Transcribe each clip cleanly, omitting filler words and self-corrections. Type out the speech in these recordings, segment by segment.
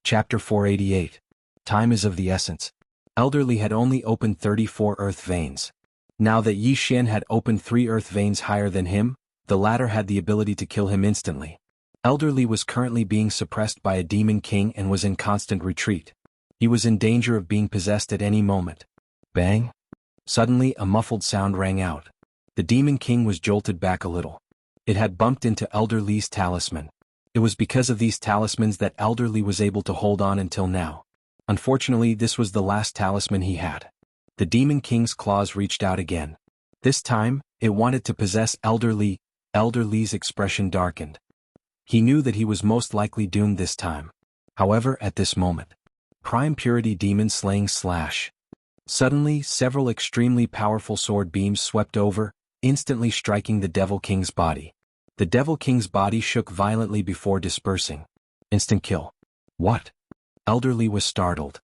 Chapter 488. Time is of the essence. Elderly had only opened 34 earth veins. Now that Xian had opened 3 earth veins higher than him, the latter had the ability to kill him instantly. Elderly was currently being suppressed by a demon king and was in constant retreat. He was in danger of being possessed at any moment. Bang! Suddenly a muffled sound rang out. The demon king was jolted back a little. It had bumped into Elderly's talisman. It was because of these talismans that Elderly was able to hold on until now. Unfortunately, this was the last talisman he had. The demon king's claws reached out again. This time, it wanted to possess Elderly. Elderly's expression darkened. He knew that he was most likely doomed this time. However, at this moment, Prime Purity Demon Slaying Slash. Suddenly, several extremely powerful sword beams swept over, instantly striking the Devil King's body. The Devil King's body shook violently before dispersing. Instant kill. What? Elderly was startled.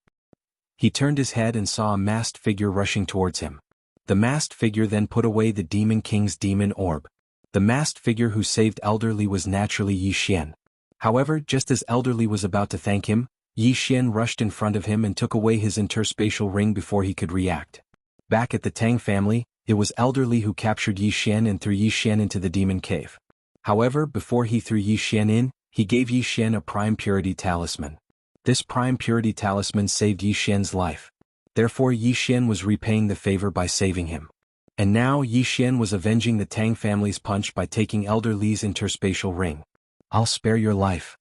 He turned his head and saw a masked figure rushing towards him. The masked figure then put away the Demon King's demon orb. The masked figure who saved Elderly was naturally Xian. However, just as Elderly was about to thank him, Xian rushed in front of him and took away his interspatial ring before he could react. Back at the Tang family, it was Elderly who captured Xian and threw Xian into the demon cave. However, before he threw Xian in, he gave Xian a Prime Purity Talisman. This Prime Purity Talisman saved Xian's life. Therefore Xian was repaying the favor by saving him. And now Xian was avenging the Tang family's punch by taking Elderly's interspatial ring. I'll spare your life.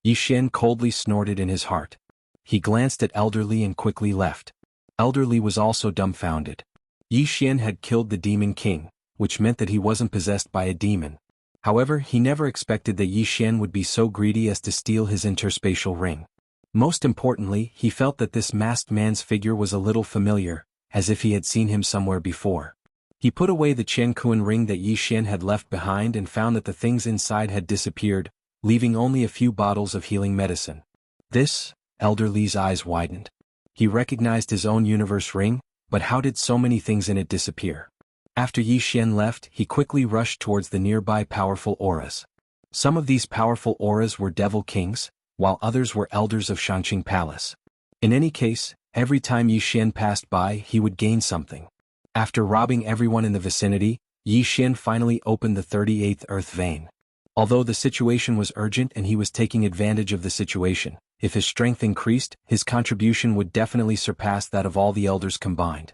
Xian coldly snorted in his heart. He glanced at Elderly and quickly left. Elderly was also dumbfounded. Xian had killed the Demon King, which meant that he wasn't possessed by a demon. However, he never expected that Xian would be so greedy as to steal his interspatial ring. Most importantly, he felt that this masked man's figure was a little familiar, as if he had seen him somewhere before. He put away the Qianquan ring that Xian had left behind and found that the things inside had disappeared, leaving only a few bottles of healing medicine. This, Elderly's eyes widened. He recognized his own universe ring, but how did so many things in it disappear? After Xian left, he quickly rushed towards the nearby powerful auras. Some of these powerful auras were Devil Kings, while others were elders of Xianxia Palace. In any case, every time Xian passed by, he would gain something. After robbing everyone in the vicinity, Xian finally opened the 38th earth vein. Although the situation was urgent and he was taking advantage of the situation, if his strength increased, his contribution would definitely surpass that of all the elders combined.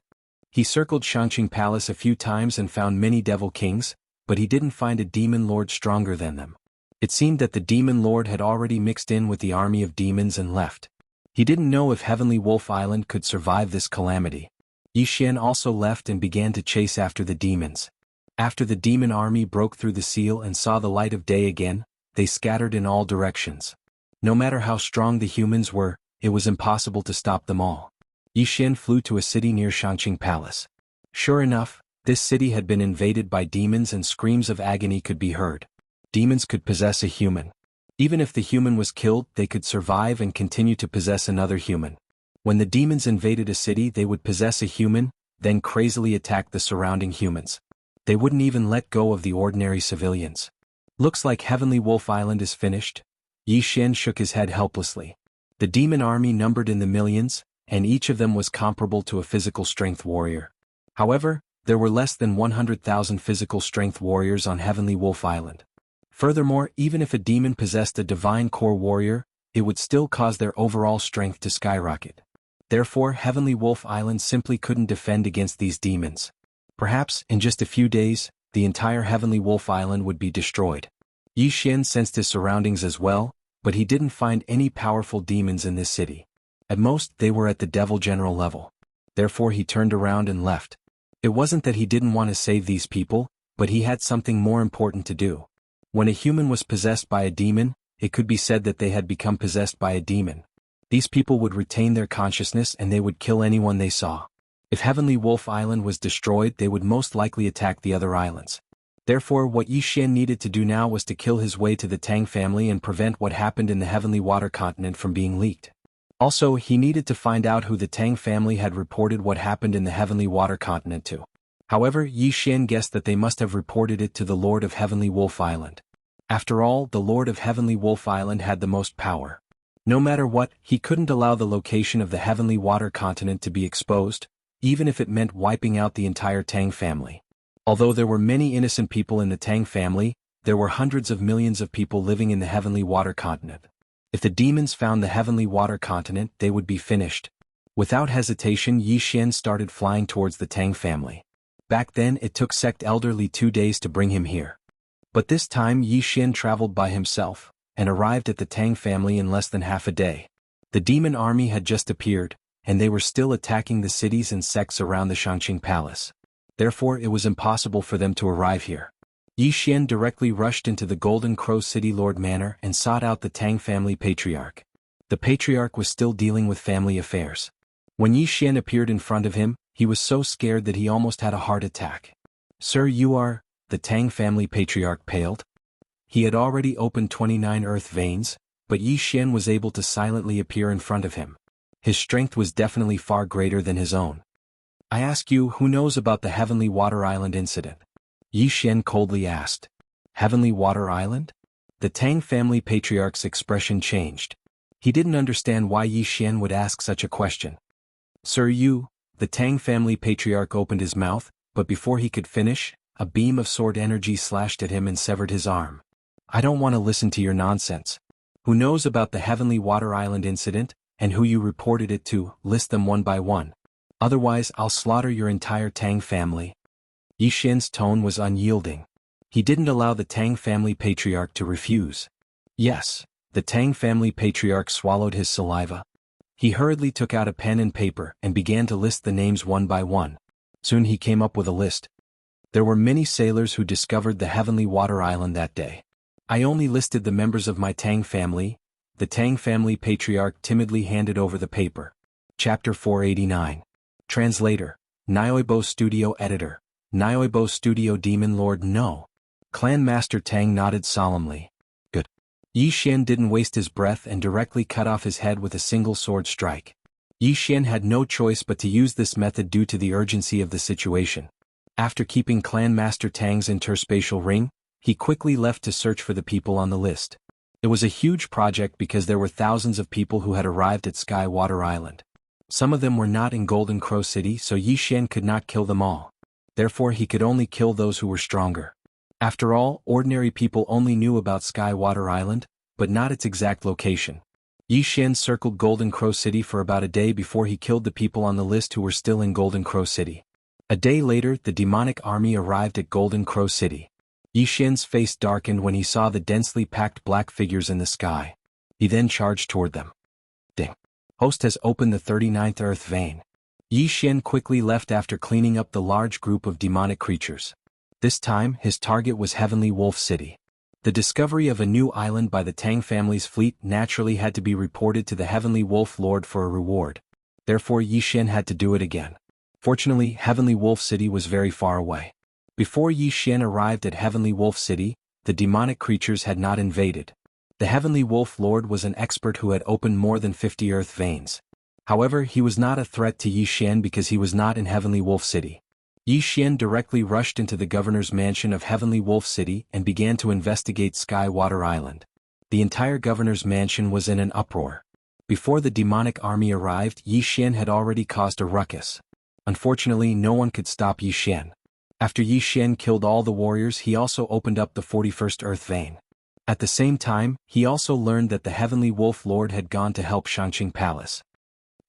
He circled Xianxia Palace a few times and found many Devil Kings, but he didn't find a Demon Lord stronger than them. It seemed that the Demon Lord had already mixed in with the army of demons and left. He didn't know if Heavenly Wolf Island could survive this calamity. Xian also left and began to chase after the demons. After the demon army broke through the seal and saw the light of day again, they scattered in all directions. No matter how strong the humans were, it was impossible to stop them all. Xian flew to a city near Xianxia Palace. Sure enough, this city had been invaded by demons and screams of agony could be heard. Demons could possess a human. Even if the human was killed, they could survive and continue to possess another human. When the demons invaded a city, they would possess a human, then crazily attack the surrounding humans. They wouldn't even let go of the ordinary civilians. Looks like Heavenly Wolf Island is finished. Xian shook his head helplessly. The demon army numbered in the millions, and each of them was comparable to a physical strength warrior. However, there were less than 100,000 physical strength warriors on Heavenly Wolf Island. Furthermore, even if a demon possessed a divine core warrior, it would still cause their overall strength to skyrocket. Therefore, Heavenly Wolf Island simply couldn't defend against these demons. Perhaps, in just a few days, the entire Heavenly Wolf Island would be destroyed. Xian sensed his surroundings as well, but he didn't find any powerful demons in this city. At most, they were at the Devil General level. Therefore he turned around and left. It wasn't that he didn't want to save these people, but he had something more important to do. When a human was possessed by a demon, it could be said that they had become possessed by a demon. These people would retain their consciousness and they would kill anyone they saw. If Heavenly Wolf Island was destroyed, they would most likely attack the other islands. Therefore, what Xian needed to do now was to kill his way to the Tang family and prevent what happened in the Heavenly Water Continent from being leaked. Also, he needed to find out who the Tang family had reported what happened in the Heavenly Water Continent to. However, Xian guessed that they must have reported it to the Lord of Heavenly Wolf Island. After all, the Lord of Heavenly Wolf Island had the most power. No matter what, he couldn't allow the location of the heavenly water continent to be exposed, even if it meant wiping out the entire Tang family. Although there were many innocent people in the Tang family, there were hundreds of millions of people living in the heavenly water continent. If the demons found the heavenly water continent, they would be finished. Without hesitation, Xian started flying towards the Tang family. Back then it took Sect Elder Li 2 days to bring him here. But this time Xian traveled by himself, and arrived at the Tang family in less than half a day. The demon army had just appeared, and they were still attacking the cities and sects around the Xianxia palace. Therefore it was impossible for them to arrive here. Xian directly rushed into the Golden Crow City Lord Manor and sought out the Tang family patriarch. The patriarch was still dealing with family affairs. When Xian appeared in front of him, he was so scared that he almost had a heart attack. "Sir, you are..." The Tang family patriarch paled. He had already opened 29 earth veins, but Xian was able to silently appear in front of him. His strength was definitely far greater than his own. "I ask you, who knows about the Heavenly Water Island incident?" Xian coldly asked. "Heavenly Water Island?" The Tang family patriarch's expression changed. He didn't understand why Xian would ask such a question. "Sir, you..." The Tang family patriarch opened his mouth, but before he could finish, a beam of sword energy slashed at him and severed his arm. "I don't want to listen to your nonsense. Who knows about the Heavenly Water Island incident, and who you reported it to? List them one by one. Otherwise I'll slaughter your entire Tang family." Xian's tone was unyielding. He didn't allow the Tang family patriarch to refuse. "Yes." The Tang family patriarch swallowed his saliva. He hurriedly took out a pen and paper and began to list the names one by one. Soon he came up with a list. There were many sailors who discovered the Heavenly Water Island that day. "I only listed the members of my Tang family." The Tang family patriarch timidly handed over the paper. Chapter 489. Translator. Nioibo Studio Editor. Nioibo Studio Demon Lord. No. Clan Master Tang nodded solemnly. "Good." Xian didn't waste his breath and directly cut off his head with a single sword strike. Xian had no choice but to use this method due to the urgency of the situation. After keeping Clan Master Tang's interspatial ring, he quickly left to search for the people on the list. It was a huge project because there were thousands of people who had arrived at Sky Water Island. Some of them were not in Golden Crow City, so Xian could not kill them all. Therefore he could only kill those who were stronger. After all, ordinary people only knew about Sky Water Island, but not its exact location. Xian circled Golden Crow City for about a day before he killed the people on the list who were still in Golden Crow City. A day later, the demonic army arrived at Golden Crow City. Xian's face darkened when he saw the densely packed black figures in the sky. He then charged toward them. Ding. Host has opened the 39th earth vein. Xian quickly left after cleaning up the large group of demonic creatures. This time, his target was Heavenly Wolf City. The discovery of a new island by the Tang family's fleet naturally had to be reported to the Heavenly Wolf Lord for a reward. Therefore Xian had to do it again. Fortunately, Heavenly Wolf City was very far away. Before Xian arrived at Heavenly Wolf City, the demonic creatures had not invaded. The Heavenly Wolf Lord was an expert who had opened more than 50 earth veins. However, he was not a threat to Xian because he was not in Heavenly Wolf City. Xian directly rushed into the governor's mansion of Heavenly Wolf City and began to investigate Sky Water Island. The entire governor's mansion was in an uproar. Before the demonic army arrived, Xian had already caused a ruckus. Unfortunately, no one could stop Xian. After Xian killed all the warriors, he also opened up the 41st earth vein. At the same time, he also learned that the Heavenly Wolf Lord had gone to help Xianxia Palace.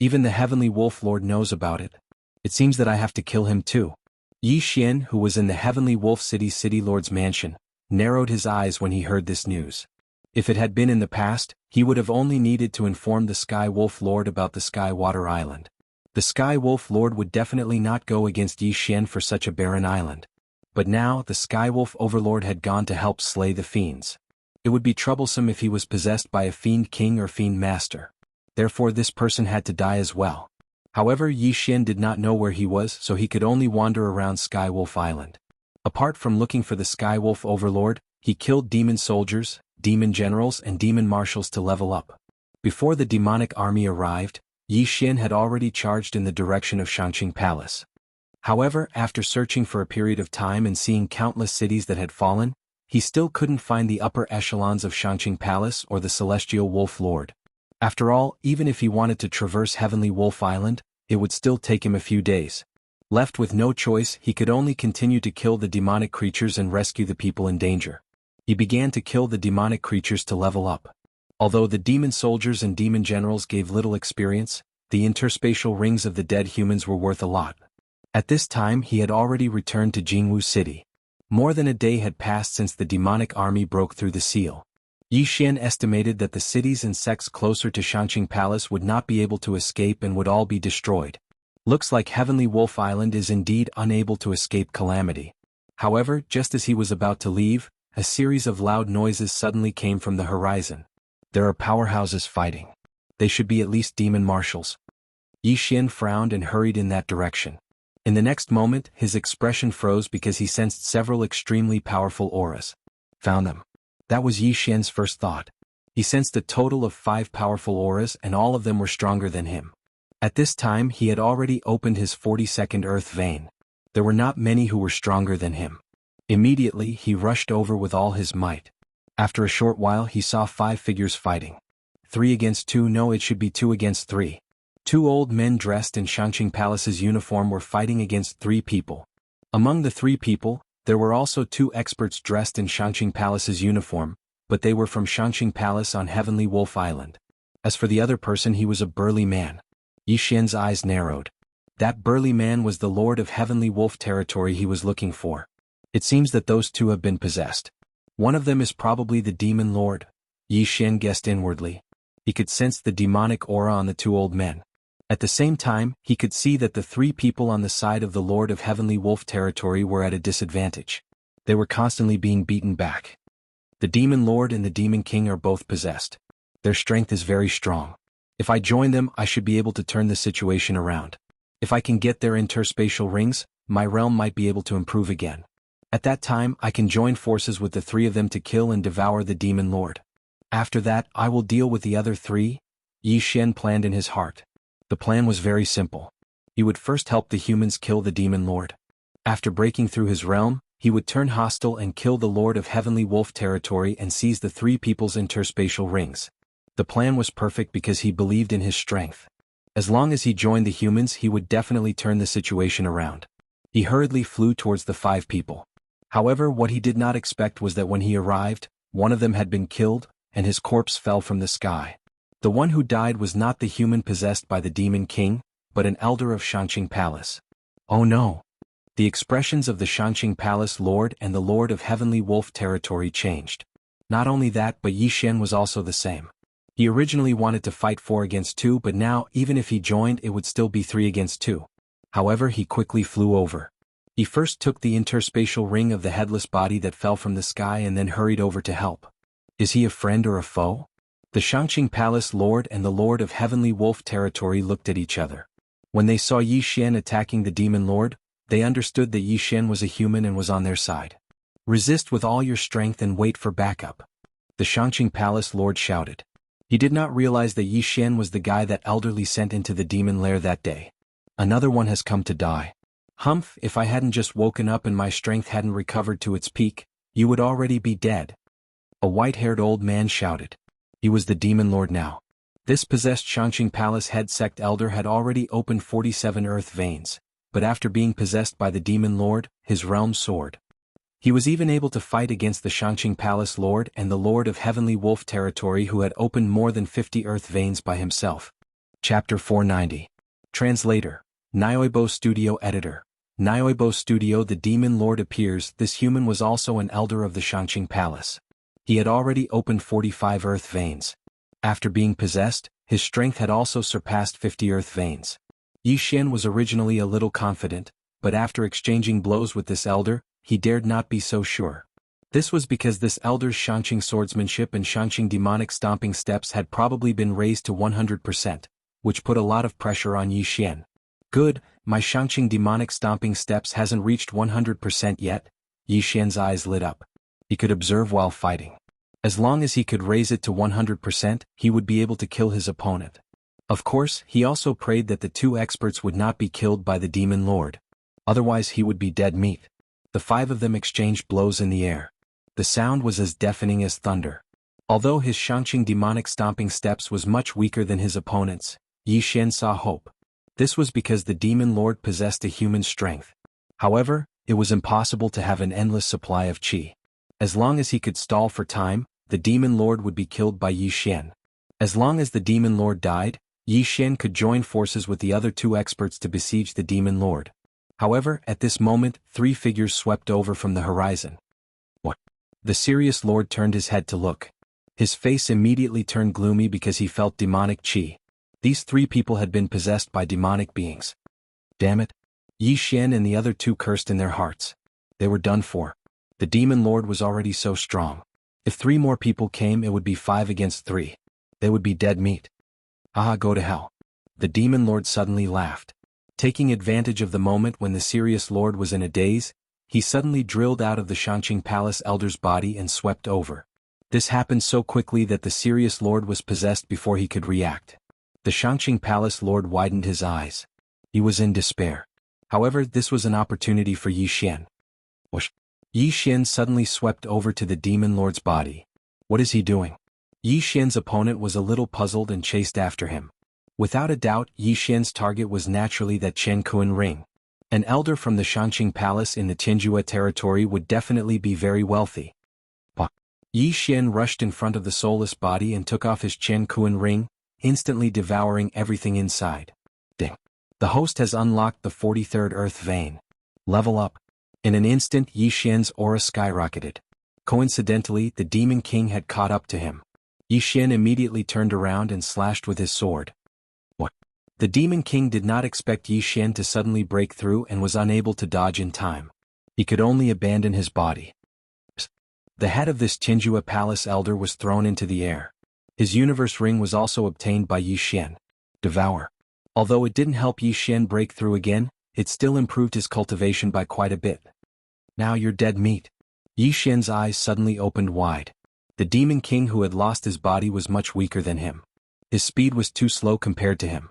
Even the Heavenly Wolf Lord knows about it. It seems that I have to kill him too. Xian, who was in the Heavenly Wolf City Lord's mansion, narrowed his eyes when he heard this news. If it had been in the past, he would have only needed to inform the Sky Wolf Lord about the Sky Water Island. The Sky Wolf Lord would definitely not go against Xian for such a barren island. But now, the Sky Wolf Overlord had gone to help slay the fiends. It would be troublesome if he was possessed by a fiend king or fiend master. Therefore this person had to die as well. However, Xian did not know where he was, so he could only wander around Skywolf Island. Apart from looking for the Skywolf Overlord, he killed demon soldiers, demon generals and demon marshals to level up. Before the demonic army arrived, Xian had already charged in the direction of Xianxia Palace. However, after searching for a period of time and seeing countless cities that had fallen, he still couldn't find the upper echelons of Xianxia Palace or the Celestial Wolf Lord. After all, even if he wanted to traverse Heavenly Wolf Island, it would still take him a few days. Left with no choice, he could only continue to kill the demonic creatures and rescue the people in danger. He began to kill the demonic creatures to level up. Although the demon soldiers and demon generals gave little experience, the interspatial rings of the dead humans were worth a lot. At this time he had already returned to Jianghu city. More than a day had passed since the demonic army broke through the seal. Yixian estimated that the cities and sects closer to Xianxia Palace would not be able to escape and would all be destroyed. Looks like Heavenly Wolf Island is indeed unable to escape calamity. However, just as he was about to leave, a series of loud noises suddenly came from the horizon. There are powerhouses fighting. They should be at least demon marshals. Yixian frowned and hurried in that direction. In the next moment, his expression froze because he sensed several extremely powerful auras. Found them. That was Yixian's first thought. He sensed a total of 5 powerful auras and all of them were stronger than him. At this time he had already opened his 42nd earth vein. There were not many who were stronger than him. Immediately he rushed over with all his might. After a short while he saw 5 figures fighting. 3 against 2, no, it should be 2 against 3. 2 old men dressed in Xianxia Palace's uniform were fighting against 3 people. Among the 3 people, there were also 2 experts dressed in Xianxia Palace's uniform, but they were from Xianxia Palace on Heavenly Wolf Island. As for the other person, he was a burly man. Yixian's eyes narrowed. That burly man was the Lord of Heavenly Wolf territory he was looking for. It seems that those 2 have been possessed. One of them is probably the Demon Lord, Yixian guessed inwardly. He could sense the demonic aura on the 2 old men. At the same time, he could see that the 3 people on the side of the Lord of Heavenly Wolf territory were at a disadvantage. They were constantly being beaten back. The Demon Lord and the Demon King are both possessed. Their strength is very strong. If I join them, I should be able to turn the situation around. If I can get their interspatial rings, my realm might be able to improve again. At that time, I can join forces with the 3 of them to kill and devour the Demon Lord. After that, I will deal with the other 3, Yixian planned in his heart. The plan was very simple. He would first help the humans kill the Demon Lord. After breaking through his realm, he would turn hostile and kill the Lord of Heavenly Wolf territory and seize the 3 people's interspatial rings. The plan was perfect because he believed in his strength. As long as he joined the humans, he would definitely turn the situation around. He hurriedly flew towards the 5 people. However, what he did not expect was that when he arrived, one of them had been killed, and his corpse fell from the sky. The one who died was not the human possessed by the Demon King, but an elder of Xianxia Palace. Oh no! The expressions of the Xianxia Palace Lord and the Lord of Heavenly Wolf territory changed. Not only that, but Yixian was also the same. He originally wanted to fight 4 against 2, but now, even if he joined, it would still be 3 against 2. However, he quickly flew over. He first took the interspatial ring of the headless body that fell from the sky and then hurried over to help. Is he a friend or a foe? The Xianxia Palace Lord and the Lord of Heavenly Wolf territory looked at each other. When they saw Yixian attacking the Demon Lord, they understood that Yixian was a human and was on their side. Resist with all your strength and wait for backup. The Xianxia Palace Lord shouted. He did not realize that Yixian was the guy that elderly sent into the demon lair that day. Another one has come to die. Humph, if I hadn't just woken up and my strength hadn't recovered to its peak, you would already be dead. A white-haired old man shouted. He was the Demon Lord now. This possessed Xianxia Palace head sect elder had already opened 47 earth veins, but after being possessed by the Demon Lord, his realm soared. He was even able to fight against the Xianxia Palace Lord and the Lord of Heavenly Wolf territory who had opened more than 50 earth veins by himself. Chapter 490. Translator. Nyoibo Studio Editor. Nyoibo Studio. The Demon Lord appears. This human was also an elder of the Xianxia Palace. He had already opened 45 earth veins. After being possessed, his strength had also surpassed 50 earth veins. Yixian was originally a little confident, but after exchanging blows with this elder, he dared not be so sure. This was because this elder's Xianxia swordsmanship and Xianxia demonic stomping steps had probably been raised to 100%, which put a lot of pressure on Yixian. Good, my Xianxia demonic stomping steps hasn't reached 100% yet. Yixian's eyes lit up. He could observe while fighting. As long as he could raise it to 100%, he would be able to kill his opponent. Of course, he also prayed that the 2 experts would not be killed by the Demon Lord. Otherwise he would be dead meat. The 5 of them exchanged blows in the air. The sound was as deafening as thunder. Although his Xianxia demonic stomping steps was much weaker than his opponents, Yi Xian saw hope. This was because the demon lord possessed a human strength. However, it was impossible to have an endless supply of qi. As long as he could stall for time, the demon lord would be killed by Yi Xian. As long as the demon lord died, Yi Xian could join forces with the other two experts to besiege the demon lord. However, at this moment, three figures swept over from the horizon. What? The serious lord turned his head to look. His face immediately turned gloomy because he felt demonic qi. These three people had been possessed by demonic beings. Damn it. Yi Xian and the other two cursed in their hearts. They were done for. The demon lord was already so strong. If 3 more people came, it would be 5 against 3. They would be dead meat. Haha, go to hell. The demon lord suddenly laughed. Taking advantage of the moment when the serious lord was in a daze, he suddenly drilled out of the Xianxia Palace elder's body and swept over. This happened so quickly that the serious lord was possessed before he could react. The Xianxia Palace lord widened his eyes. He was in despair. However, this was an opportunity for Yi Xian. Whoosh! Yi Xian suddenly swept over to the demon lord's body. What is he doing? Yi Xian's opponent was a little puzzled and chased after him. Without a doubt, Yi Xian's target was naturally that Chen ring. An elder from the Xianxia Palace in the Tianjua territory would definitely be very wealthy. Yi Xian rushed in front of the soulless body and took off his Chen ring, instantly devouring everything inside. Ding! The host has unlocked the 43rd Earth Vein. Level up. In an instant, Yi Xian's aura skyrocketed. Coincidentally, the Demon King had caught up to him. Yi Xian immediately turned around and slashed with his sword. What? The Demon King did not expect Yi Xian to suddenly break through and was unable to dodge in time. He could only abandon his body. The head of this Tianjua Palace elder was thrown into the air. His universe ring was also obtained by Yi Xian. Devour. Although it didn't help Yi Xian break through again, it still improved his cultivation by quite a bit. Now you're dead meat. Yi Xian's eyes suddenly opened wide. The Demon King who had lost his body was much weaker than him. His speed was too slow compared to him.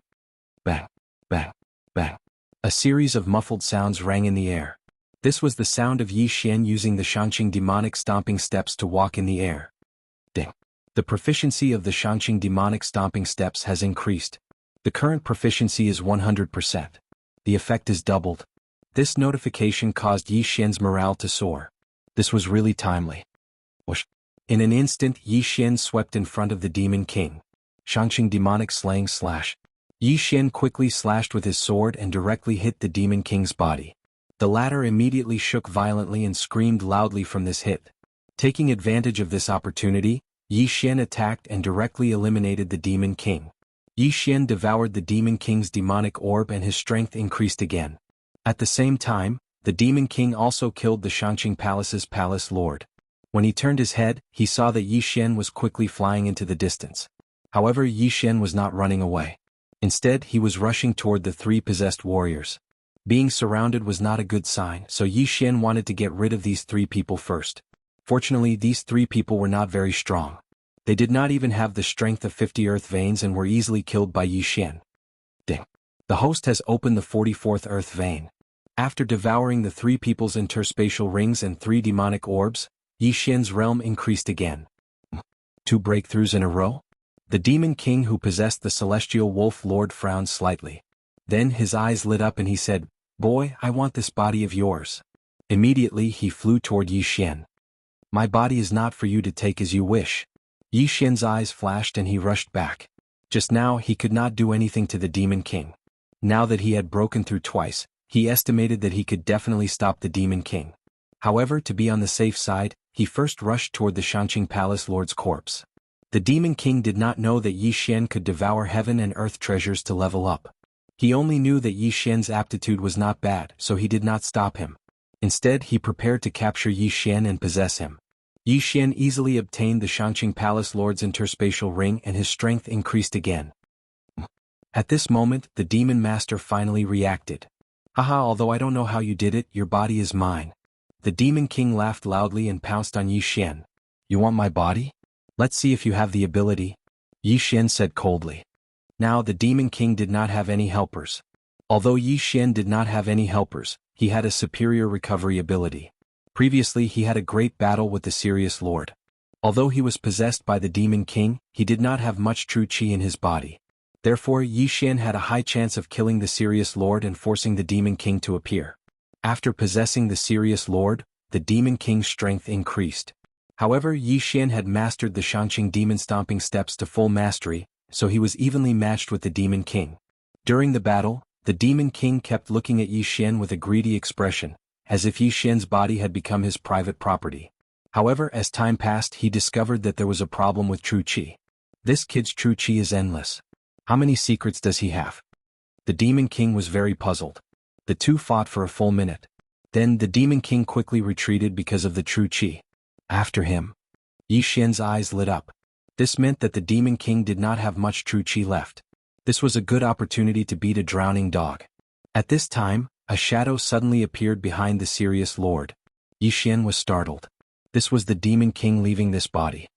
Bang, bang, bang. A series of muffled sounds rang in the air. This was the sound of Yi Xian using the Xianxia demonic stomping steps to walk in the air. Ding. The proficiency of the Xianxia demonic stomping steps has increased. The current proficiency is 100%. The effect is doubled. This notification caused Yi Xian's morale to soar. This was really timely. Whoosh. In an instant, Yi Xian swept in front of the Demon King. Xianxia demonic slaying slash. Yi Xian quickly slashed with his sword and directly hit the Demon King's body. The latter immediately shook violently and screamed loudly from this hit. Taking advantage of this opportunity, Yi Xian attacked and directly eliminated the Demon King. Yi Xian devoured the Demon King's demonic orb and his strength increased again. At the same time, the Demon King also killed the Xianxia Palace's palace lord. When he turned his head, he saw that Yi Xian was quickly flying into the distance. However, Yi Xian was not running away. Instead, he was rushing toward the 3 possessed warriors. Being surrounded was not a good sign, so Yi Xian wanted to get rid of these 3 people first. Fortunately, these 3 people were not very strong. They did not even have the strength of 50 earth veins and were easily killed by Yi Xian. Ding. The host has opened the 44th earth vein. After devouring the 3 people's interspatial rings and 3 demonic orbs, Yi Xian's realm increased again. 2 breakthroughs in a row? The Demon King who possessed the Celestial Wolf Lord frowned slightly. Then his eyes lit up and he said, "Boy, I want this body of yours." Immediately he flew toward Yi Xian. "My body is not for you to take as you wish." Yi Xian's eyes flashed and he rushed back. Just now he could not do anything to the Demon King. Now that he had broken through twice, he estimated that he could definitely stop the Demon King. However, to be on the safe side, he first rushed toward the Xianxia Palace Lord's corpse. The Demon King did not know that Yi Xian could devour heaven and earth treasures to level up. He only knew that Yi Xian's aptitude was not bad, so he did not stop him. Instead, he prepared to capture Yi Xian and possess him. Yi Xian easily obtained the Xianxia Palace Lord's interspatial ring and his strength increased again. At this moment, the Demon Master finally reacted. "Haha, although I don't know how you did it, your body is mine." The Demon King laughed loudly and pounced on Yi Xian. "You want my body? Let's see if you have the ability," Yi Xian said coldly. Now the Demon King did not have any helpers. Although Yi Xian did not have any helpers, he had a superior recovery ability. Previously he had a great battle with the serious lord. Although he was possessed by the Demon King, he did not have much true qi in his body. Therefore Yixian had a high chance of killing the Serious Lord and forcing the Demon King to appear. After possessing the Serious Lord, the Demon King's strength increased. However, Yixian had mastered the Xianxia demon stomping steps to full mastery, so he was evenly matched with the Demon King. During the battle, the Demon King kept looking at Yixian with a greedy expression, as if Yixian's body had become his private property. However, as time passed, he discovered that there was a problem with true qi. This kid's true qi is endless. How many secrets does he have? The Demon King was very puzzled. The two fought for a full minute. Then the Demon King quickly retreated because of the true qi. After him. Yixian's eyes lit up. This meant that the Demon King did not have much true qi left. This was a good opportunity to beat a drowning dog. At this time, a shadow suddenly appeared behind the Serious Lord. Yixian was startled. This was the Demon King leaving this body.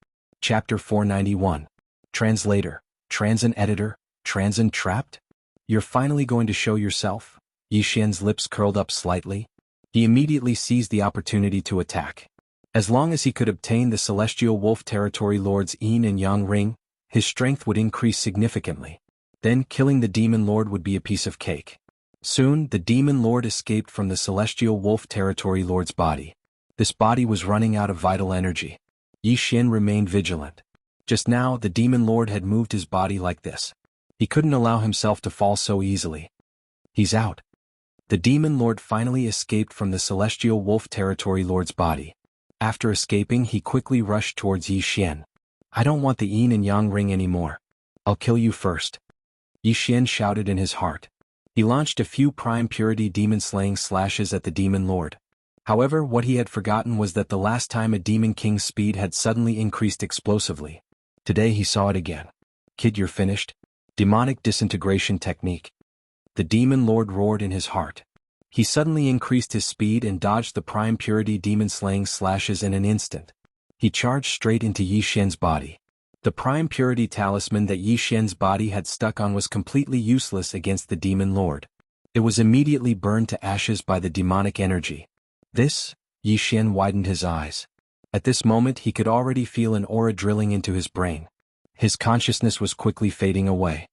Chapter 491. Translator, Transin Editor, Transin Trapped? You're finally going to show yourself? Yixian's lips curled up slightly. He immediately seized the opportunity to attack. As long as he could obtain the Celestial Wolf Territory Lord's Yin and Yang ring, his strength would increase significantly. Then killing the Demon Lord would be a piece of cake. Soon, the Demon Lord escaped from the Celestial Wolf Territory Lord's body. This body was running out of vital energy. Yixian remained vigilant. Just now, the Demon Lord had moved his body like this. He couldn't allow himself to fall so easily. He's out. The Demon Lord finally escaped from the Celestial Wolf Territory Lord's body. After escaping, he quickly rushed towards Yixian. I don't want the Yin and Yang ring anymore. I'll kill you first. Yixian shouted in his heart. He launched a few prime purity demon-slaying slashes at the Demon Lord. However, what he had forgotten was that the last time a Demon King's speed had suddenly increased explosively. Today he saw it again. Kid, you're finished? Demonic disintegration technique. The Demon Lord roared in his heart. He suddenly increased his speed and dodged the prime purity demon-slaying slashes in an instant. He charged straight into Yixian's body. The prime purity talisman that Yixian's body had stuck on was completely useless against the Demon Lord. It was immediately burned to ashes by the demonic energy. This? Yixian widened his eyes. At this moment he could already feel an aura drilling into his brain. His consciousness was quickly fading away.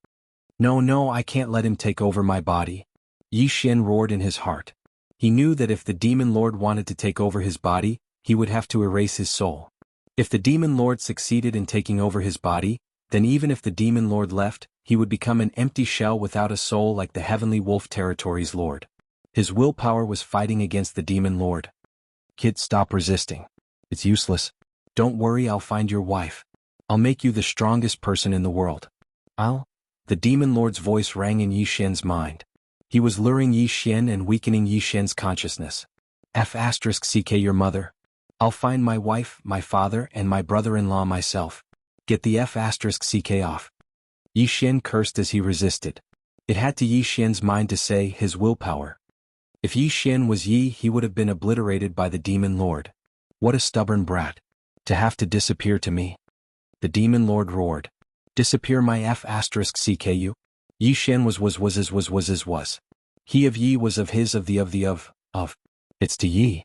No, I can't let him take over my body. Yixian roared in his heart. He knew that if the Demon Lord wanted to take over his body, he would have to erase his soul. If the Demon Lord succeeded in taking over his body, then even if the Demon Lord left, he would become an empty shell without a soul like the Heavenly Wolf Territory's Lord. His willpower was fighting against the Demon Lord. Kid, stop resisting. It's useless. Don't worry, I'll find your wife. I'll make you the strongest person in the world. The Demon Lord's voice rang in Yixian's mind. He was luring Yixian and weakening Yixian's consciousness. F***ck your mother. I'll find my wife, my father, and my brother-in-law myself. Get the F***ck off. Yixian cursed as he resisted. It had to Yixian's mind to say his willpower. If Yixian was Yi, he would have been obliterated by the Demon Lord. What a stubborn brat. To have to disappear to me. The Demon Lord roared. Disappear my F***ck. Yixian was. He of Yi was of his of the. It's to Yi.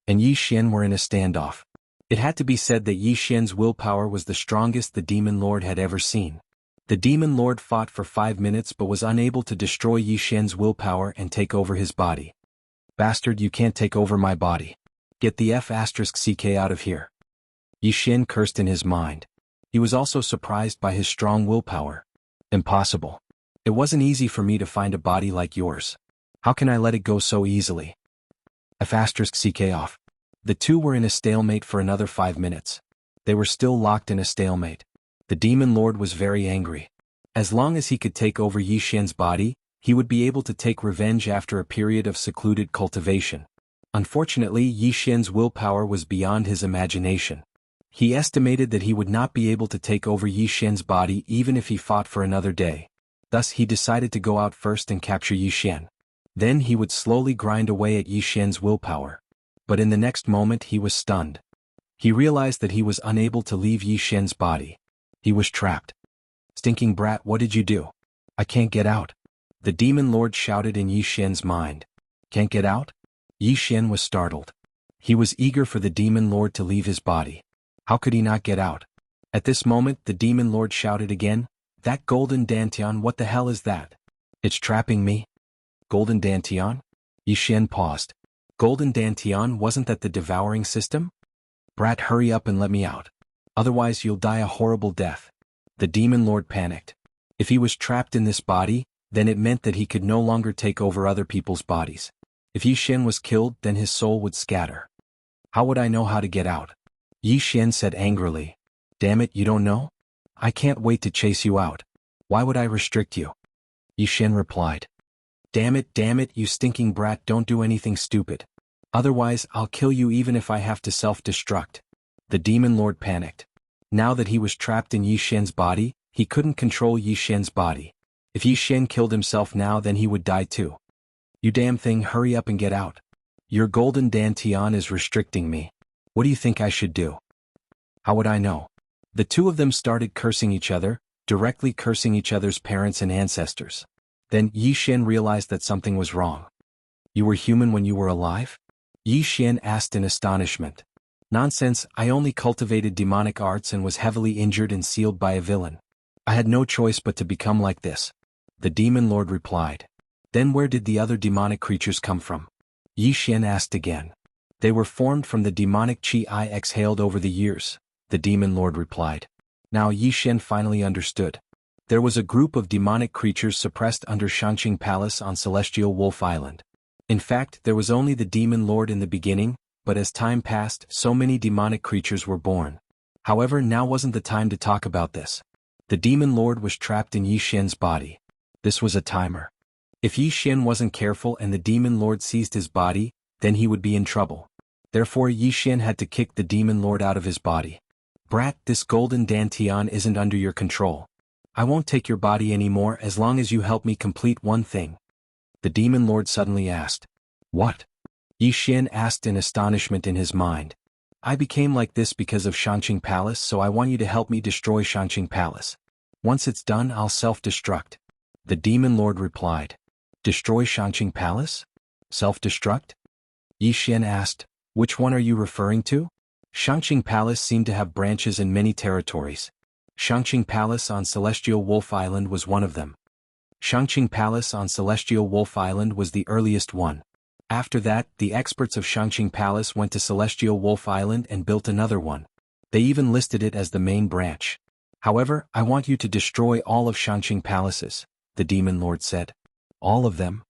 And Yixian were in a standoff. It had to be said that Yixian's willpower was the strongest the Demon Lord had ever seen. The Demon Lord fought for 5 minutes but was unable to destroy Yixian's willpower and take over his body. Bastard, you can't take over my body. Get the F***ck out of here. Yixian cursed in his mind. He was also surprised by his strong willpower. Impossible. It wasn't easy for me to find a body like yours. How can I let it go so easily? F***ck off. The two were in a stalemate for another 5 minutes. They were still locked in a stalemate. The Demon Lord was very angry. As long as he could take over Yixian's body, he would be able to take revenge after a period of secluded cultivation. Unfortunately, Yixian's willpower was beyond his imagination. He estimated that he would not be able to take over Yixian's body even if he fought for another day. Thus he decided to go out first and capture Yixian. Then he would slowly grind away at Yixian's willpower. But in the next moment he was stunned. He realized that he was unable to leave Yixian's body. He was trapped. Stinking brat, what did you do? I can't get out. The Demon Lord shouted in Yixian's mind. Can't get out? Yixian was startled. He was eager for the Demon Lord to leave his body. How could he not get out? At this moment the demon lord shouted again, "That golden dantian, what the hell is that? It's trapping me." Golden dantian? Yi Xian paused. Golden dantian, wasn't that the devouring system? Brat, hurry up and let me out. Otherwise you'll die a horrible death. The demon lord panicked. If he was trapped in this body, then it meant that he could no longer take over other people's bodies. If Yi Xian was killed, then his soul would scatter. How would I know how to get out? Yi Xian said angrily. Damn it, you don't know? I can't wait to chase you out. Why would I restrict you? Yi Xian replied. Damn it, you stinking brat, don't do anything stupid. Otherwise I'll kill you even if I have to self-destruct. The demon lord panicked. Now that he was trapped in Yi Xian's body, he couldn't control Yi Xian's body. If Yi Xian killed himself now, then he would die too. You damn thing, hurry up and get out. Your golden dantian is restricting me. What do you think I should do? How would I know? The two of them started cursing each other, directly cursing each other's parents and ancestors. Then Yi Xian realized that something was wrong. You were human when you were alive? Yi Xian asked in astonishment. Nonsense, I only cultivated demonic arts and was heavily injured and sealed by a villain. I had no choice but to become like this. The demon lord replied. Then where did the other demonic creatures come from? Yi Xian asked again. They were formed from the demonic chi I exhaled over the years, the demon lord replied. Now Yi Xian finally understood. There was a group of demonic creatures suppressed under Xianxia Palace on Celestial Wolf Island. In fact, there was only the demon lord in the beginning, but as time passed, so many demonic creatures were born. However, now wasn't the time to talk about this. The demon lord was trapped in Yi Xian's body. This was a timer. If Yi Xian wasn't careful and the demon lord seized his body, then he would be in trouble. Therefore Yi Xian had to kick the demon lord out of his body. Brat, this golden dantian isn't under your control. I won't take your body anymore as long as you help me complete one thing. The demon lord suddenly asked. What? Yi Xian asked in astonishment in his mind. I became like this because of Xianxia Palace, so I want you to help me destroy Xianxia Palace. Once it's done, I'll self-destruct. The demon lord replied. Destroy Xianxia Palace? Self-destruct? Yi Xian asked. Which one are you referring to? Xianxia Palace seemed to have branches in many territories. Xianxia Palace on Celestial Wolf Island was one of them. Xianxia Palace on Celestial Wolf Island was the earliest one. After that, the experts of Xianxia Palace went to Celestial Wolf Island and built another one. They even listed it as the main branch. However, I want you to destroy all of Xianxia Palaces, the demon lord said. All of them?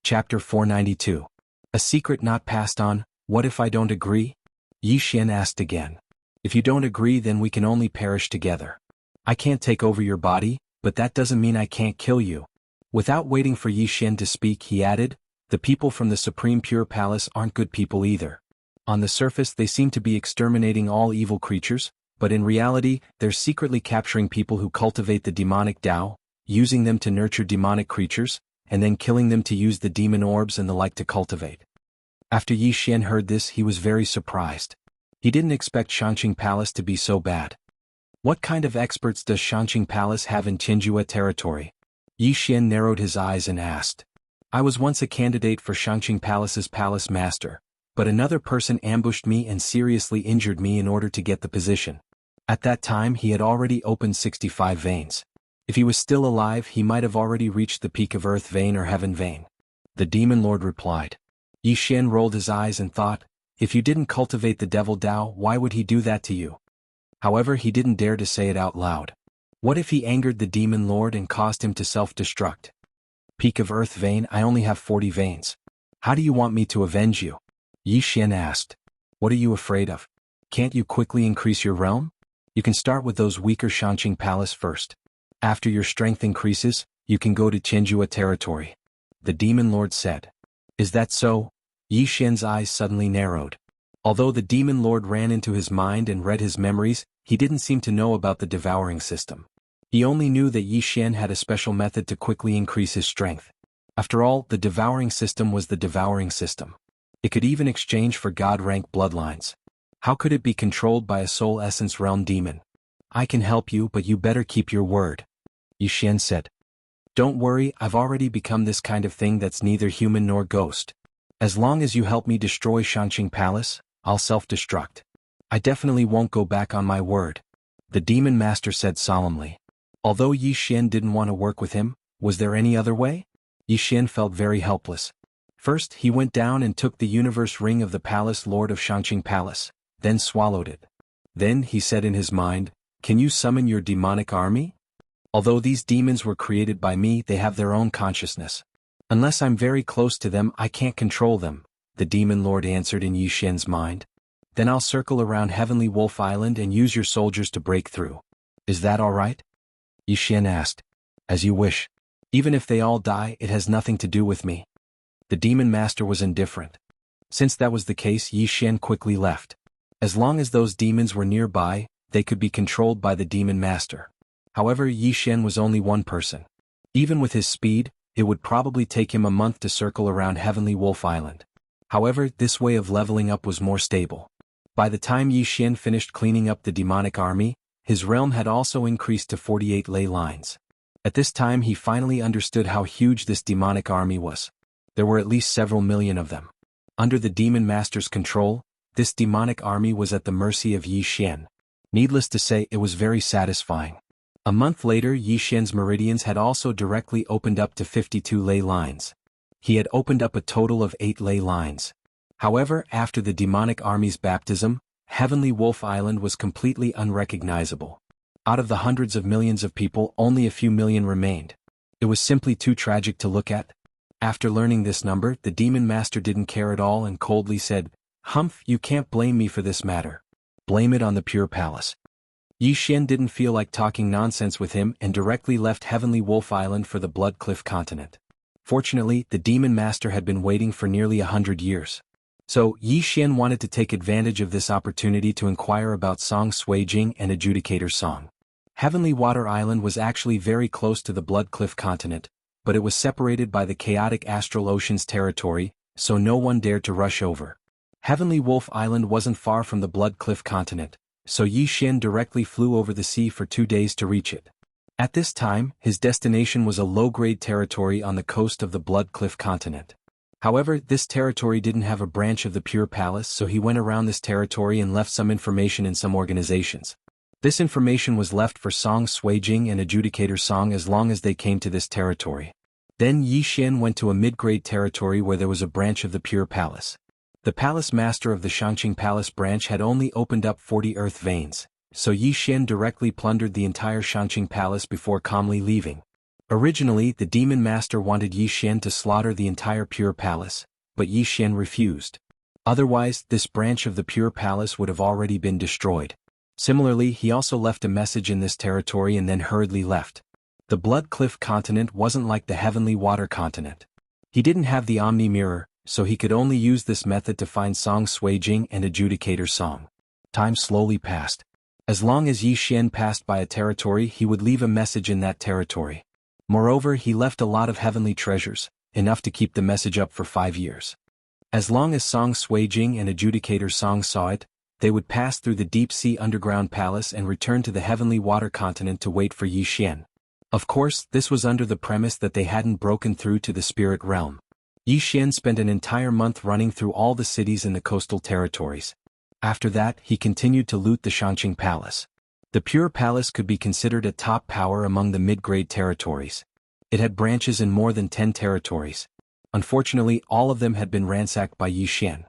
Chapter 492. A secret not passed on. What if I don't agree? Yi Xian asked again. If you don't agree, then we can only perish together. I can't take over your body, but that doesn't mean I can't kill you. Without waiting for Yi Xian to speak, he added, the people from the Supreme Pure Palace aren't good people either. On the surface they seem to be exterminating all evil creatures, but in reality they're secretly capturing people who cultivate the demonic Tao, using them to nurture demonic creatures, and then killing them to use the demon orbs and the like to cultivate. After Yi Xian heard this, he was very surprised. He didn't expect Xianxia Palace to be so bad. What kind of experts does Xianxia Palace have in Jianghu territory? Yi Xian narrowed his eyes and asked. I was once a candidate for Xianxia Palace's palace master, but another person ambushed me and seriously injured me in order to get the position. At that time he had already opened 65 veins. If he was still alive, he might have already reached the peak of Earth Vein or Heaven Vein. The demon lord replied. Yi Xian rolled his eyes and thought, if you didn't cultivate the devil Tao, why would he do that to you? However, he didn't dare to say it out loud. What if he angered the demon lord and caused him to self-destruct? Peak of Earth Vein, I only have 40 veins. How do you want me to avenge you? Yi Xian asked. What are you afraid of? Can't you quickly increase your realm? You can start with those weaker Xianxia Palace first. After your strength increases, you can go to Jianghu territory. The demon lord said. Is that so? Yi Xian's eyes suddenly narrowed. Although the demon lord ran into his mind and read his memories, he didn't seem to know about the devouring system. He only knew that Yi Xian had a special method to quickly increase his strength. After all, the devouring system was the devouring system. It could even exchange for god-rank bloodlines. How could it be controlled by a soul essence realm demon? I can help you, but you better keep your word. Yi Xian said. Don't worry, I've already become this kind of thing that's neither human nor ghost. As long as you help me destroy Xianxia Palace, I'll self-destruct. I definitely won't go back on my word, the demon master said solemnly. Although Yi Xian didn't want to work with him, was there any other way? Yi Xian felt very helpless. First, he went down and took the universe ring of the palace lord of Xianxia Palace, then swallowed it. Then, he said in his mind, can you summon your demonic army? Although these demons were created by me, they have their own consciousness. Unless I'm very close to them, I can't control them, the demon lord answered in Yi Xian's mind. Then I'll circle around Heavenly Wolf Island and use your soldiers to break through. Is that all right? Yi Xian asked. As you wish. Even if they all die, it has nothing to do with me. The demon master was indifferent. Since that was the case, Yi Xian quickly left. As long as those demons were nearby, they could be controlled by the demon master. However, Yi Xian was only one person. Even with his speed, it would probably take him a month to circle around Heavenly Wolf Island. However, this way of leveling up was more stable. By the time Yi Xian finished cleaning up the demonic army, his realm had also increased to 48 ley lines. At this time he finally understood how huge this demonic army was. There were at least several million of them. Under the demon master's control, this demonic army was at the mercy of Yi Xian. Needless to say, it was very satisfying. A month later, Yi Xian's meridians had also directly opened up to 52 ley lines. He had opened up a total of 8 ley lines. However, after the demonic army's baptism, Heavenly Wolf Island was completely unrecognizable. Out of the hundreds of millions of people, only a few million remained. It was simply too tragic to look at. After learning this number, the demon master didn't care at all and coldly said, "Humph, you can't blame me for this matter. Blame it on the Pure Palace." Yi Xian didn't feel like talking nonsense with him and directly left Heavenly Wolf Island for the Blood Cliff continent. Fortunately, the demon master had been waiting for nearly 100 years. So, Yi Xian wanted to take advantage of this opportunity to inquire about Song Suijing and Adjudicator Song. Heavenly Water Island was actually very close to the Blood Cliff continent, but it was separated by the chaotic Astral Ocean's territory, so no one dared to rush over. Heavenly Wolf Island wasn't far from the Blood Cliff continent, so Yi Xian directly flew over the sea for 2 days to reach it. At this time, his destination was a low-grade territory on the coast of the Blood Cliff continent. However, this territory didn't have a branch of the Pure Palace, so he went around this territory and left some information in some organizations. This information was left for Song Suijing and Adjudicator Song as long as they came to this territory. Then Yi Xian went to a mid-grade territory where there was a branch of the Pure Palace. The palace master of the Xianxia Palace branch had only opened up 40 earth veins, so Yi Xian directly plundered the entire Xianxia Palace before calmly leaving. Originally, the demon master wanted Yi Xian to slaughter the entire Pure Palace, but Yi Xian refused. Otherwise, this branch of the Pure Palace would have already been destroyed. Similarly, he also left a message in this territory and then hurriedly left. The Blood Cliff continent wasn't like the Heavenly Water continent. He didn't have the Omni Mirror, so he could only use this method to find Song Suijing and Adjudicator Song. Time slowly passed. As long as Yi Xian passed by a territory, he would leave a message in that territory. Moreover, he left a lot of heavenly treasures, enough to keep the message up for 5 years. As long as Song Suijing and Adjudicator Song saw it, they would pass through the deep-sea underground palace and return to the Heavenly Water continent to wait for Yi Xian. Of course, this was under the premise that they hadn't broken through to the spirit realm. Yi Xian spent an entire month running through all the cities in the coastal territories. After that, he continued to loot the Xianxia Palace. The Pure Palace could be considered a top power among the mid-grade territories. It had branches in more than 10 territories. Unfortunately, all of them had been ransacked by Yi Xian.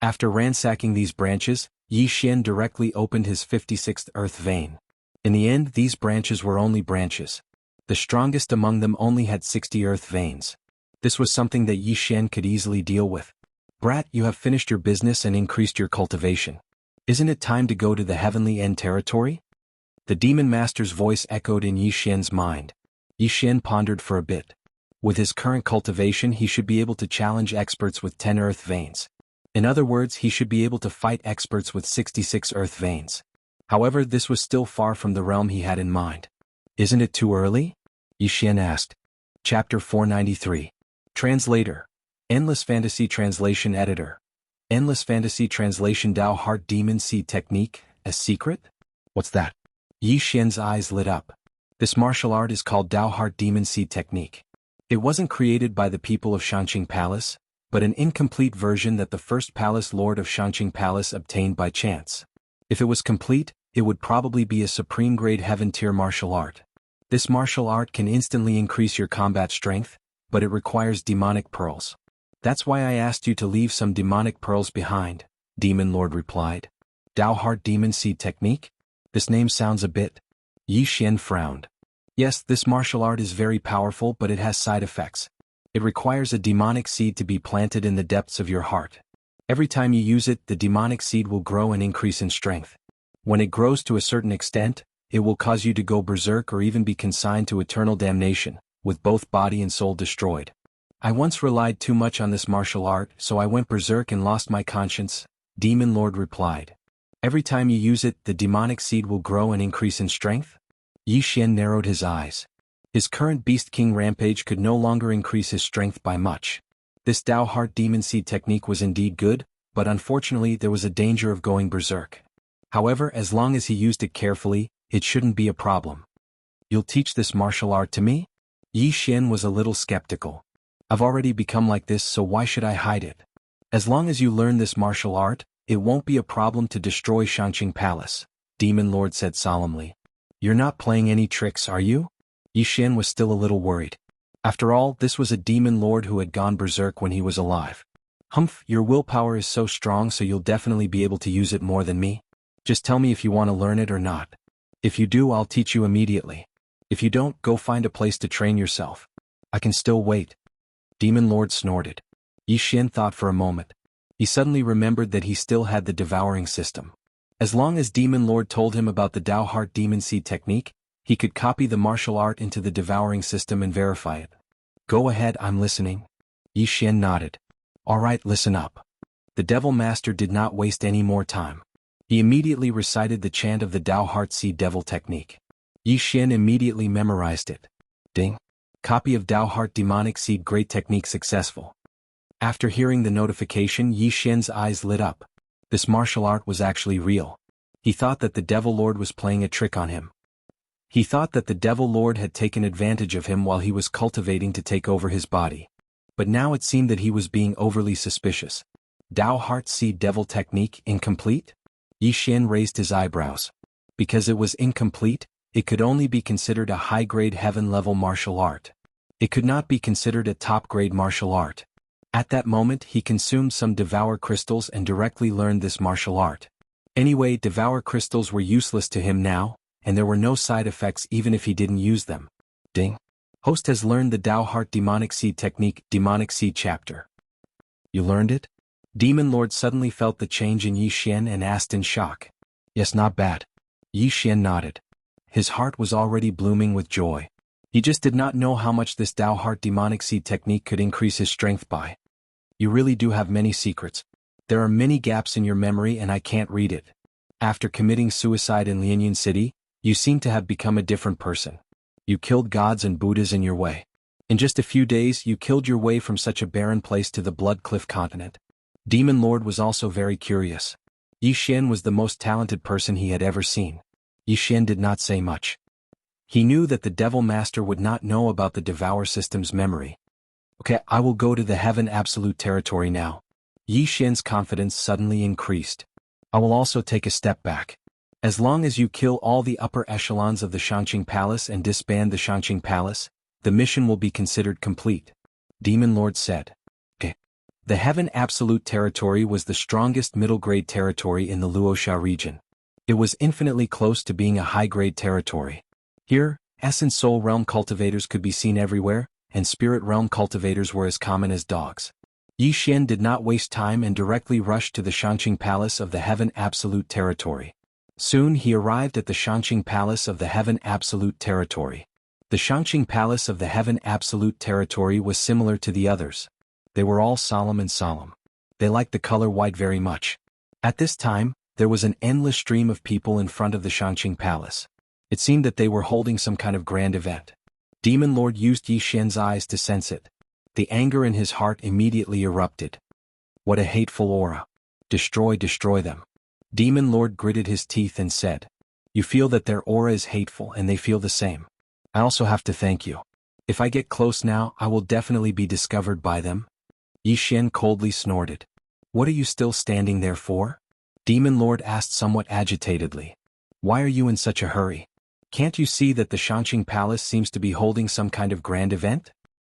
After ransacking these branches, Yi Xian directly opened his 56th earth vein. In the end, these branches were only branches. The strongest among them only had 60 earth veins. This was something that Yi Xian could easily deal with. "Brat, you have finished your business and increased your cultivation. Isn't it time to go to the Heavenly End territory?" The demon master's voice echoed in Yi Xian's mind. Yi Xian pondered for a bit. With his current cultivation, he should be able to challenge experts with 10 earth veins. In other words, he should be able to fight experts with 66 earth veins. However, this was still far from the realm he had in mind. "Isn't it too early?" Yi Xian asked. Chapter 493. Translator. Endless Fantasy Translation Editor. Endless Fantasy Translation Dao Heart Demon Seed Technique, a secret? What's that? Yi Xian's eyes lit up. This martial art is called Dao Heart Demon Seed Technique. It wasn't created by the people of Xianxia Palace, but an incomplete version that the first palace lord of Xianxia Palace obtained by chance. If it was complete, it would probably be a supreme grade heaven tier martial art. This martial art can instantly increase your combat strength, but it requires demonic pearls. That's why I asked you to leave some demonic pearls behind, Demon Lord replied. Dao Heart Demon Seed Technique? This name sounds a bit. Yi Xian frowned. Yes, this martial art is very powerful, but it has side effects. It requires a demonic seed to be planted in the depths of your heart. Every time you use it, the demonic seed will grow and increase in strength. When it grows to a certain extent, it will cause you to go berserk or even be consigned to eternal damnation, with both body and soul destroyed. I once relied too much on this martial art, so I went berserk and lost my conscience, Demon Lord replied. Every time you use it, the demonic seed will grow and increase in strength? Yi Xian narrowed his eyes. His current Beast King rampage could no longer increase his strength by much. This Dao Heart Demon Seed technique was indeed good, but unfortunately there was a danger of going berserk. However, as long as he used it carefully, it shouldn't be a problem. You'll teach this martial art to me? Yi Xian was a little skeptical. I've already become like this, so why should I hide it? As long as you learn this martial art, it won't be a problem to destroy Xianxia Palace, Demon Lord said solemnly. You're not playing any tricks, are you? Yi Xian was still a little worried. After all, this was a Demon Lord who had gone berserk when he was alive. Humph, your willpower is so strong, so you'll definitely be able to use it more than me. Just tell me if you want to learn it or not. If you do, I'll teach you immediately. If you don't, go find a place to train yourself. I can still wait. Demon Lord snorted. Yi Xian thought for a moment. He suddenly remembered that he still had the devouring system. As long as Demon Lord told him about the Dao Heart Demon Seed technique, he could copy the martial art into the devouring system and verify it. Go ahead, I'm listening. Yi Xian nodded. Alright, listen up. The Devil Master did not waste any more time. He immediately recited the chant of the Dao Heart Seed Devil technique. Yi Xian immediately memorized it. Ding. Copy of Dao Heart Demonic Seed Great Technique successful. After hearing the notification, Yi Xian's eyes lit up. This martial art was actually real. He thought that the Devil Lord was playing a trick on him. He thought that the Devil Lord had taken advantage of him while he was cultivating to take over his body. But now it seemed that he was being overly suspicious. Dao Heart Seed Devil Technique incomplete? Yi Xian raised his eyebrows. Because it was incomplete, it could only be considered a high-grade heaven-level martial art. It could not be considered a top-grade martial art. At that moment, he consumed some Devour Crystals and directly learned this martial art. Anyway, Devour Crystals were useless to him now, and there were no side effects even if he didn't use them. Ding. Host has learned the Dao Heart Demonic Seed Technique, Demonic Seed Chapter. You learned it? Demon Lord suddenly felt the change in Yi Xian and asked in shock. Yes, not bad. Yi Xian nodded. His heart was already blooming with joy. He just did not know how much this Dao Heart Demonic Seed Technique could increase his strength by. You really do have many secrets. There are many gaps in your memory and I can't read it. After committing suicide in Lianyan City, you seem to have become a different person. You killed gods and Buddhas in your way. In just a few days, you killed your way from such a barren place to the Blood Cliff continent. Demon Lord was also very curious. Yi Xian was the most talented person he had ever seen. Yi Xian did not say much. He knew that the Devil Master would not know about the Devour System's memory. Okay, I will go to the Heaven Absolute Territory now. Yi Xian's confidence suddenly increased. I will also take a step back. As long as you kill all the upper echelons of the Xianxia Palace and disband the Xianxia Palace, the mission will be considered complete. Demon Lord said. Okay. The Heaven Absolute Territory was the strongest middle-grade territory in the Luoxia region. It was infinitely close to being a high-grade territory. Here, Essence Soul Realm cultivators could be seen everywhere, and Spirit Realm cultivators were as common as dogs. Yi Xian did not waste time and directly rushed to the Xianxia Palace of the Heaven Absolute Territory. Soon he arrived at the Xianxia Palace of the Heaven Absolute Territory. The Xianxia Palace of the Heaven Absolute Territory was similar to the others. They were all solemn and solemn. They liked the color white very much. At this time, there was an endless stream of people in front of the Xianxia Palace. It seemed that they were holding some kind of grand event. Demon Lord used Yi Xian's eyes to sense it. The anger in his heart immediately erupted. What a hateful aura. Destroy them. Demon Lord gritted his teeth and said. You feel that their aura is hateful and they feel the same. I also have to thank you. If I get close now, I will definitely be discovered by them. Yi Xian coldly snorted. What are you still standing there for? Demon Lord asked somewhat agitatedly. Why are you in such a hurry? Can't you see that the Xianxia Palace seems to be holding some kind of grand event?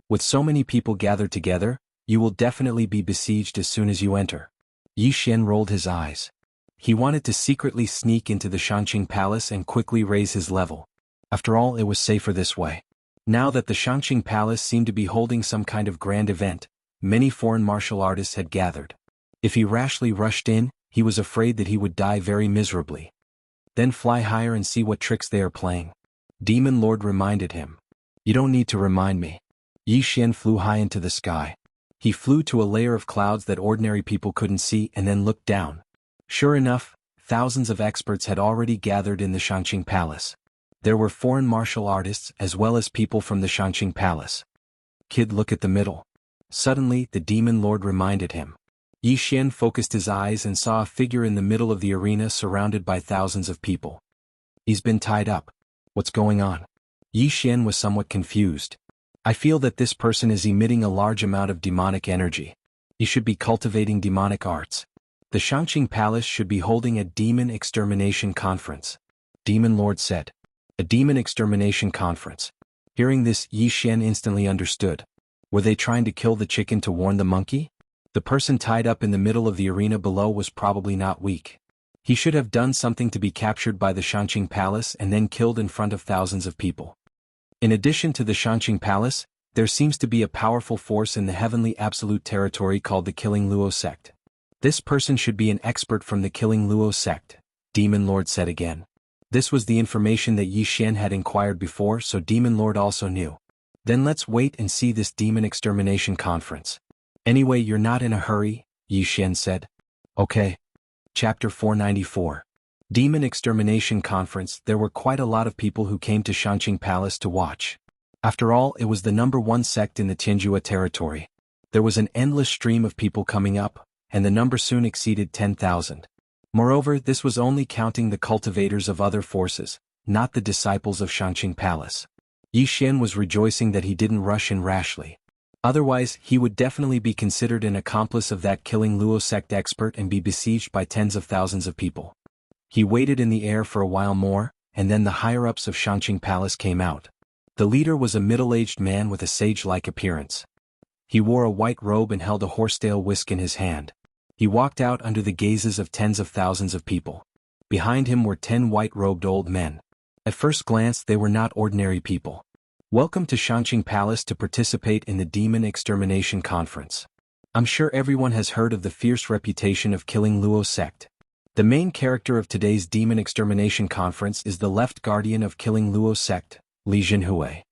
With so many people gathered together, you will definitely be besieged as soon as you enter. Yi Xian rolled his eyes. He wanted to secretly sneak into the Xianxia Palace and quickly raise his level. After all, it was safer this way. Now that the Xianxia Palace seemed to be holding some kind of grand event, many foreign martial artists had gathered. If he rashly rushed in, he was afraid that he would die very miserably. Then fly higher and see what tricks they are playing. Demon Lord reminded him. You don't need to remind me. Yi Xian flew high into the sky. He flew to a layer of clouds that ordinary people couldn't see and then looked down. Sure enough, thousands of experts had already gathered in the Xianxia Palace. There were foreign martial artists as well as people from the Xianxia Palace. Kid, look at the middle. Suddenly, the Demon Lord reminded him. Yi Xian focused his eyes and saw a figure in the middle of the arena surrounded by thousands of people. He's been tied up. What's going on? Yi Xian was somewhat confused. I feel that this person is emitting a large amount of demonic energy. He should be cultivating demonic arts. The Xianxia Palace should be holding a demon extermination conference. Demon Lord said. A demon extermination conference. Hearing this, Yi Xian instantly understood. Were they trying to kill the chicken to warn the monkey? The person tied up in the middle of the arena below was probably not weak. He should have done something to be captured by the Xianxia Palace and then killed in front of thousands of people. In addition to the Xianxia Palace, there seems to be a powerful force in the heavenly absolute territory called the Killing Luo sect. This person should be an expert from the Killing Luo sect, Demon Lord said again. This was the information that Yi Xian had inquired before, so Demon Lord also knew. Then let's wait and see this demon extermination conference. Anyway, you're not in a hurry, Yi Xian said. Okay. Chapter 494. Demon Extermination Conference. There were quite a lot of people who came to Xianxia Palace to watch. After all, it was the #1 sect in the Tianjua territory. There was an endless stream of people coming up, and the number soon exceeded 10,000. Moreover, this was only counting the cultivators of other forces, not the disciples of Xianxia Palace. Yi Xian was rejoicing that he didn't rush in rashly. Otherwise, he would definitely be considered an accomplice of that Killing Luo sect expert and be besieged by tens of thousands of people. He waited in the air for a while more, and then the higher-ups of Xianxia Palace came out. The leader was a middle-aged man with a sage-like appearance. He wore a white robe and held a horsetail whisk in his hand. He walked out under the gazes of tens of thousands of people. Behind him were 10 white-robed old men. At first glance, they were not ordinary people. Welcome to Xianxia Palace to participate in the Demon Extermination Conference. I'm sure everyone has heard of the fierce reputation of Killing Luo sect. The main character of today's Demon Extermination Conference is the left guardian of Killing Luo sect, Li Jinhui.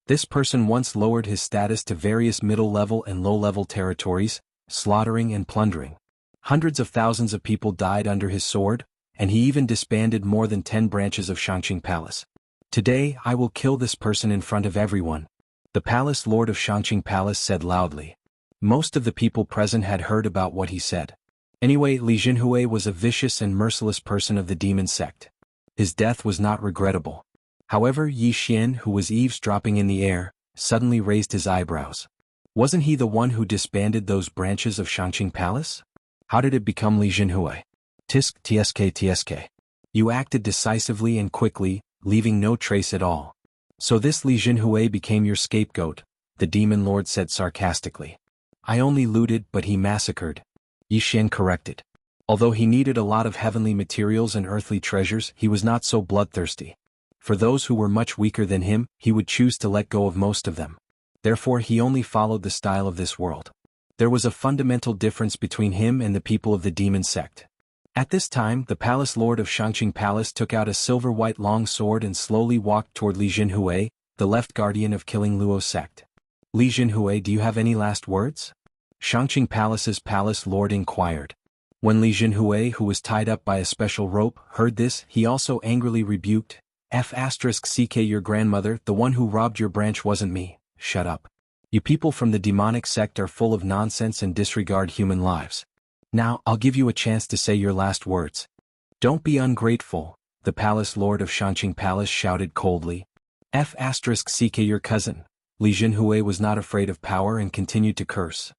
This person once lowered his status to various middle-level and low-level territories, slaughtering and plundering. Hundreds of thousands of people died under his sword, and he even disbanded more than 10 branches of Xianxia Palace. Today, I will kill this person in front of everyone, the Palace Lord of Xianxia Palace said loudly. Most of the people present had heard about what he said. Anyway, Li Jinhui was a vicious and merciless person of the demon sect. His death was not regrettable. However, Yi Xian, who was eavesdropping in the air, suddenly raised his eyebrows. Wasn't he the one who disbanded those branches of Xianxia Palace? How did it become Li Jinhui? Tsk. You acted decisively and quickly, leaving no trace at all. So this Li Jinhui became your scapegoat, the Demon Lord said sarcastically. I only looted, but he massacred. Yi Xian corrected. Although he needed a lot of heavenly materials and earthly treasures, he was not so bloodthirsty. For those who were much weaker than him, he would choose to let go of most of them. Therefore, he only followed the style of this world. There was a fundamental difference between him and the people of the demon sect. At this time, the Palace Lord of Xianxia Palace took out a silver-white long sword and slowly walked toward Li Jinhui, the left guardian of Killing Luo sect. Li Jinhui, do you have any last words? Xianxia Palace's Palace Lord inquired. When Li Jinhui, who was tied up by a special rope, heard this, he also angrily rebuked, *CK your grandmother, the one who robbed your branch wasn't me, shut up. You people from the demonic sect are full of nonsense and disregard human lives. Now, I'll give you a chance to say your last words. Don't be ungrateful, the Palace Lord of Xianxia Palace shouted coldly. *CK your cousin. Li Jinhui was not afraid of power and continued to curse.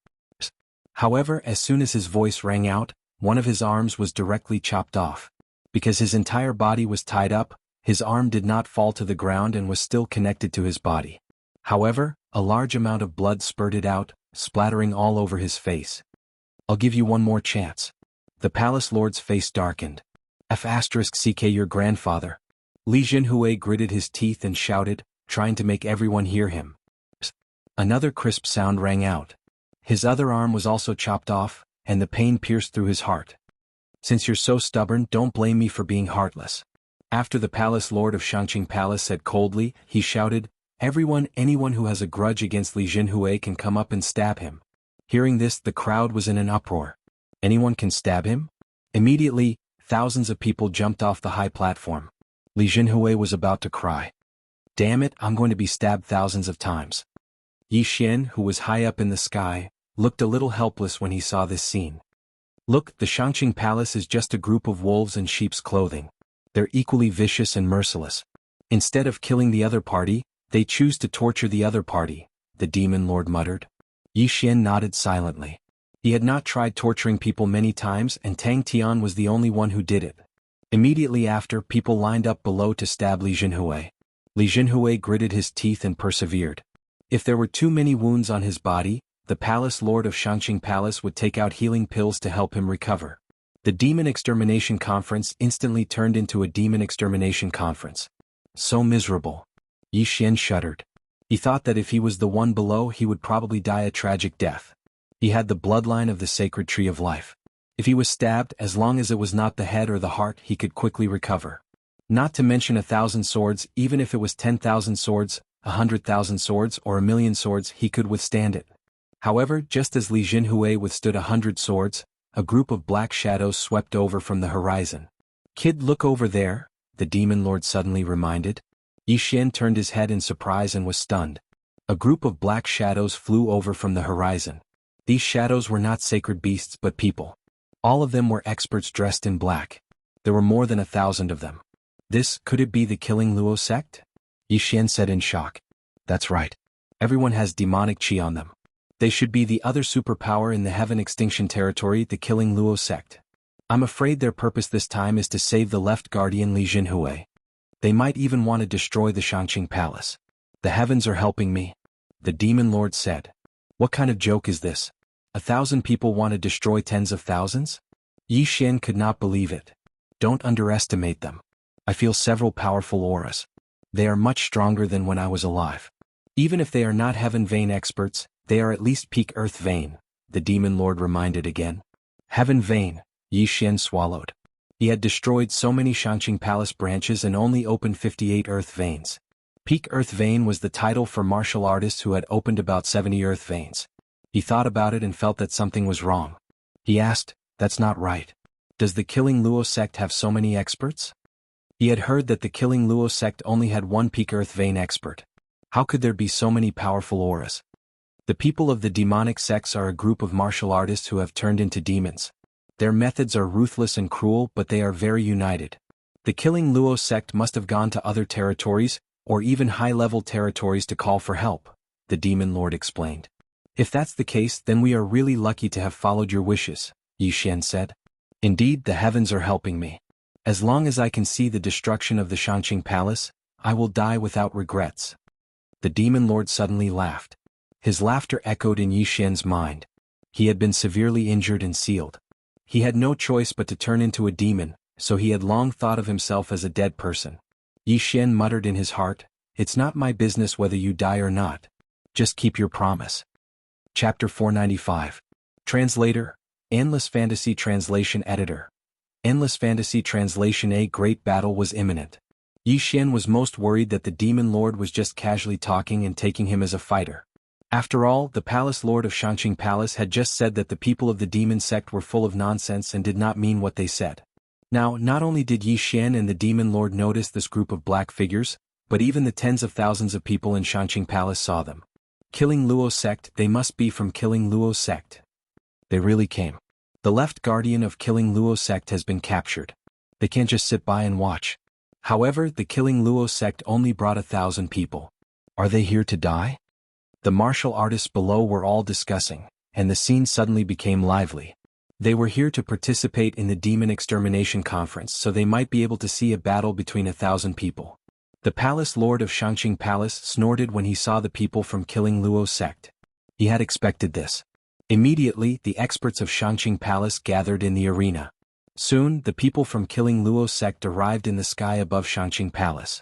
However, as soon as his voice rang out, one of his arms was directly chopped off. Because his entire body was tied up, his arm did not fall to the ground and was still connected to his body. However, a large amount of blood spurted out, splattering all over his face. I'll give you one more chance. The palace lord's face darkened. *CK your grandfather. Li Jinhui gritted his teeth and shouted, trying to make everyone hear him. Another crisp sound rang out. His other arm was also chopped off, and the pain pierced through his heart. Since you're so stubborn, don't blame me for being heartless. After the palace lord of Xianxia Palace said coldly, he shouted, anyone who has a grudge against Li Jinhui can come up and stab him. Hearing this, the crowd was in an uproar. Anyone can stab him? Immediately, thousands of people jumped off the high platform. Li Jinhui was about to cry. Damn it, I'm going to be stabbed thousands of times. Yi Xian, who was high up in the sky, looked a little helpless when he saw this scene. Look, the Xianxia Palace is just a group of wolves in sheep's clothing. They're equally vicious and merciless. Instead of killing the other party, they choose to torture the other party, the demon lord muttered. Yi Xian nodded silently. He had not tried torturing people many times, and Tang Tian was the only one who did it. Immediately after, people lined up below to stab Li Jinhui. Li Jinhui gritted his teeth and persevered. If there were too many wounds on his body, the palace lord of Xianxia Palace would take out healing pills to help him recover. The Demon Extermination Conference instantly turned into a Demon Extermination Conference. So miserable. Yi Xian shuddered. He thought that if he was the one below, he would probably die a tragic death. He had the bloodline of the sacred tree of life. If he was stabbed, as long as it was not the head or the heart, he could quickly recover. Not to mention 1,000 swords, even if it was 10,000 swords, 100,000 swords, or 1,000,000 swords, he could withstand it. However, just as Li Jinhui withstood 100 swords, a group of black shadows swept over from the horizon. Kid, look over there, the demon lord suddenly reminded. Yi Xian turned his head in surprise and was stunned. A group of black shadows flew over from the horizon. These shadows were not sacred beasts but people. All of them were experts dressed in black. There were more than 1,000 of them. Could it be the Killing Luo sect? Yi Xian said in shock. That's right. Everyone has demonic chi on them. They should be the other superpower in the Heaven Extinction Territory, the Killing Luo sect. I'm afraid their purpose this time is to save the left guardian Li Jinhui. They might even want to destroy the Xianxia Palace. The heavens are helping me, the demon lord said. What kind of joke is this? 1,000 people want to destroy tens of thousands? Yi Xian could not believe it. Don't underestimate them. I feel several powerful auras. They are much stronger than when I was alive. Even if they are not Heaven Vein experts, they are at least peak Earth Vein, the demon lord reminded again. Heaven Vein, Yi Xian swallowed. He had destroyed so many Xianxia Palace branches and only opened 58 Earth Veins. Peak Earth Vein was the title for martial artists who had opened about 70 Earth Veins. He thought about it and felt that something was wrong. He asked, that's not right. Does the Killing Luo sect have so many experts? He had heard that the Killing Luo sect only had one peak Earth Vein expert. How could there be so many powerful auras? The people of the demonic sects are a group of martial artists who have turned into demons. Their methods are ruthless and cruel, but they are very united. The Killing Luo sect must have gone to other territories, or even high-level territories to call for help, the demon lord explained. If that's the case, then we are really lucky to have followed your wishes, Yi Xian said. Indeed, the heavens are helping me. As long as I can see the destruction of the Xianxia Palace, I will die without regrets. The demon lord suddenly laughed. His laughter echoed in Yi Xian's mind. He had been severely injured and sealed. He had no choice but to turn into a demon, so he had long thought of himself as a dead person. Yi Xian muttered in his heart, it's not my business whether you die or not. Just keep your promise. Chapter 495. Translator, Endless Fantasy Translation Editor. Endless Fantasy Translation. A great battle was imminent. Yi Xian was most worried that the demon lord was just casually talking and taking him as a fighter. After all, the palace lord of Xianxia Palace had just said that the people of the demon sect were full of nonsense and did not mean what they said. Now, not only did Yi Xian and the demon lord notice this group of black figures, but even the tens of thousands of people in Xianxia Palace saw them. Killing Luo sect, they must be from Killing Luo sect. They really came. The left guardian of Killing Luo sect has been captured. They can't just sit by and watch. However, the Killing Luo sect only brought 1,000 people. Are they here to die? The martial artists below were all discussing, and the scene suddenly became lively. They were here to participate in the Demon Extermination Conference so they might be able to see a battle between 1,000 people. The Palace Lord of Xianxia Palace snorted when he saw the people from Killing Luo's sect. He had expected this. Immediately, the experts of Xianxia Palace gathered in the arena. Soon, the people from Killing Luo's sect arrived in the sky above Xianxia Palace.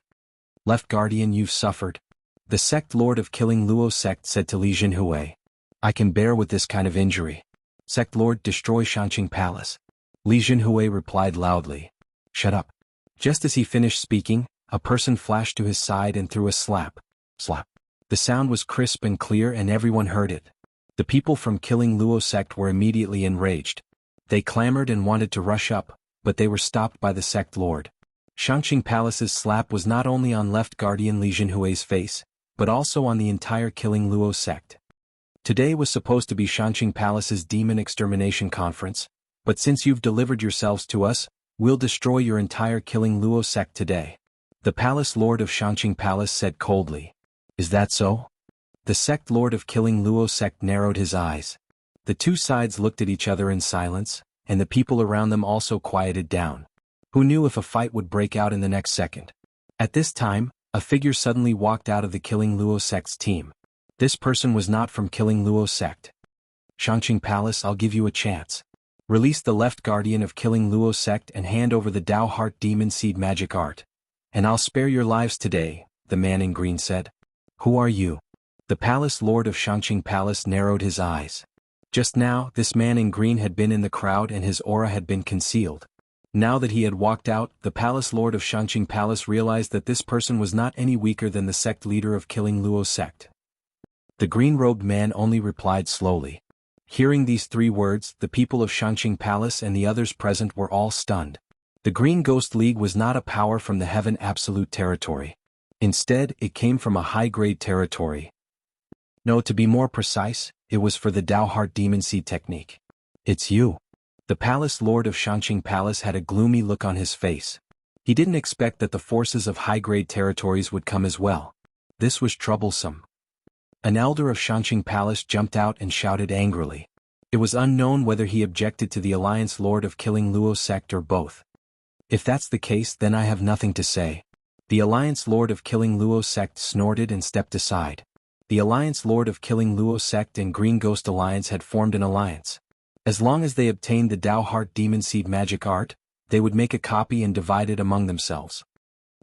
Left Guardian, you've suffered. The sect lord of Killing Luo's sect said to Li Jinhui. I can bear with this kind of injury. Sect lord, destroy Xianxia Palace. Li Jinhui replied loudly. Shut up. Just as he finished speaking, a person flashed to his side and threw a slap. Slap. The sound was crisp and clear and everyone heard it. The people from Killing Luo's sect were immediately enraged. They clamored and wanted to rush up, but they were stopped by the sect lord. Xianxia Palace's slap was not only on Left Guardian Li Jinhui's face, but also on the entire Killing Luo sect. Today was supposed to be Xianxia Palace's Demon Extermination Conference, but since you've delivered yourselves to us, we'll destroy your entire Killing Luo sect today. The Palace Lord of Xianxia Palace said coldly. Is that so? The sect lord of Killing Luo sect narrowed his eyes. The two sides looked at each other in silence, and the people around them also quieted down. Who knew if a fight would break out in the next second? At this time, a figure suddenly walked out of the Killing Luo sect's team. This person was not from Killing Luo sect. Xianxia Palace, I'll give you a chance. Release the Left Guardian of Killing Luo sect and hand over the Dao Heart Demon Seed magic art. And I'll spare your lives today, the man in green said. Who are you? The Palace Lord of Xianxia Palace narrowed his eyes. Just now, this man in green had been in the crowd and his aura had been concealed. Now that he had walked out, the Palace Lord of Xianxia Palace realized that this person was not any weaker than the sect leader of Killing Luo's sect. The green-robed man only replied slowly. Hearing these 3 words, the people of Xianxia Palace and the others present were all stunned. The Green Ghost League was not a power from the Heaven Absolute territory. Instead, it came from a high-grade territory. No, to be more precise, it was for the Dao Heart Demon Seed technique. It's you. The Palace Lord of Xianxia Palace had a gloomy look on his face. He didn't expect that the forces of high-grade territories would come as well. This was troublesome. An elder of Xianxia Palace jumped out and shouted angrily. It was unknown whether he objected to the Alliance Lord of Killing Luo's sect or both. If that's the case, then I have nothing to say. The Alliance Lord of Killing Luo's sect snorted and stepped aside. The Alliance Lord of Killing Luo's sect and Green Ghost Alliance had formed an alliance. As long as they obtained the Dao Heart Demon Seed magic art, they would make a copy and divide it among themselves.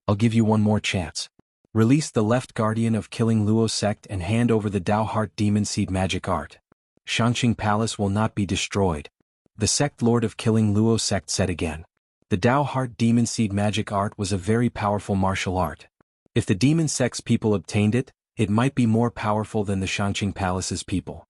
I'll give you one more chance. Release the Left Guardian of Killing Luo's sect and hand over the Dao Heart Demon Seed magic art. Xianxia Palace will not be destroyed. The sect lord of Killing Luo's sect said again. The Dao Heart Demon Seed magic art was a very powerful martial art. If the demon sect's people obtained it, it might be more powerful than the Xianxia Palace's people.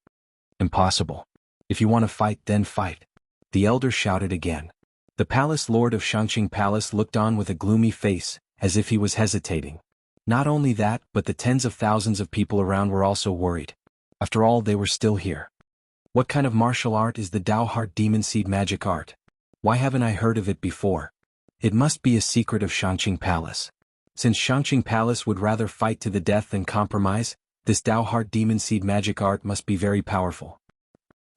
Impossible. If you want to fight, then fight. The elder shouted again. The Palace Lord of Xianxia Palace looked on with a gloomy face, as if he was hesitating. Not only that, but the tens of thousands of people around were also worried. After all, they were still here. What kind of martial art is the Dao Heart Demon Seed magic art? Why haven't I heard of it before? It must be a secret of Xianxia Palace. Since Xianxia Palace would rather fight to the death than compromise, this Dao Heart Demon Seed magic art must be very powerful.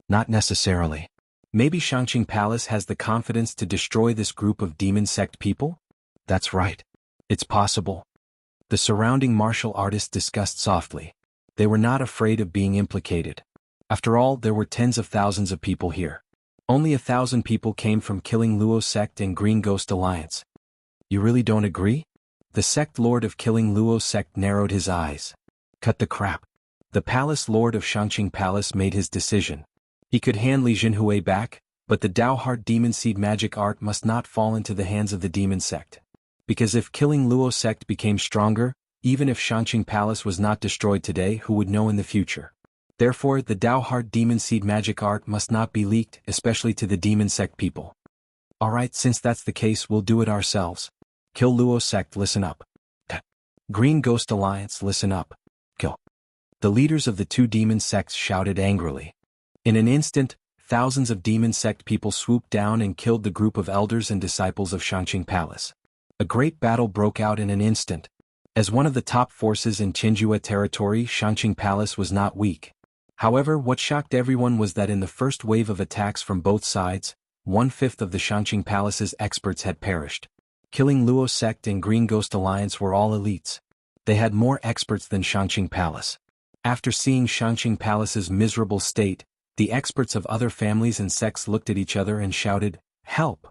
Not necessarily. Maybe Xianxia Palace has the confidence to destroy this group of demon sect people? That's right. It's possible. The surrounding martial artists discussed softly. They were not afraid of being implicated. After all, there were tens of thousands of people here. Only 1,000 people came from Killing Luo's sect and Green Ghost Alliance. You really don't agree? The sect lord of Killing Luo's sect narrowed his eyes. Cut the crap. The Palace Lord of Xianxia Palace made his decision. He could hand Li Jinhui back, but the Dao Heart Demon Seed magic art must not fall into the hands of the demon sect. Because if Killing Luo's sect became stronger, even if Xianxia Palace was not destroyed today, who would know in the future? Therefore, the Dao Heart Demon Seed magic art must not be leaked, especially to the demon sect people. Alright, since that's the case, we'll do it ourselves. Kill Luo sect, listen up. Green Ghost Alliance, listen up. Kill. The leaders of the 2 demon sects shouted angrily. In an instant, thousands of demon sect people swooped down and killed the group of elders and disciples of Xianxia Palace. A great battle broke out in an instant. As one of the top forces in Qinjue territory, Xianxia Palace was not weak. However, what shocked everyone was that in the first wave of attacks from both sides, 1/5 of the Xianxia Palace's experts had perished. Killing Luo Sect and Green Ghost Alliance were all elites. They had more experts than Xianxia Palace. After seeing Xianxia Palace's miserable state, the experts of other families and sects looked at each other and shouted, "Help!"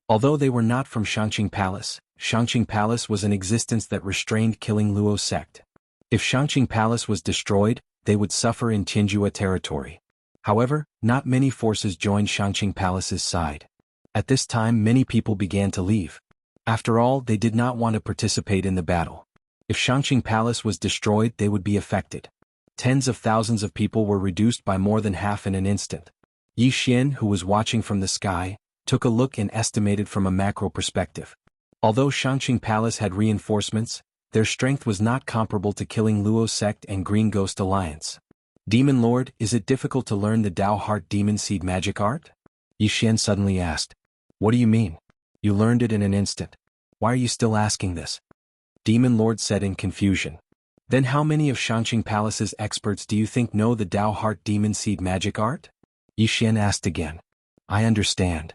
Although they were not from Xianxia Palace was an existence that restrained killing Luo Sect. If Xianxia Palace was destroyed, they would suffer in Jianghu territory. However, not many forces joined Xianxia Palace's side. At this time many people began to leave. After all, they did not want to participate in the battle. If Xianxia Palace was destroyed, they would be affected. Tens of thousands of people were reduced by more than half in an instant. Yi Xian, who was watching from the sky, took a look and estimated from a macro perspective. Although Xianxia Palace had reinforcements, their strength was not comparable to killing Luo Sect and Green Ghost Alliance. "Demon Lord, is it difficult to learn the Dao Heart Demon Seed magic art?" Yi Xian suddenly asked. "What do you mean? You learned it in an instant. Why are you still asking this?" Demon Lord said in confusion. "Then how many of Xianxia Palace's experts do you think know the Dao Heart Demon Seed magic art?" Yi Xian asked again. "I understand."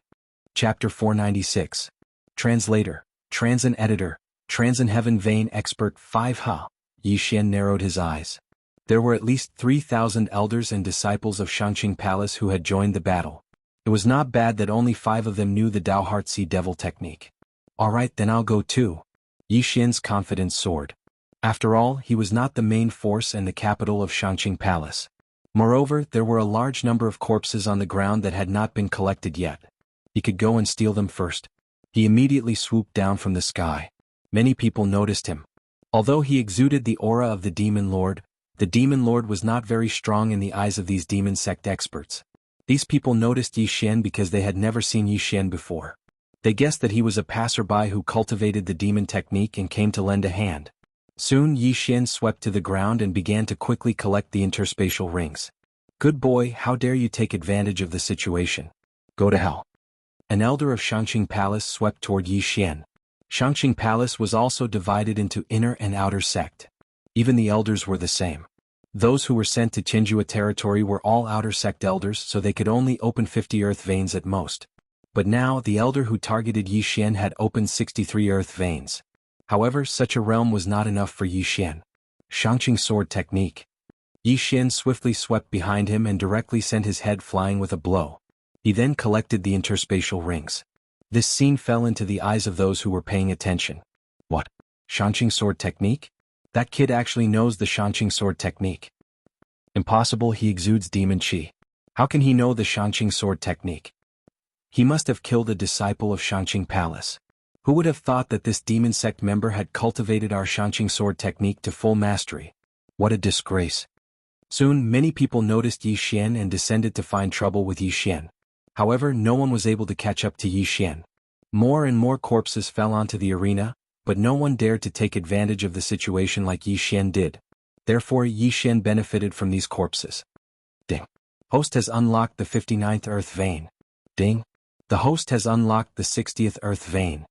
Chapter 496. Translator, Transin Editor, Transin Heaven Vein Expert 5 Yi Xian narrowed his eyes. There were at least 3,000 elders and disciples of Xianxia Palace who had joined the battle. It was not bad that only 5 of them knew the Dao Heart Sea Devil technique. "Alright, then I'll go too." Yi Xian's confidence soared. After all, he was not the main force and the capital of Xianxia Palace. Moreover, there were a large number of corpses on the ground that had not been collected yet. He could go and steal them first. He immediately swooped down from the sky. Many people noticed him. Although he exuded the aura of the Demon Lord was not very strong in the eyes of these demon sect experts. These people noticed Yi Xian because they had never seen Yi Xian before. They guessed that he was a passerby who cultivated the demon technique and came to lend a hand. Soon Yi Xian swept to the ground and began to quickly collect the interspatial rings. "Good boy, how dare you take advantage of the situation? Go to hell." An elder of Xianxia Palace swept toward Yi Xian. Xianxia Palace was also divided into inner and outer sect. Even the elders were the same. Those who were sent to Jianghu territory were all outer sect elders, so they could only open 50 earth veins at most. But now the elder who targeted Yi Xian had opened 63 earth veins. However, such a realm was not enough for Yi Xian. Xianxia Sword Technique. Yi Xian swiftly swept behind him and directly sent his head flying with a blow. He then collected the interspatial rings. This scene fell into the eyes of those who were paying attention. What? Xianxia Sword Technique? That kid actually knows the Xianxia Sword Technique. Impossible, he exudes demon chi. How can he know the Xianxia Sword Technique? He must have killed a disciple of Xianxia Palace. Who would have thought that this demon sect member had cultivated our Xianxia Sword Technique to full mastery? What a disgrace. Soon many people noticed Yi Xian and descended to find trouble with Yi Xian. However, no one was able to catch up to Yi Xian. More and more corpses fell onto the arena, but no one dared to take advantage of the situation like Yi Xian did. Therefore, Yi Xian benefited from these corpses. Ding. Host has unlocked the 59th earth vein. Ding. The host has unlocked the 60th earth vein.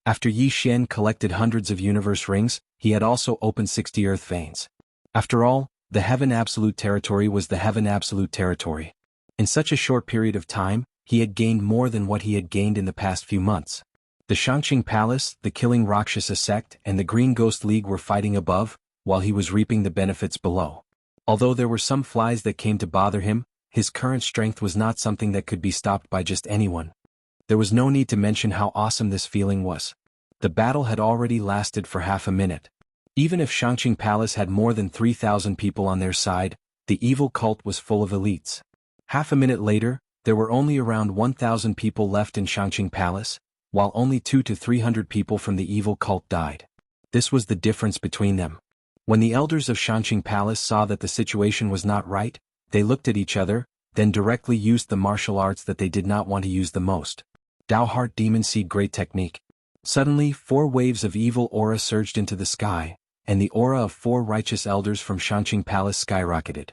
After Yi Xian collected hundreds of universe rings, he had also opened 60 earth veins. After all, the Heaven Absolute Territory was the Heaven Absolute Territory. In such a short period of time, he had gained more than what he had gained in the past few months. The Xianxia Palace, the Killing Rakshasa sect, and the Green Ghost League were fighting above, while he was reaping the benefits below. Although there were some flies that came to bother him, his current strength was not something that could be stopped by just anyone. There was no need to mention how awesome this feeling was. The battle had already lasted for half a minute. Even if Xianxia Palace had more than 3,000 people on their side, the evil cult was full of elites. Half a minute later, there were only around 1,000 people left in Xianxia Palace, while only 200 to 300 people from the evil cult died. This was the difference between them. When the elders of Xianxia Palace saw that the situation was not right, they looked at each other, then directly used the martial arts that they did not want to use the most. Dao Heart Demon Seed Great Technique. Suddenly, 4 waves of evil aura surged into the sky, and the aura of 4 righteous elders from Xianxia Palace skyrocketed.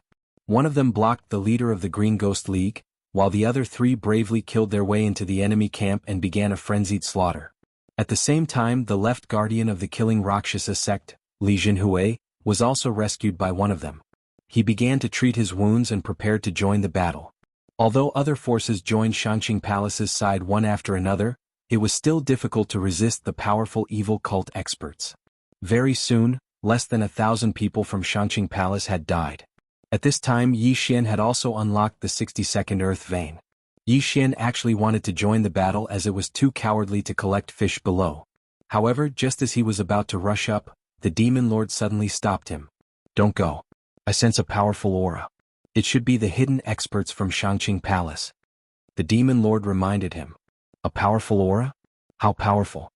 One of them blocked the leader of the Green Ghost League, while the other 3 bravely killed their way into the enemy camp and began a frenzied slaughter. At the same time, the left guardian of the Killing Rakshasa sect, Li Jinhui, was also rescued by one of them. he began to treat his wounds and prepared to join the battle. Although other forces joined Xianxia Palace's side one after another, it was still difficult to resist the powerful evil cult experts. Very soon, less than 1,000 people from Xianxia Palace had died. At this time Yi Xian had also unlocked the 62nd Earth Vein. Yi Xian actually wanted to join the battle as it was too cowardly to collect fish below. However, just as he was about to rush up, the Demon Lord suddenly stopped him. "Don't go. I sense a powerful aura. It should be the hidden experts from Xianxia Palace." The Demon Lord reminded him. "A powerful aura? How powerful?"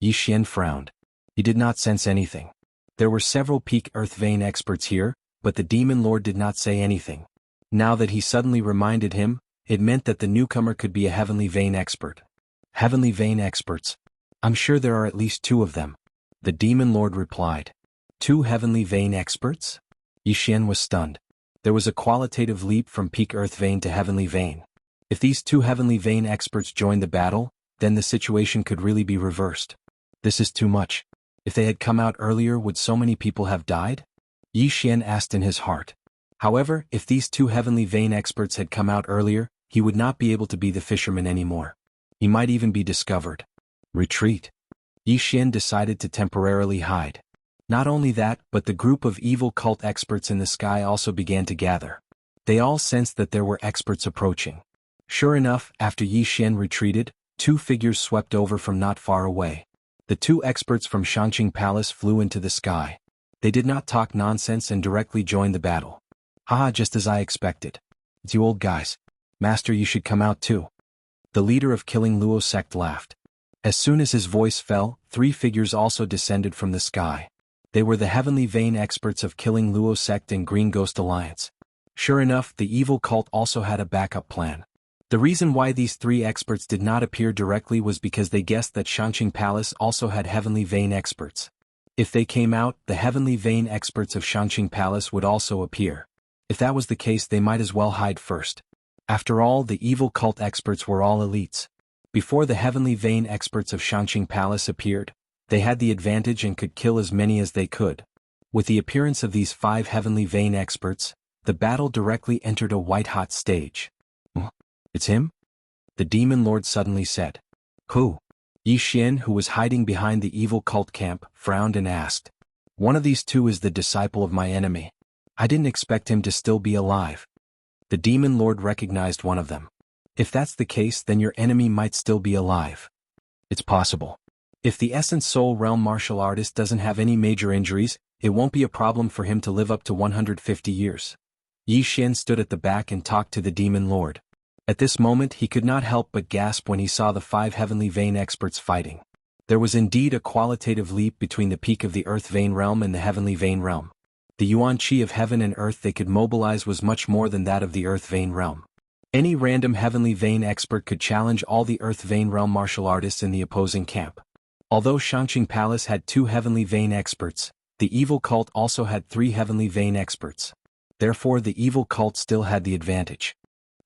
Yi Xian frowned. He did not sense anything. There were several peak Earth Vein experts here, but the Demon Lord did not say anything. Now that he suddenly reminded him, it meant that the newcomer could be a Heavenly Vein expert. Heavenly Vein experts? I'm sure there are at least 2 of them. The Demon Lord replied. 2 Heavenly Vein experts? Yi Xian was stunned. There was a qualitative leap from peak Earth Vein to Heavenly Vein. If these 2 Heavenly Vein experts joined the battle, then the situation could really be reversed. This is too much. If they had come out earlier, would so many people have died? Yi Xian asked in his heart. However, if these 2 Heavenly Vein experts had come out earlier, he would not be able to be the fisherman anymore. He might even be discovered. Retreat. Yi Xian decided to temporarily hide. Not only that, but the group of evil cult experts in the sky also began to gather. They all sensed that there were experts approaching. Sure enough, after Yi Xian retreated, 2 figures swept over from not far away. The 2 experts from Xianxia Palace flew into the sky. They did not talk nonsense and directly joined the battle. "Haha, just as I expected. It's you old guys. Master, you should come out too." The leader of Killing Luo sect laughed. As soon as his voice fell, 3 figures also descended from the sky. They were the Heavenly Vein experts of Killing Luo sect and Green Ghost Alliance. Sure enough, the evil cult also had a backup plan. The reason why these 3 experts did not appear directly was because they guessed that Xianxia Palace also had Heavenly Vein experts. If they came out, the Heavenly Vein experts of Xianxia Palace would also appear. If that was the case, they might as well hide first. After all, the evil cult experts were all elites. Before the Heavenly Vein experts of Xianxia Palace appeared, they had the advantage and could kill as many as they could. With the appearance of these 5 Heavenly Vein experts, the battle directly entered a white-hot stage. "It's him?" The Demon Lord suddenly said. "Who?" Yi Xian, who was hiding behind the evil cult camp, frowned and asked. "One of these 2 is the disciple of my enemy. I didn't expect him to still be alive." The Demon Lord recognized one of them. "If that's the case, then your enemy might still be alive." "It's possible. If the Essence Soul Realm martial artist doesn't have any major injuries, it won't be a problem for him to live up to 150 years. Yi Xian stood at the back and talked to the Demon Lord. At this moment he could not help but gasp when he saw the 5 Heavenly Vein experts fighting. There was indeed a qualitative leap between the peak of the Earth Vein realm and the Heavenly Vein realm. The yuan qi of heaven and earth they could mobilize was much more than that of the Earth Vein realm. Any random Heavenly Vein expert could challenge all the Earth Vein realm martial artists in the opposing camp. Although Xianxia Palace had 2 Heavenly Vein experts, the evil cult also had 3 Heavenly Vein experts. Therefore the evil cult still had the advantage.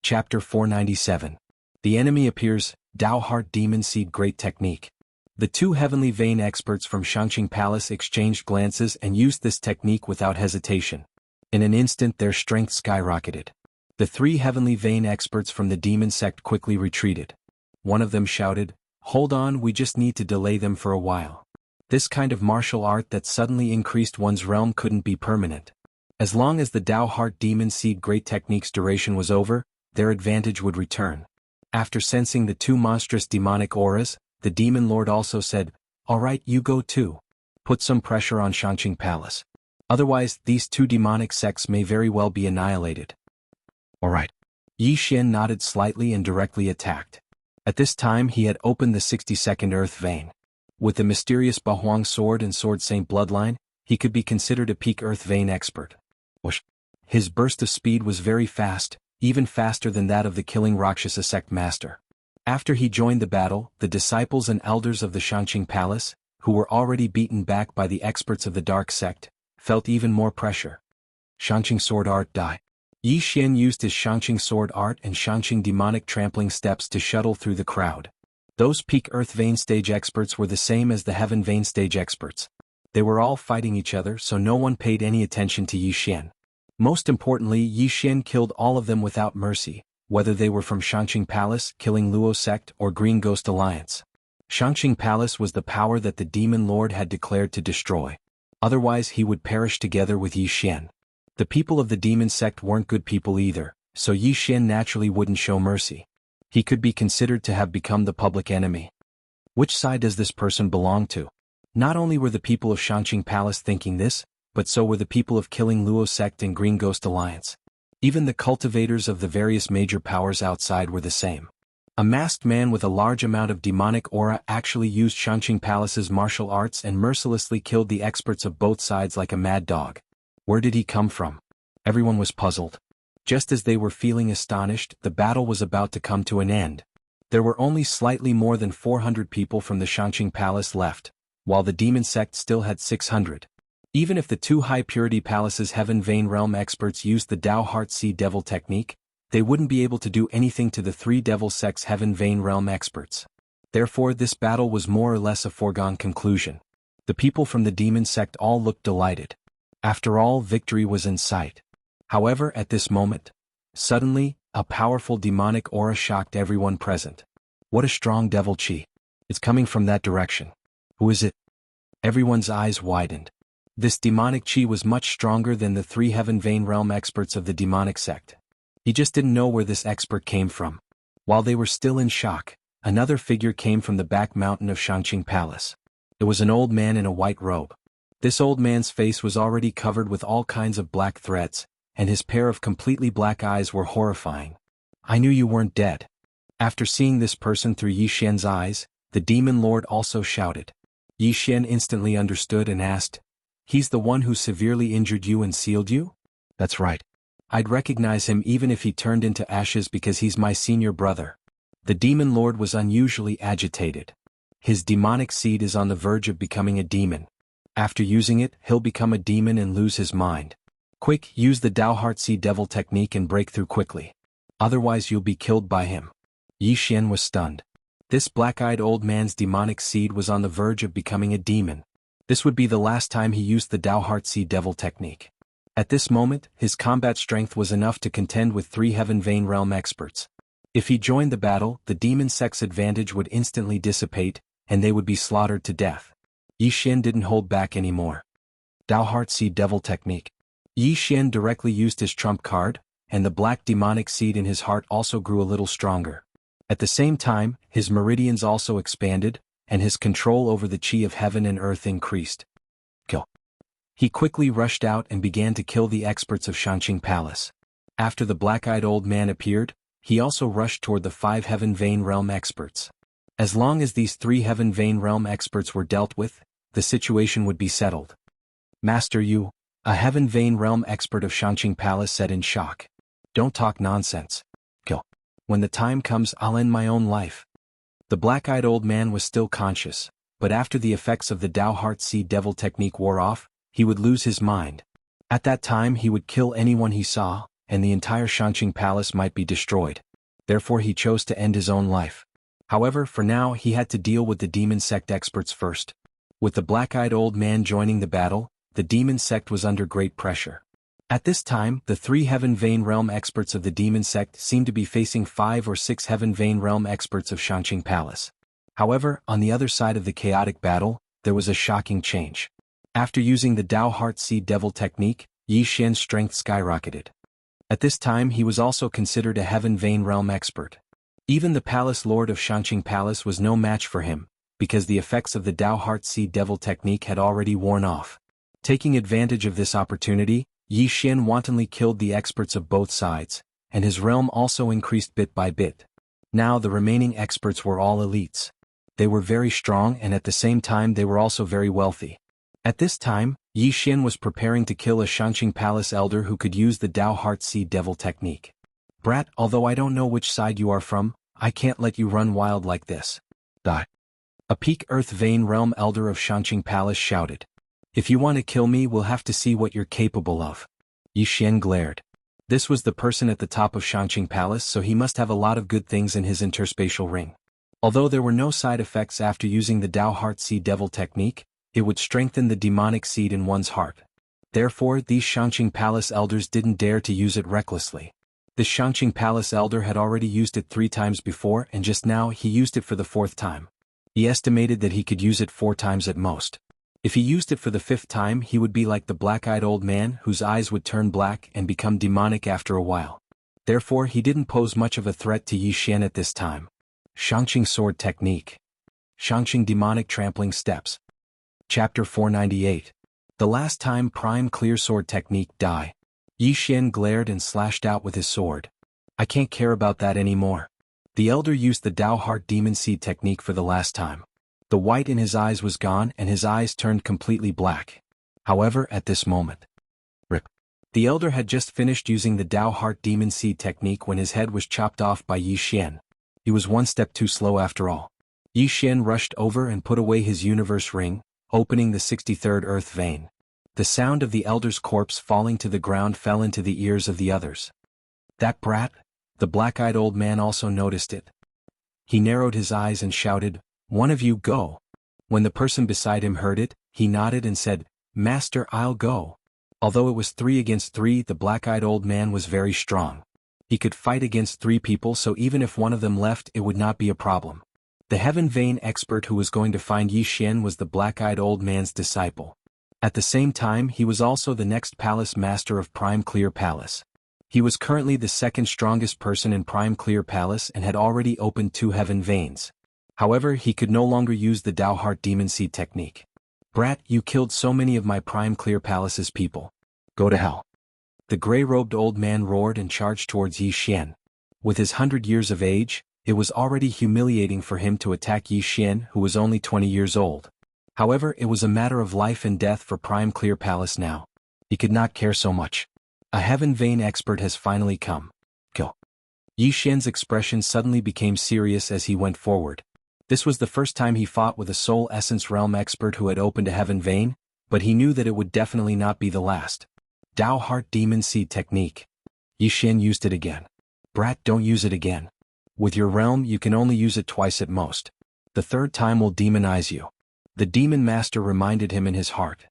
Chapter 497. The enemy appears, Dao Heart Demon Seed Great Technique. The 2 Heavenly Vein experts from Xianxia Palace exchanged glances and used this technique without hesitation. In an instant their strength skyrocketed. The 3 Heavenly Vein experts from the demon sect quickly retreated. One of them shouted, "Hold on, we just need to delay them for a while." This kind of martial art that suddenly increased one's realm couldn't be permanent. As long as the Dao Heart Demon Seed Great Technique's duration was over, their advantage would return. After sensing the 2 monstrous demonic auras, the Demon Lord also said, "Alright, you go too. Put some pressure on Xianxia Palace. Otherwise, these 2 demonic sects may very well be annihilated." "Alright." Yi Xian nodded slightly and directly attacked. At this time he had opened the 62nd Earth Vein. With the mysterious Bahuang Sword and Sword Saint bloodline, he could be considered a peak Earth Vein expert. His burst of speed was very fast, even faster than that of the Killing Rakshasa sect master. After he joined the battle, the disciples and elders of the Xianxia Palace, who were already beaten back by the experts of the Dark Sect, felt even more pressure. Xianxia Sword Art Die. Yi Xian used his Xianxia Sword Art and Xianxia Demonic Trampling Steps to shuttle through the crowd. Those peak Earth Vein stage experts were the same as the Heaven Vein stage experts. They were all fighting each other, so no one paid any attention to Yi Xian. Most importantly, Yi Xian killed all of them without mercy, whether they were from Xianxia Palace, Killing Luo Sect, or Green Ghost Alliance. Xianxia Palace was the power that the Demon Lord had declared to destroy. Otherwise he would perish together with Yi Xian. The people of the Demon Sect weren't good people either, so Yi Xian naturally wouldn't show mercy. He could be considered to have become the public enemy. Which side does this person belong to? Not only were the people of Xianxia Palace thinking this, but so were the people of Killing Luo Sect and Green Ghost Alliance. Even the cultivators of the various major powers outside were the same. A masked man with a large amount of demonic aura actually used Xianxia Palace's martial arts and mercilessly killed the experts of both sides like a mad dog. Where did he come from? Everyone was puzzled. Just as they were feeling astonished, the battle was about to come to an end. There were only slightly more than 400 people from the Xianxia Palace left, while the Demon Sect still had 600. Even if the two High-Purity Palace's Heaven Vein Realm experts used the Dao Heart Sea Devil technique, they wouldn't be able to do anything to the three Devil Sect's Heaven Vein Realm experts. Therefore this battle was more or less a foregone conclusion. The people from the Demon Sect all looked delighted. After all, victory was in sight. However, at this moment, suddenly, a powerful demonic aura shocked everyone present. What a strong devil chi. It's coming from that direction. Who is it? Everyone's eyes widened. This demonic chi was much stronger than the three Heaven Vein Realm experts of the demonic sect. He just didn't know where this expert came from. While they were still in shock, another figure came from the back mountain of Xianxia Palace. It was an old man in a white robe. This old man's face was already covered with all kinds of black threads, and his pair of completely black eyes were horrifying. I knew you weren't dead. After seeing this person through Yi Xian's eyes, the Demon Lord also shouted. Yi Xian instantly understood and asked, "He's the one who severely injured you and sealed you?" "That's right. I'd recognize him even if he turned into ashes because he's my senior brother." The Demon Lord was unusually agitated. His demonic seed is on the verge of becoming a demon. After using it, he'll become a demon and lose his mind. Quick, use the Dao Heart Sea Devil technique and break through quickly. Otherwise you'll be killed by him. Yi Xian was stunned. This black-eyed old man's demonic seed was on the verge of becoming a demon. This would be the last time he used the Dao Heart Sea Devil technique. At this moment, his combat strength was enough to contend with three Heaven Vein Realm experts. If he joined the battle, the Demon Sect's advantage would instantly dissipate, and they would be slaughtered to death. Yi Xian didn't hold back anymore. Dao Heart Sea Devil technique. Yi Xian directly used his trump card, and the black demonic seed in his heart also grew a little stronger. At the same time, his meridians also expanded, and his control over the chi of heaven and earth increased. Kill. He quickly rushed out and began to kill the experts of Xianxia Palace. After the black-eyed old man appeared, he also rushed toward the 5 Heaven Vein Realm experts. As long as these 3 Heaven Vein Realm experts were dealt with, the situation would be settled. "Master Yu," a Heaven Vein Realm expert of Xianxia Palace said in shock. "Don't talk nonsense. Kill. When the time comes, I'll end my own life." The black-eyed old man was still conscious, but after the effects of the Dao Heart Sea Devil technique wore off, he would lose his mind. At that time he would kill anyone he saw, and the entire Xianxia Palace might be destroyed. Therefore he chose to end his own life. However, for now he had to deal with the Demon Sect experts first. With the black-eyed old man joining the battle, the Demon Sect was under great pressure. At this time, the 3 Heaven Vein Realm experts of the Demon Sect seemed to be facing 5 or 6 Heaven Vein Realm experts of Xianxia Palace. However, on the other side of the chaotic battle, there was a shocking change. After using the Dao Heart Sea Devil technique, Yi Xian's strength skyrocketed. At this time he was also considered a Heaven Vein Realm expert. Even the Palace Lord of Xianxia Palace was no match for him, because the effects of the Dao Heart Sea Devil technique had already worn off. Taking advantage of this opportunity, Yi Xian wantonly killed the experts of both sides, and his realm also increased bit by bit. Now the remaining experts were all elites. They were very strong and at the same time they were also very wealthy. At this time, Yi Xian was preparing to kill a Xianxia Palace elder who could use the Dao Heart Sea Devil technique. "Brat, although I don't know which side you are from, I can't let you run wild like this." Die. A Peak Earth Vein Realm elder of Xianxia Palace shouted. "If you want to kill me, we'll have to see what you're capable of." Yi Xian glared. This was the person at the top of Xianxia Palace, so he must have a lot of good things in his interspatial ring. Although there were no side effects after using the Dao Heart Sea Devil technique, it would strengthen the demonic seed in one's heart. Therefore, these Xianxia Palace elders didn't dare to use it recklessly. The Xianxia Palace elder had already used it 3 times before, and just now he used it for the 4th time. He estimated that he could use it 4 times at most. If he used it for the 5th time, he would be like the black-eyed old man whose eyes would turn black and become demonic after a while. Therefore, he didn't pose much of a threat to Yixian at this time. Xianxia Sword Technique. Xianxia Demonic Trampling Steps. Chapter 498. The last time Prime Clear Sword Technique die. Yixian glared and slashed out with his sword. I can't care about that anymore. The elder used the Dao Heart Demon Seed technique for the last time. The white in his eyes was gone and his eyes turned completely black. However, at this moment, rip. The elder had just finished using the Dao Heart Demon Seed technique when his head was chopped off by Yixian. He was one step too slow after all. Yixian rushed over and put away his universe ring, opening the 63rd earth vein. The sound of the elder's corpse falling to the ground fell into the ears of the others. That brat? The black-eyed old man also noticed it. He narrowed his eyes and shouted, "One of you go." When the person beside him heard it, he nodded and said, "Master, I'll go." Although it was 3 against 3, the black-eyed old man was very strong. He could fight against 3 people, so even if one of them left, it would not be a problem. The Heaven Vein expert who was going to find Yixian was the black-eyed old man's disciple. At the same time, he was also the next palace master of Prime Clear Palace. He was currently the 2nd strongest person in Prime Clear Palace and had already opened 2 heaven veins. However, he could no longer use the Dao Heart Demon Seed technique. "Brat, you killed so many of my Prime Clear Palace's people. Go to hell." The gray-robed old man roared and charged towards Yixian. With his 100 years of age, it was already humiliating for him to attack Yixian, who was only 20 years old. However, it was a matter of life and death for Prime Clear Palace now. He could not care so much. A Heaven Vein expert has finally come. Kill. Yixian's expression suddenly became serious as he went forward. This was the first time he fought with a Soul Essence Realm expert who had opened a Heaven Vein, but he knew that it would definitely not be the last. Dao Heart Demon Seed technique. Yixian used it again. "Brat, don't use it again. With your realm, you can only use it twice at most. The 3rd time will demonize you." The demon master reminded him in his heart.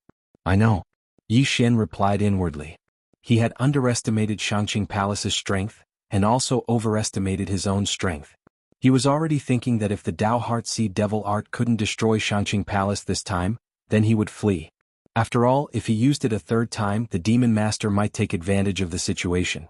"I know." Yixian replied inwardly. He had underestimated Xianxia Palace's strength, and also overestimated his own strength. He was already thinking that if the Dao Heart Seed Devil Art couldn't destroy Xianxia Palace this time, then he would flee. After all, if he used it a 3rd time, the demon master might take advantage of the situation.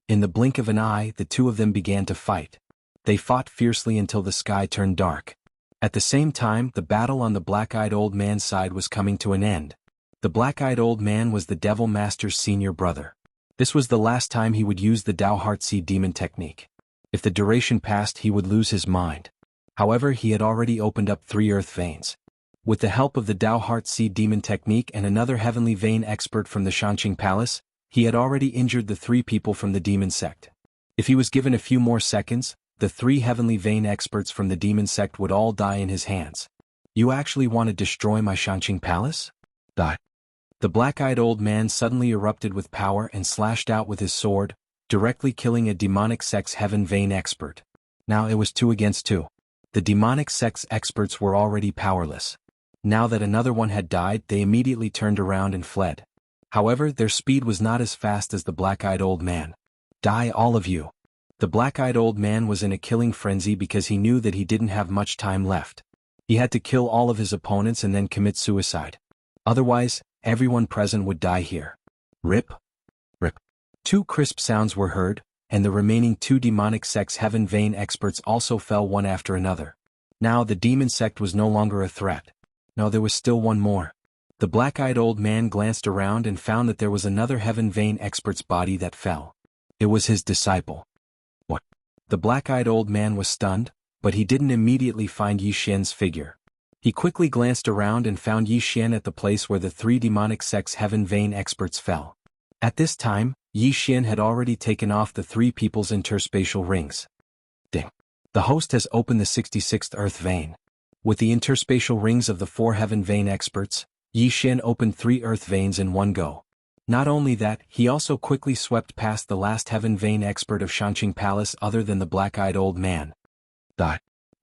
In the blink of an eye, the 2 of them began to fight. They fought fiercely until the sky turned dark. At the same time, the battle on the black-eyed old man's side was coming to an end. The black-eyed old man was the Devil Master's senior brother. This was the last time he would use the Dao Heart Seed Demon technique. If the duration passed, he would lose his mind. However, he had already opened up 3 earth veins. With the help of the Dao Heart Seed Demon technique and another Heavenly Vein expert from the Xianxia Palace, he had already injured the 3 people from the demon sect. If he was given a few more seconds, the 3 Heavenly Vein experts from the demon sect would all die in his hands. "You actually want to destroy my Xianxia Palace? Die." The black-eyed old man suddenly erupted with power and slashed out with his sword, directly killing a demonic sect's Heaven Vein expert. Now it was 2 against 2. The demonic sect's experts were already powerless. Now that another one had died, they immediately turned around and fled. However, their speed was not as fast as the black-eyed old man. "Die, all of you." The black-eyed old man was in a killing frenzy because he knew that he didn't have much time left. He had to kill all of his opponents and then commit suicide. Otherwise, everyone present would die here. Rip. Rip. 2 crisp sounds were heard, and the remaining 2 demonic sect's Heaven Vein experts also fell one after another. Now the demon sect was no longer a threat. No, there was still one more. The black-eyed old man glanced around and found that there was another Heaven Vein expert's body that fell. It was his disciple. What? The black-eyed old man was stunned, but he didn't immediately find Yixian's figure. He quickly glanced around and found Yixian at the place where the 3 demonic sect's Heaven Vein experts fell. At this time, Yixian had already taken off the 3 people's interspatial rings. Ding. The host has opened the 66th earth vein. With the interspatial rings of the 4 Heaven Vein experts, Yixian opened 3 earth veins in one go. Not only that, he also quickly swept past the last Heaven Vein expert of Xianxia Palace other than the black-eyed old man.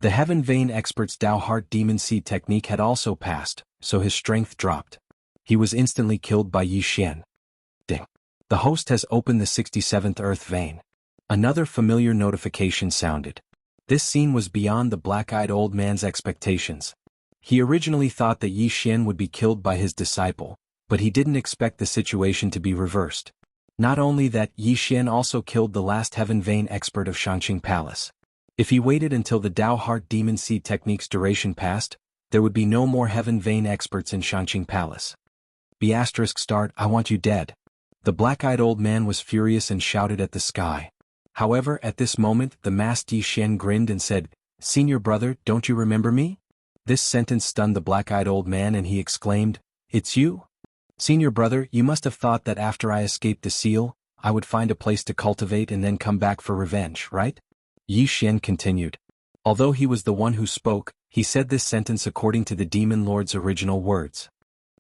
The Heaven Vein expert's Dao Heart Demon Seed technique had also passed, so his strength dropped. He was instantly killed by Yi Xian. Ding. The host has opened the 67th Earth vein. Another familiar notification sounded. This scene was beyond the black-eyed old man's expectations. He originally thought that Yi Xian would be killed by his disciple, but he didn't expect the situation to be reversed. Not only that, Yi Xian also killed the last Heaven Vein expert of Xianxia Palace. If he waited until the Dao Heart Demon Seed technique's duration passed, there would be no more Heaven Vein experts in Xianxia Palace. ***, I want you dead. The black-eyed old man was furious and shouted at the sky. However, at this moment, the masked Yi Xian grinned and said, "Senior brother, don't you remember me?" This sentence stunned the black-eyed old man and he exclaimed, "It's you? Senior brother, you must have thought that after I escaped the seal, I would find a place to cultivate and then come back for revenge, right?" Yi Xian continued. Although he was the one who spoke, he said this sentence according to the Demon Lord's original words.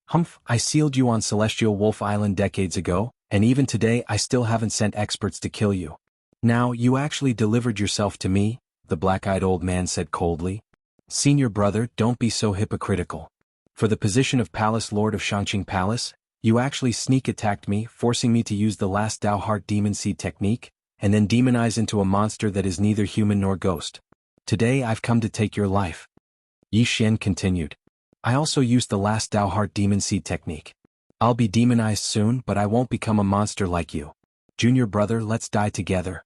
"Humph, I sealed you on Celestial Wolf Island decades ago, and even today I still haven't sent experts to kill you. Now you actually delivered yourself to me," the black-eyed old man said coldly. "Senior brother, don't be so hypocritical. For the position of Palace Lord of Xianxia Palace, you actually sneak-attacked me, forcing me to use the last Dao Heart Demon Seed technique, and then demonize into a monster that is neither human nor ghost. Today I've come to take your life." Yi Xian continued. "I also used the last Dao Heart Demon Seed technique. I'll be demonized soon, but I won't become a monster like you. Junior brother, let's die together."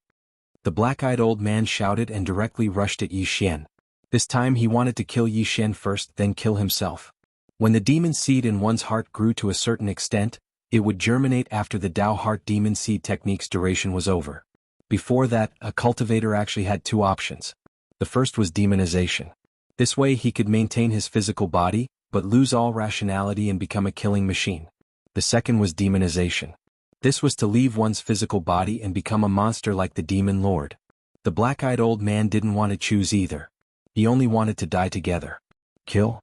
The black-eyed old man shouted and directly rushed at Yi Xian. This time he wanted to kill Yi Xian first, then kill himself. When the demon seed in one's heart grew to a certain extent, it would germinate after the Dao Heart Demon Seed technique's duration was over. Before that, a cultivator actually had two options. The first was demonization. This way he could maintain his physical body, but lose all rationality and become a killing machine. The second was demonization. This was to leave one's physical body and become a monster like the Demon Lord. The black-eyed old man didn't want to choose either. He only wanted to die together. Kill?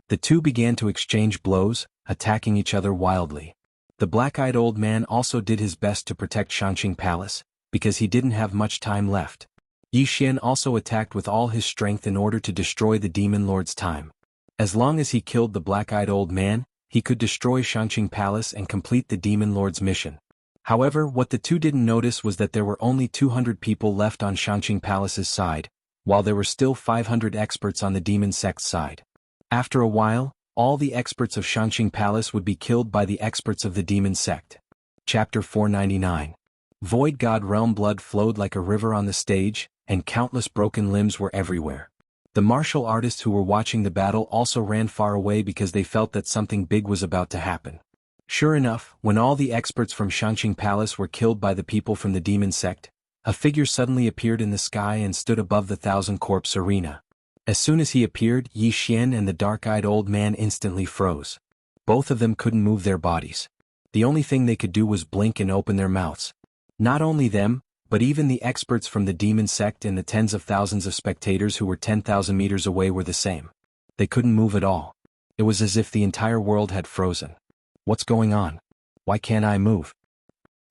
The two began to exchange blows, attacking each other wildly. The black-eyed old man also did his best to protect Xianxia Palace, because he didn't have much time left. Yi Xian also attacked with all his strength in order to destroy the Demon Lord's time. As long as he killed the black-eyed old man, he could destroy Xianxia Palace and complete the Demon Lord's mission. However, what the two didn't notice was that there were only 200 people left on Xianxia Palace's side, while there were still 500 experts on the Demon Sect's side. After a while, all the experts of Xianxia Palace would be killed by the experts of the Demon Sect. Chapter 499. Void God Realm. Blood flowed like a river on the stage, and countless broken limbs were everywhere. The martial artists who were watching the battle also ran far away because they felt that something big was about to happen. Sure enough, when all the experts from Xianxia Palace were killed by the people from the Demon Sect, a figure suddenly appeared in the sky and stood above the thousand-corpse arena. As soon as he appeared, Yi Xian and the dark-eyed old man instantly froze. Both of them couldn't move their bodies. The only thing they could do was blink and open their mouths. Not only them, but even the experts from the Demon Sect and the tens of thousands of spectators who were 10,000 meters away were the same. They couldn't move at all. It was as if the entire world had frozen. What's going on? Why can't I move?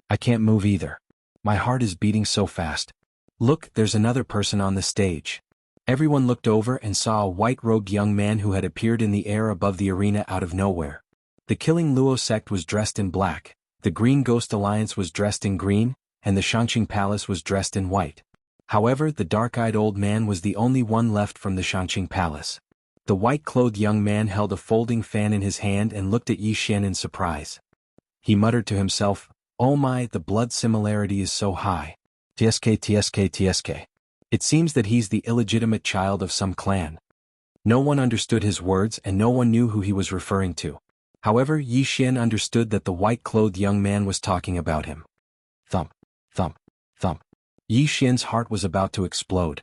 I can't move either. My heart is beating so fast. Look, there's another person on the stage. Everyone looked over and saw a white-robed young man who had appeared in the air above the arena out of nowhere. The Killing Luo sect was dressed in black, the Green Ghost Alliance was dressed in green, and the Xianxia Palace was dressed in white. However, the dark-eyed old man was the only one left from the Xianxia Palace. The white-clothed young man held a folding fan in his hand and looked at Yi Xian in surprise. He muttered to himself, "Oh my, the blood similarity is so high. TSK. It seems that he's the illegitimate child of some clan." No one understood his words and no one knew who he was referring to. However, Yi Xian understood that the white-clothed young man was talking about him. Thump, thump, thump. Yi Xian's heart was about to explode.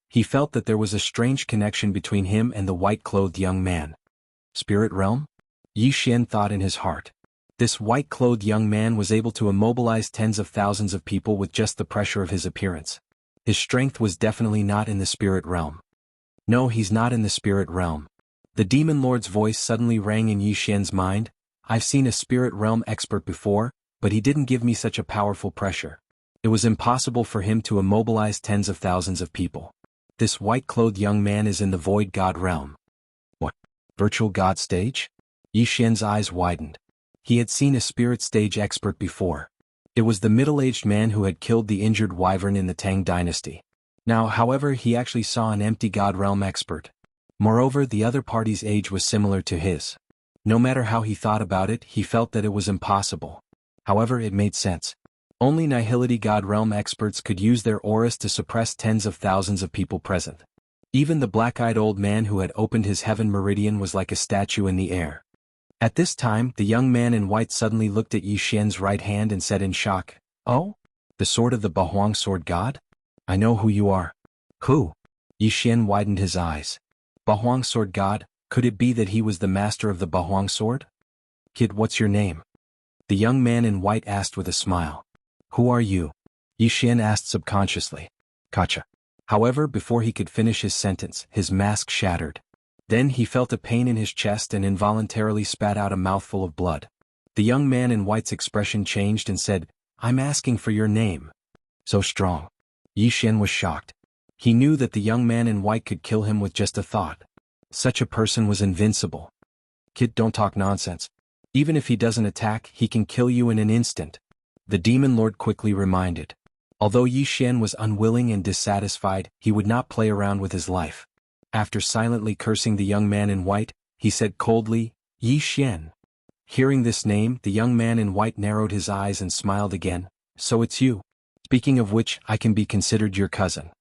He felt that there was a strange connection between him and the white-clothed young man. Spirit realm? Yi Xian thought in his heart. This white-clothed young man was able to immobilize tens of thousands of people with just the pressure of his appearance. His strength was definitely not in the spirit realm. No, he's not in the spirit realm. The Demon Lord's voice suddenly rang in Yi Xian's mind. I've seen a spirit realm expert before, but he didn't give me such a powerful pressure. It was impossible for him to immobilize tens of thousands of people. This white-clothed young man is in the Void God realm. What? Virtual God stage? Yi Xian's eyes widened. He had seen a spirit stage expert before. It was the middle-aged man who had killed the injured wyvern in the Tang dynasty. Now, however, he actually saw an empty god realm expert. Moreover, the other party's age was similar to his. No matter how he thought about it, he felt that it was impossible. However, it made sense. Only Nihility God Realm experts could use their auras to suppress tens of thousands of people present. Even the black-eyed old man who had opened his heaven meridian was like a statue in the air. At this time, the young man in white suddenly looked at Yi Xian's right hand and said in shock, "Oh? The sword of the Bahuang sword god? I know who you are." "Who?" Yi Xian widened his eyes. "Bahuang sword god, could it be that he was the master of the Bahuang sword?" "Kid, what's your name?" The young man in white asked with a smile. "Who are you?" Yi Xian asked subconsciously. "Kacha." However, before he could finish his sentence, his mask shattered. Then he felt a pain in his chest and involuntarily spat out a mouthful of blood. The young man in white's expression changed and said, "I'm asking for your name." "So strong." Yi Xian was shocked. He knew that the young man in white could kill him with just a thought. Such a person was invincible. "Kid, don't talk nonsense. Even if he doesn't attack, he can kill you in an instant," the demon lord quickly reminded. Although Yi Xian was unwilling and dissatisfied, he would not play around with his life. After silently cursing the young man in white, he said coldly, "Yi Xian." Hearing this name, the young man in white narrowed his eyes and smiled again. "So it's you. Speaking of which, I can be considered your cousin."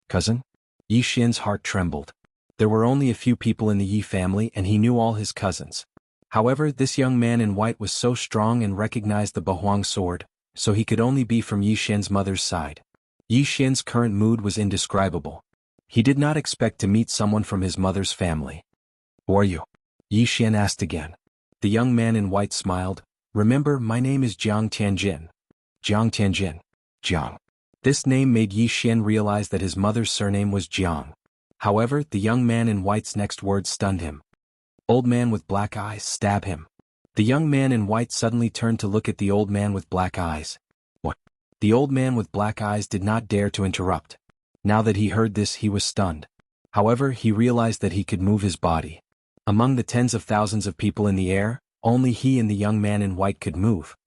"Cousin?" Yi Xian's heart trembled. There were only a few people in the Yi family and he knew all his cousins. However, this young man in white was so strong and recognized the Bahuang sword, so he could only be from Yi Xian's mother's side. Yi Xian's current mood was indescribable. He did not expect to meet someone from his mother's family. "Who are you?" Yi Xian asked again. The young man in white smiled. "Remember, my name is Jiang Tianjin." Jiang Tianjin. Jiang. This name made Yi Xian realize that his mother's surname was Jiang. However, the young man in white's next words stunned him. "Old man with black eyes, stab him." The young man in white suddenly turned to look at the old man with black eyes. "What?" The old man with black eyes did not dare to interrupt. Now that he heard this, he was stunned. However, he realized that he could move his body. Among the tens of thousands of people in the air, only he and the young man in white could move.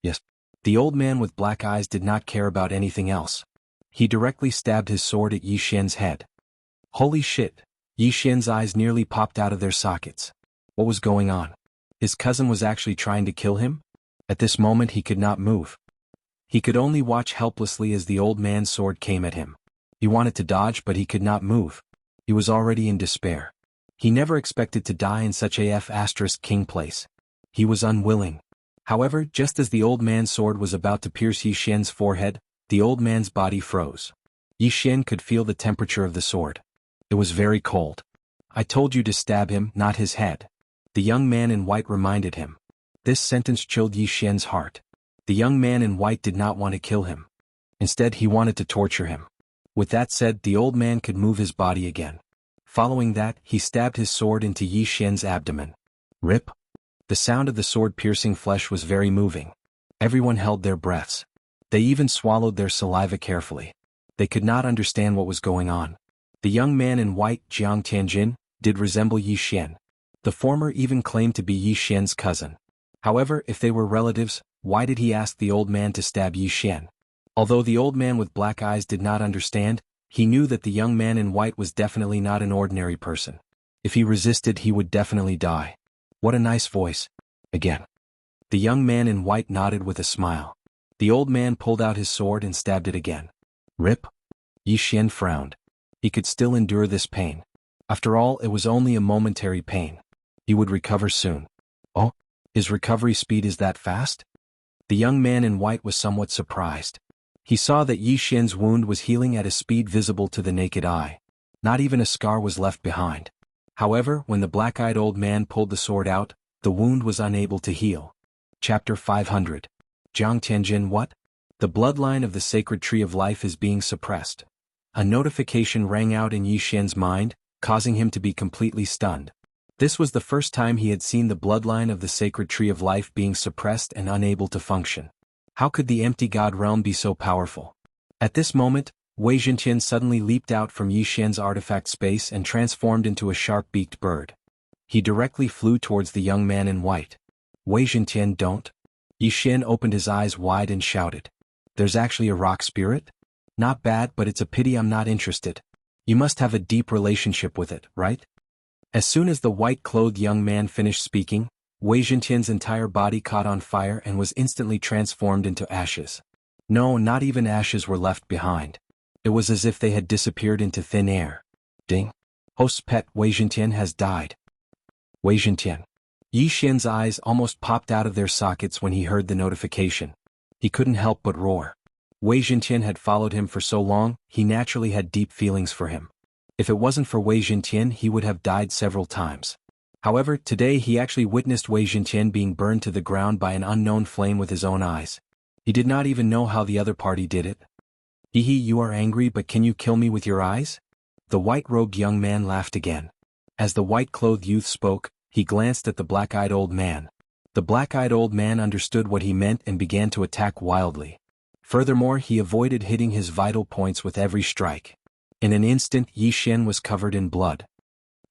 Yes. The old man with black eyes did not care about anything else. He directly stabbed his sword at Yi Xian's head. Holy shit! Yi Xian's eyes nearly popped out of their sockets. What was going on? His cousin was actually trying to kill him? At this moment he could not move. He could only watch helplessly as the old man's sword came at him. He wanted to dodge but he could not move. He was already in despair. He never expected to die in such a F***king place. He was unwilling. However, just as the old man's sword was about to pierce Yi Xian's forehead, the old man's body froze. Yi Xian could feel the temperature of the sword. It was very cold. "I told you to stab him, not his head," the young man in white reminded him. This sentence chilled Yi Xian's heart. The young man in white did not want to kill him. Instead, he wanted to torture him. With that said, the old man could move his body again. Following that, he stabbed his sword into Yi Xian's abdomen. Rip. The sound of the sword piercing flesh was very moving. Everyone held their breaths. They even swallowed their saliva carefully. They could not understand what was going on. The young man in white, Jiang Tianjin, did resemble Yi Xian. The former even claimed to be Yi Xian's cousin. However, if they were relatives, why did he ask the old man to stab Yi Xian? Although the old man with black eyes did not understand, he knew that the young man in white was definitely not an ordinary person. If he resisted, he would definitely die. What a nice voice. Again. The young man in white nodded with a smile. The old man pulled out his sword and stabbed it again. Rip. Yi Xian frowned. He could still endure this pain. After all, it was only a momentary pain. He would recover soon. Oh, his recovery speed is that fast? The young man in white was somewhat surprised. He saw that Yi Xian's wound was healing at a speed visible to the naked eye. Not even a scar was left behind. However, when the black-eyed old man pulled the sword out, the wound was unable to heal. Chapter 500. Jiang Tianjin. What? The bloodline of the sacred tree of life is being suppressed. A notification rang out in Yi Xian's mind, causing him to be completely stunned. This was the first time he had seen the bloodline of the sacred tree of life being suppressed and unable to function. How could the empty god realm be so powerful? At this moment, Wei Zhenqian suddenly leaped out from Yi Xian's artifact space and transformed into a sharp-beaked bird. He directly flew towards the young man in white. Wei Zhentian, don't. Yi Xian opened his eyes wide and shouted. There's actually a rock spirit? Not bad, but it's a pity I'm not interested. You must have a deep relationship with it, right? As soon as the white-clothed young man finished speaking, Wei Zhentian's entire body caught on fire and was instantly transformed into ashes. No, not even ashes were left behind. It was as if they had disappeared into thin air. Ding. Host's pet Wei Zhentian has died. Wei Zhentian. Yi Xian's eyes almost popped out of their sockets when he heard the notification. He couldn't help but roar. Wei Zhentian had followed him for so long, he naturally had deep feelings for him. If it wasn't for Wei Zhentian, he would have died several times. However, today he actually witnessed Wei Zhentian being burned to the ground by an unknown flame with his own eyes. He did not even know how the other party did it. Hehe, you are angry, but can you kill me with your eyes? The white-robed young man laughed again. As the white-clothed youth spoke, he glanced at the black-eyed old man. The black-eyed old man understood what he meant and began to attack wildly. Furthermore, he avoided hitting his vital points with every strike. In an instant, Yi Xian was covered in blood.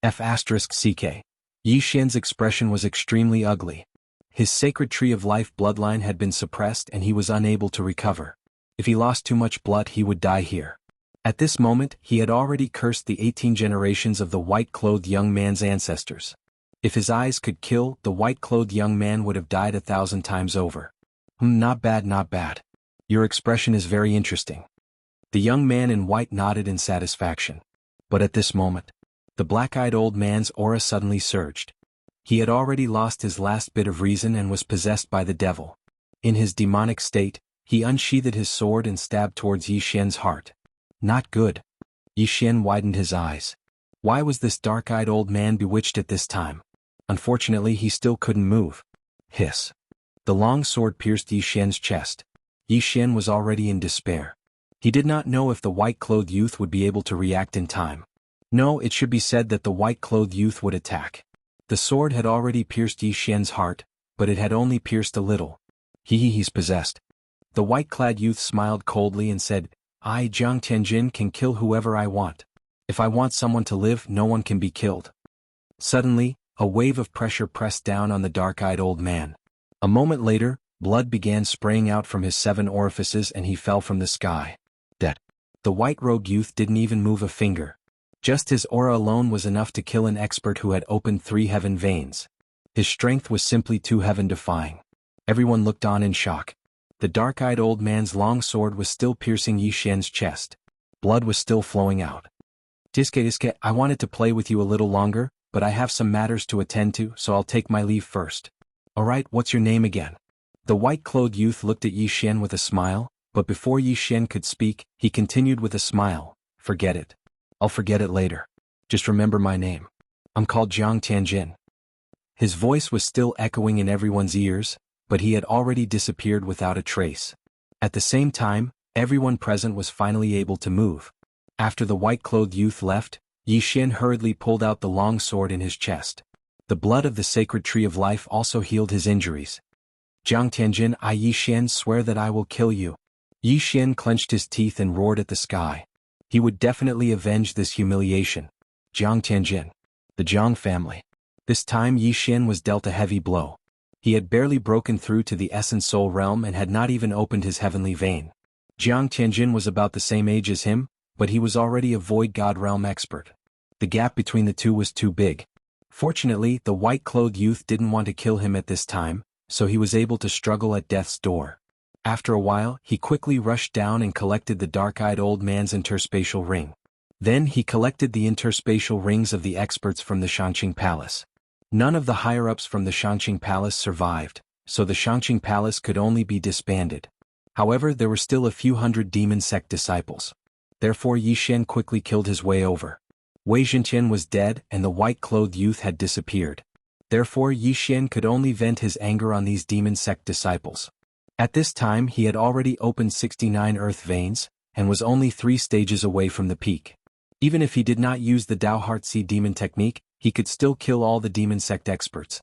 F***ck. Yi Xian's expression was extremely ugly. His sacred tree of life bloodline had been suppressed and he was unable to recover. If he lost too much blood, he would die here. At this moment, he had already cursed the 18 generations of the white-clothed young man's ancestors. If his eyes could kill, the white-clothed young man would have died 1,000 times over. Not bad, not bad. Your expression is very interesting. The young man in white nodded in satisfaction. But at this moment, the black-eyed old man's aura suddenly surged. He had already lost his last bit of reason and was possessed by the devil. In his demonic state, he unsheathed his sword and stabbed towards Yi Xian's heart. Not good. Yi Xian widened his eyes. Why was this dark-eyed old man bewitched at this time? Unfortunately, he still couldn't move. Hiss. The long sword pierced Yi Xian's chest. Yi Xian was already in despair. He did not know if the white-clothed youth would be able to react in time. No, it should be said that the white-clothed youth would attack. The sword had already pierced Yi Xian's heart, but it had only pierced a little. He's possessed. The white-clad youth smiled coldly and said, I, Jiang Tianjin, can kill whoever I want. If I want someone to live, no one can be killed. Suddenly, a wave of pressure pressed down on the dark-eyed old man. A moment later, blood began spraying out from his 7 orifices and he fell from the sky. Dead. The white-robed youth didn't even move a finger. Just his aura alone was enough to kill an expert who had opened 3 heaven veins. His strength was simply too heaven-defying. Everyone looked on in shock. The dark-eyed old man's long sword was still piercing Yi Xian's chest. Blood was still flowing out. Diske, I wanted to play with you a little longer, but I have some matters to attend to, so I'll take my leave first. Alright, what's your name again? The white-clothed youth looked at Yi Xian with a smile, but before Yi Xian could speak, he continued with a smile. Forget it. I'll forget it later. Just remember my name. I'm called Jiang Tianjin. His voice was still echoing in everyone's ears, but he had already disappeared without a trace. At the same time, everyone present was finally able to move. After the white-clothed youth left, Yi Xian hurriedly pulled out the long sword in his chest. The blood of the sacred tree of life also healed his injuries. Jiang Tianjin, I Yi Xian swear that I will kill you. Yi Xian clenched his teeth and roared at the sky. He would definitely avenge this humiliation. Jiang Tianjin. The Jiang family. This time Yi Xian was dealt a heavy blow. He had barely broken through to the Essence Soul realm and had not even opened his heavenly vein. Jiang Tianjin was about the same age as him, but he was already a Void God realm expert. The gap between the two was too big. Fortunately, the white-clothed youth didn't want to kill him at this time, so he was able to struggle at death's door. After a while, he quickly rushed down and collected the dark-eyed old man's interspatial ring. Then he collected the interspatial rings of the experts from the Xianxia Palace. None of the higher-ups from the Xianxia Palace survived, so the Xianxia Palace could only be disbanded. However, there were still a few hundred demon sect disciples. Therefore Yi Xian quickly killed his way over. Wei Zhentian was dead and the white-clothed youth had disappeared. Therefore Yi Xian could only vent his anger on these demon sect disciples. At this time he had already opened 69 earth veins, and was only 3 stages away from the peak. Even if he did not use the Dao Heart Sea demon technique, he could still kill all the demon sect experts.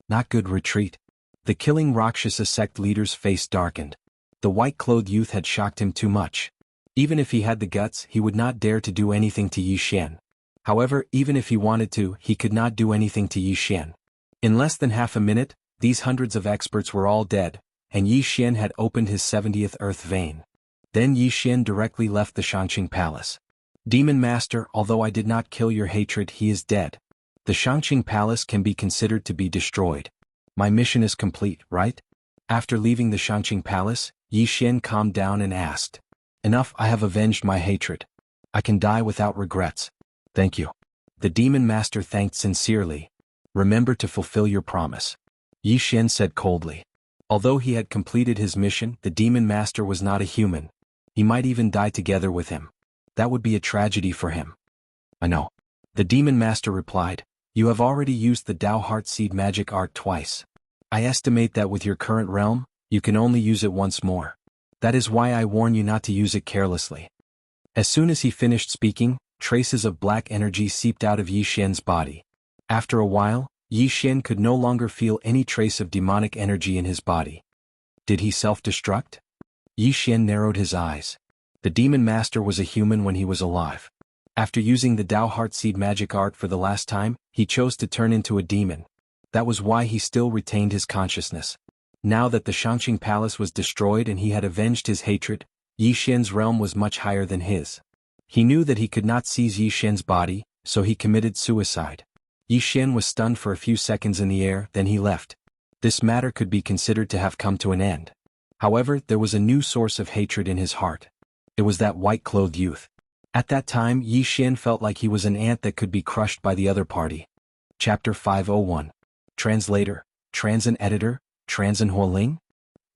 Not good. Retreat. The killing Rakshasa sect leader's face darkened. The white-clothed youth had shocked him too much. Even if he had the guts, he would not dare to do anything to Yi Xian. However, even if he wanted to, he could not do anything to Yi Xian. In less than half a minute, these hundreds of experts were all dead, and Yi Xian had opened his 70th earth vein. Then Yi Xian directly left the Xianxia Palace. Demon Master, although I did not kill your hatred, he is dead. The Xianxia Palace can be considered to be destroyed. My mission is complete, right? After leaving the Xianxia Palace, Yi Xian calmed down and asked. Enough, I have avenged my hatred. I can die without regrets. Thank you. The Demon Master thanked sincerely. Remember to fulfill your promise. Yi Xian said coldly. Although he had completed his mission, the Demon Master was not a human. He might even die together with him. That would be a tragedy for him. I know. The Demon Master replied. You have already used the Dao Heart Seed magic art twice. I estimate that with your current realm, you can only use it once more. That is why I warn you not to use it carelessly. As soon as he finished speaking, traces of black energy seeped out of Yi Xian's body. After a while, Yi Xian could no longer feel any trace of demonic energy in his body. Did he self-destruct? Yi Xian narrowed his eyes. The Demon Master was a human when he was alive. After using the Dao Heart Seed magic art for the last time, he chose to turn into a demon. That was why he still retained his consciousness. Now that the Xianxia Palace was destroyed and he had avenged his hatred, Yi Xian's realm was much higher than his. He knew that he could not seize Yi Xian's body, so he committed suicide. Yi Xian was stunned for a few seconds in the air, then he left. This matter could be considered to have come to an end. However, there was a new source of hatred in his heart. It was that white-clothed youth. At that time, Yi Xian felt like he was an ant that could be crushed by the other party. Chapter 501. Translator, Transin Editor, Transin Huoling?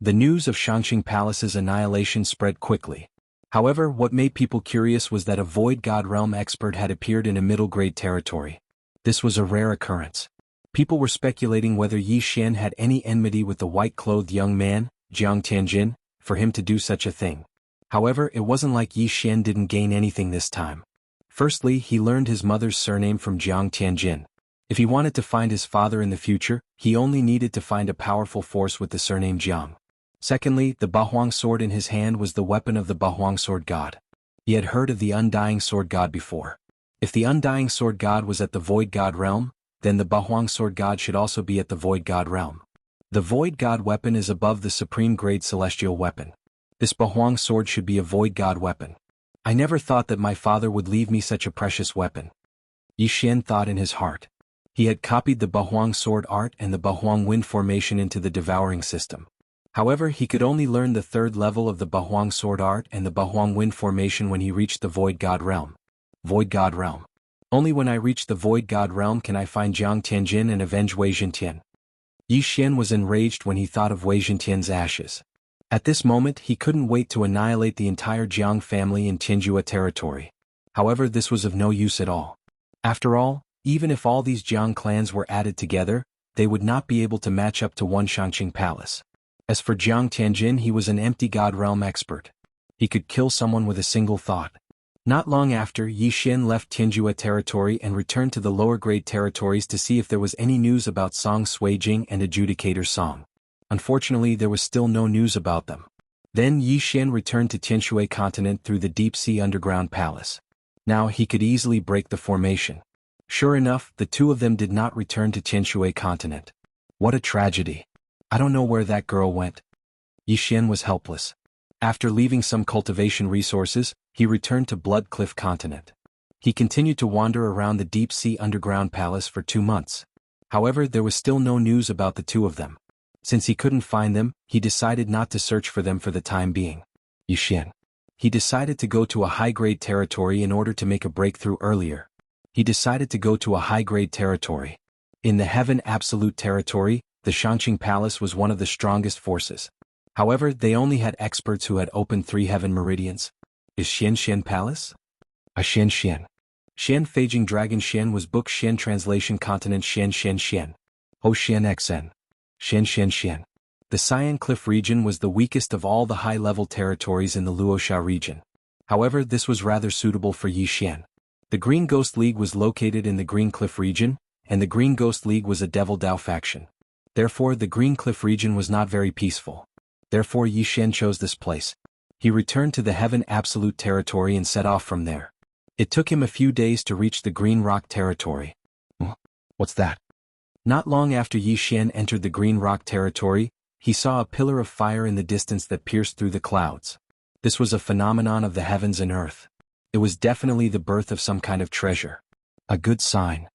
The news of Xianxia Palace's annihilation spread quickly. However, what made people curious was that a Void God Realm expert had appeared in a middle-grade territory. This was a rare occurrence. People were speculating whether Yi Xian had any enmity with the white-clothed young man, Jiang Tianjin, for him to do such a thing. However, it wasn't like Yi Xian didn't gain anything this time. Firstly, he learned his mother's surname from Jiang Tianjin. If he wanted to find his father in the future, he only needed to find a powerful force with the surname Jiang. Secondly, the Bahuang sword in his hand was the weapon of the Bahuang sword god. He had heard of the Undying Sword God before. If the Undying Sword God was at the Void God realm, then the Bahuang sword god should also be at the Void God realm. The Void God weapon is above the supreme grade celestial weapon. This Bahuang sword should be a Void God weapon. I never thought that my father would leave me such a precious weapon. Yi Xian thought in his heart. He had copied the Bahuang sword art and the Bahuang wind formation into the devouring system. However, he could only learn the third level of the Bahuang sword art and the Bahuang wind formation when he reached the Void God realm. Void God realm. Only when I reach the Void God realm can I find Jiang Tianjin and avenge Wei Zhentian. Yi Xian was enraged when he thought of Wei Zhentian's ashes. At this moment, he couldn't wait to annihilate the entire Jiang family in Tianjua territory. However, this was of no use at all. After all, even if all these Jiang clans were added together, they would not be able to match up to one Xianxia Palace. As for Jiang Tianjin, he was an empty God realm expert. He could kill someone with a single thought. Not long after, Yi Xian left Tianjua territory and returned to the lower grade territories to see if there was any news about Song Suijing and Adjudicator Song. Unfortunately, there was still no news about them. Then Yi Xian returned to Tianshui continent through the deep sea underground palace. Now he could easily break the formation. Sure enough, the two of them did not return to Tianshui continent. What a tragedy. I don't know where that girl went. Yi Xian was helpless. After leaving some cultivation resources, he returned to Blood Cliff continent. He continued to wander around the deep sea underground palace for 2 months. However, there was still no news about the two of them. Since he couldn't find them, he decided not to search for them for the time being. Yi Xian. He decided to go to a high-grade territory in order to make a breakthrough earlier. In the Heaven Absolute territory, the Xianxia Palace was one of the strongest forces. However, they only had experts who had opened 3 heaven meridians. Is Xianxian Palace? A Xianxian. Xian Feijing Dragon Xian was book Xian translation continent Xian. Ho Xian Xn. Xian. The Cyan Cliff region was the weakest of all the high-level territories in the Luosha region. However, this was rather suitable for Yi Xian. The Green Ghost League was located in the Green Cliff region, and the Green Ghost League was a Devil Dao faction. Therefore, the Green Cliff region was not very peaceful. Therefore, Yi Xian chose this place. He returned to the Heaven Absolute territory and set off from there. It took him a few days to reach the Green Rock territory. What's that? Not long after Yi Xian entered the Green Rock territory, he saw a pillar of fire in the distance that pierced through the clouds. This was a phenomenon of the heavens and earth. It was definitely the birth of some kind of treasure. A good sign.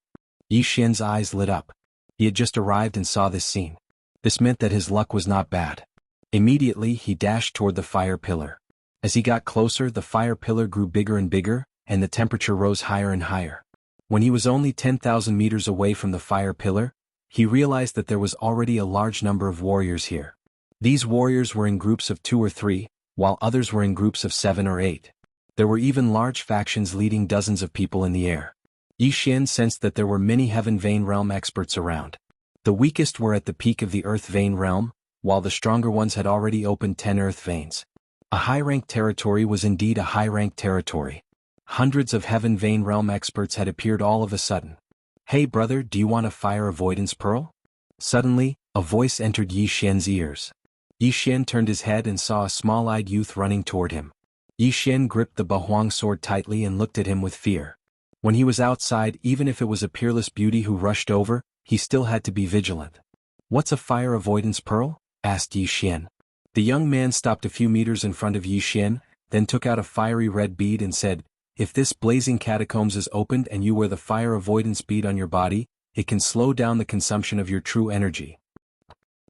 Yi Xian's eyes lit up. He had just arrived and saw this scene. This meant that his luck was not bad. Immediately he dashed toward the fire pillar. As he got closer, the fire pillar grew bigger and bigger, and the temperature rose higher and higher. When he was only 10,000 meters away from the fire pillar, he realized that there was already a large number of warriors here. These warriors were in groups of 2 or 3, while others were in groups of 7 or 8. There were even large factions leading dozens of people in the air. Yi Xian sensed that there were many Heaven Vein Realm experts around. The weakest were at the peak of the Earth Vein Realm, while the stronger ones had already opened 10 Earth Veins. A high-ranked territory was indeed a high-ranked territory. Hundreds of Heaven Vein Realm experts had appeared all of a sudden. "Hey brother, do you want a fire avoidance pearl?" Suddenly, a voice entered Yi Xian's ears. Yi Xian turned his head and saw a small-eyed youth running toward him. Yi Xian gripped the Bahuang sword tightly and looked at him with fear. When he was outside, even if it was a peerless beauty who rushed over, he still had to be vigilant. "What's a fire avoidance pearl?" asked Yi Xian. The young man stopped a few meters in front of Yi Xian, then took out a fiery red bead and said, "If this blazing catacombs is opened and you wear the fire avoidance bead on your body, it can slow down the consumption of your true energy."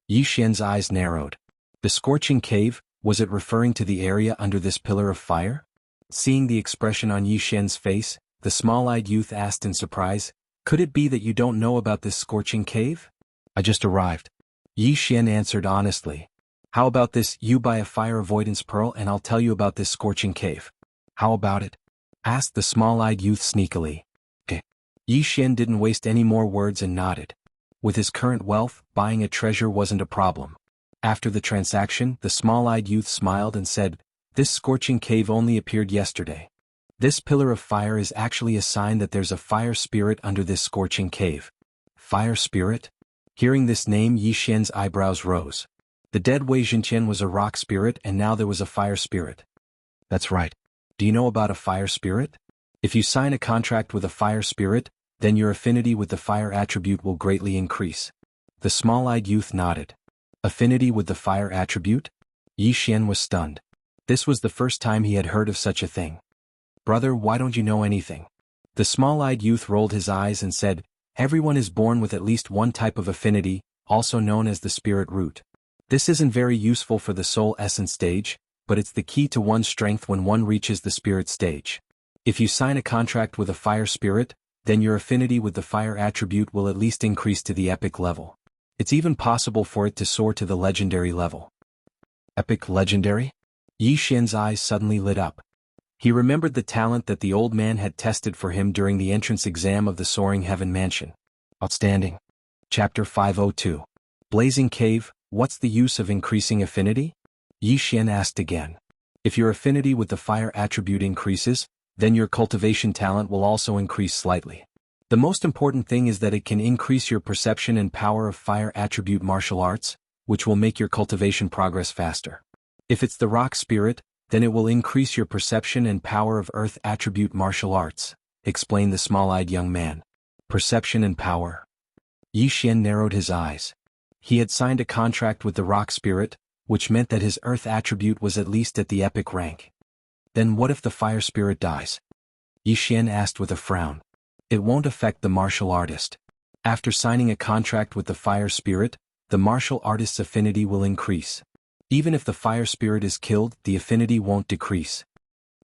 Yi Xian's eyes narrowed. The scorching cave, was it referring to the area under this pillar of fire? Seeing the expression on Yi Xian's face, the small-eyed youth asked in surprise, "Could it be that you don't know about this scorching cave?" "I just arrived." Yi Xian answered honestly. "How about this, you buy a fire avoidance pearl and I'll tell you about this scorching cave." "How about it?" asked the small-eyed youth sneakily. Yi Xian didn't waste any more words and nodded. With his current wealth, buying a treasure wasn't a problem. After the transaction, the small-eyed youth smiled and said, "This scorching cave only appeared yesterday. This pillar of fire is actually a sign that there's a fire spirit under this scorching cave." Fire spirit? Hearing this name, Yi Xian's eyebrows rose. The dead Wei Zhenqian was a rock spirit and now there was a fire spirit. "That's right. Do you know about a fire spirit? If you sign a contract with a fire spirit, then your affinity with the fire attribute will greatly increase." The small-eyed youth nodded. Affinity with the fire attribute? Yi Xian was stunned. This was the first time he had heard of such a thing. "Brother, why don't you know anything?" The small-eyed youth rolled his eyes and said, "Everyone is born with at least one type of affinity, also known as the spirit root. This isn't very useful for the soul essence stage, but it's the key to one's strength when one reaches the spirit stage. If you sign a contract with a fire spirit, then your affinity with the fire attribute will at least increase to the epic level. It's even possible for it to soar to the legendary level." Epic legendary? Yi Xian's eyes suddenly lit up. He remembered the talent that the old man had tested for him during the entrance exam of the Soaring Heaven Mansion. Outstanding. Chapter 502. Blazing Cave, what's the use of increasing affinity? Yi Xian asked again. If your affinity with the fire attribute increases, then your cultivation talent will also increase slightly. The most important thing is that it can increase your perception and power of fire attribute martial arts, which will make your cultivation progress faster. If it's the rock spirit, then it will increase your perception and power of earth attribute martial arts, explained the small-eyed young man. Perception and power. Yi Xian narrowed his eyes. He had signed a contract with the rock spirit, which meant that his earth attribute was at least at the epic rank. Then what if the fire spirit dies? Yi Xian asked with a frown. It won't affect the martial artist. After signing a contract with the fire spirit, the martial artist's affinity will increase. Even if the fire spirit is killed, the affinity won't decrease.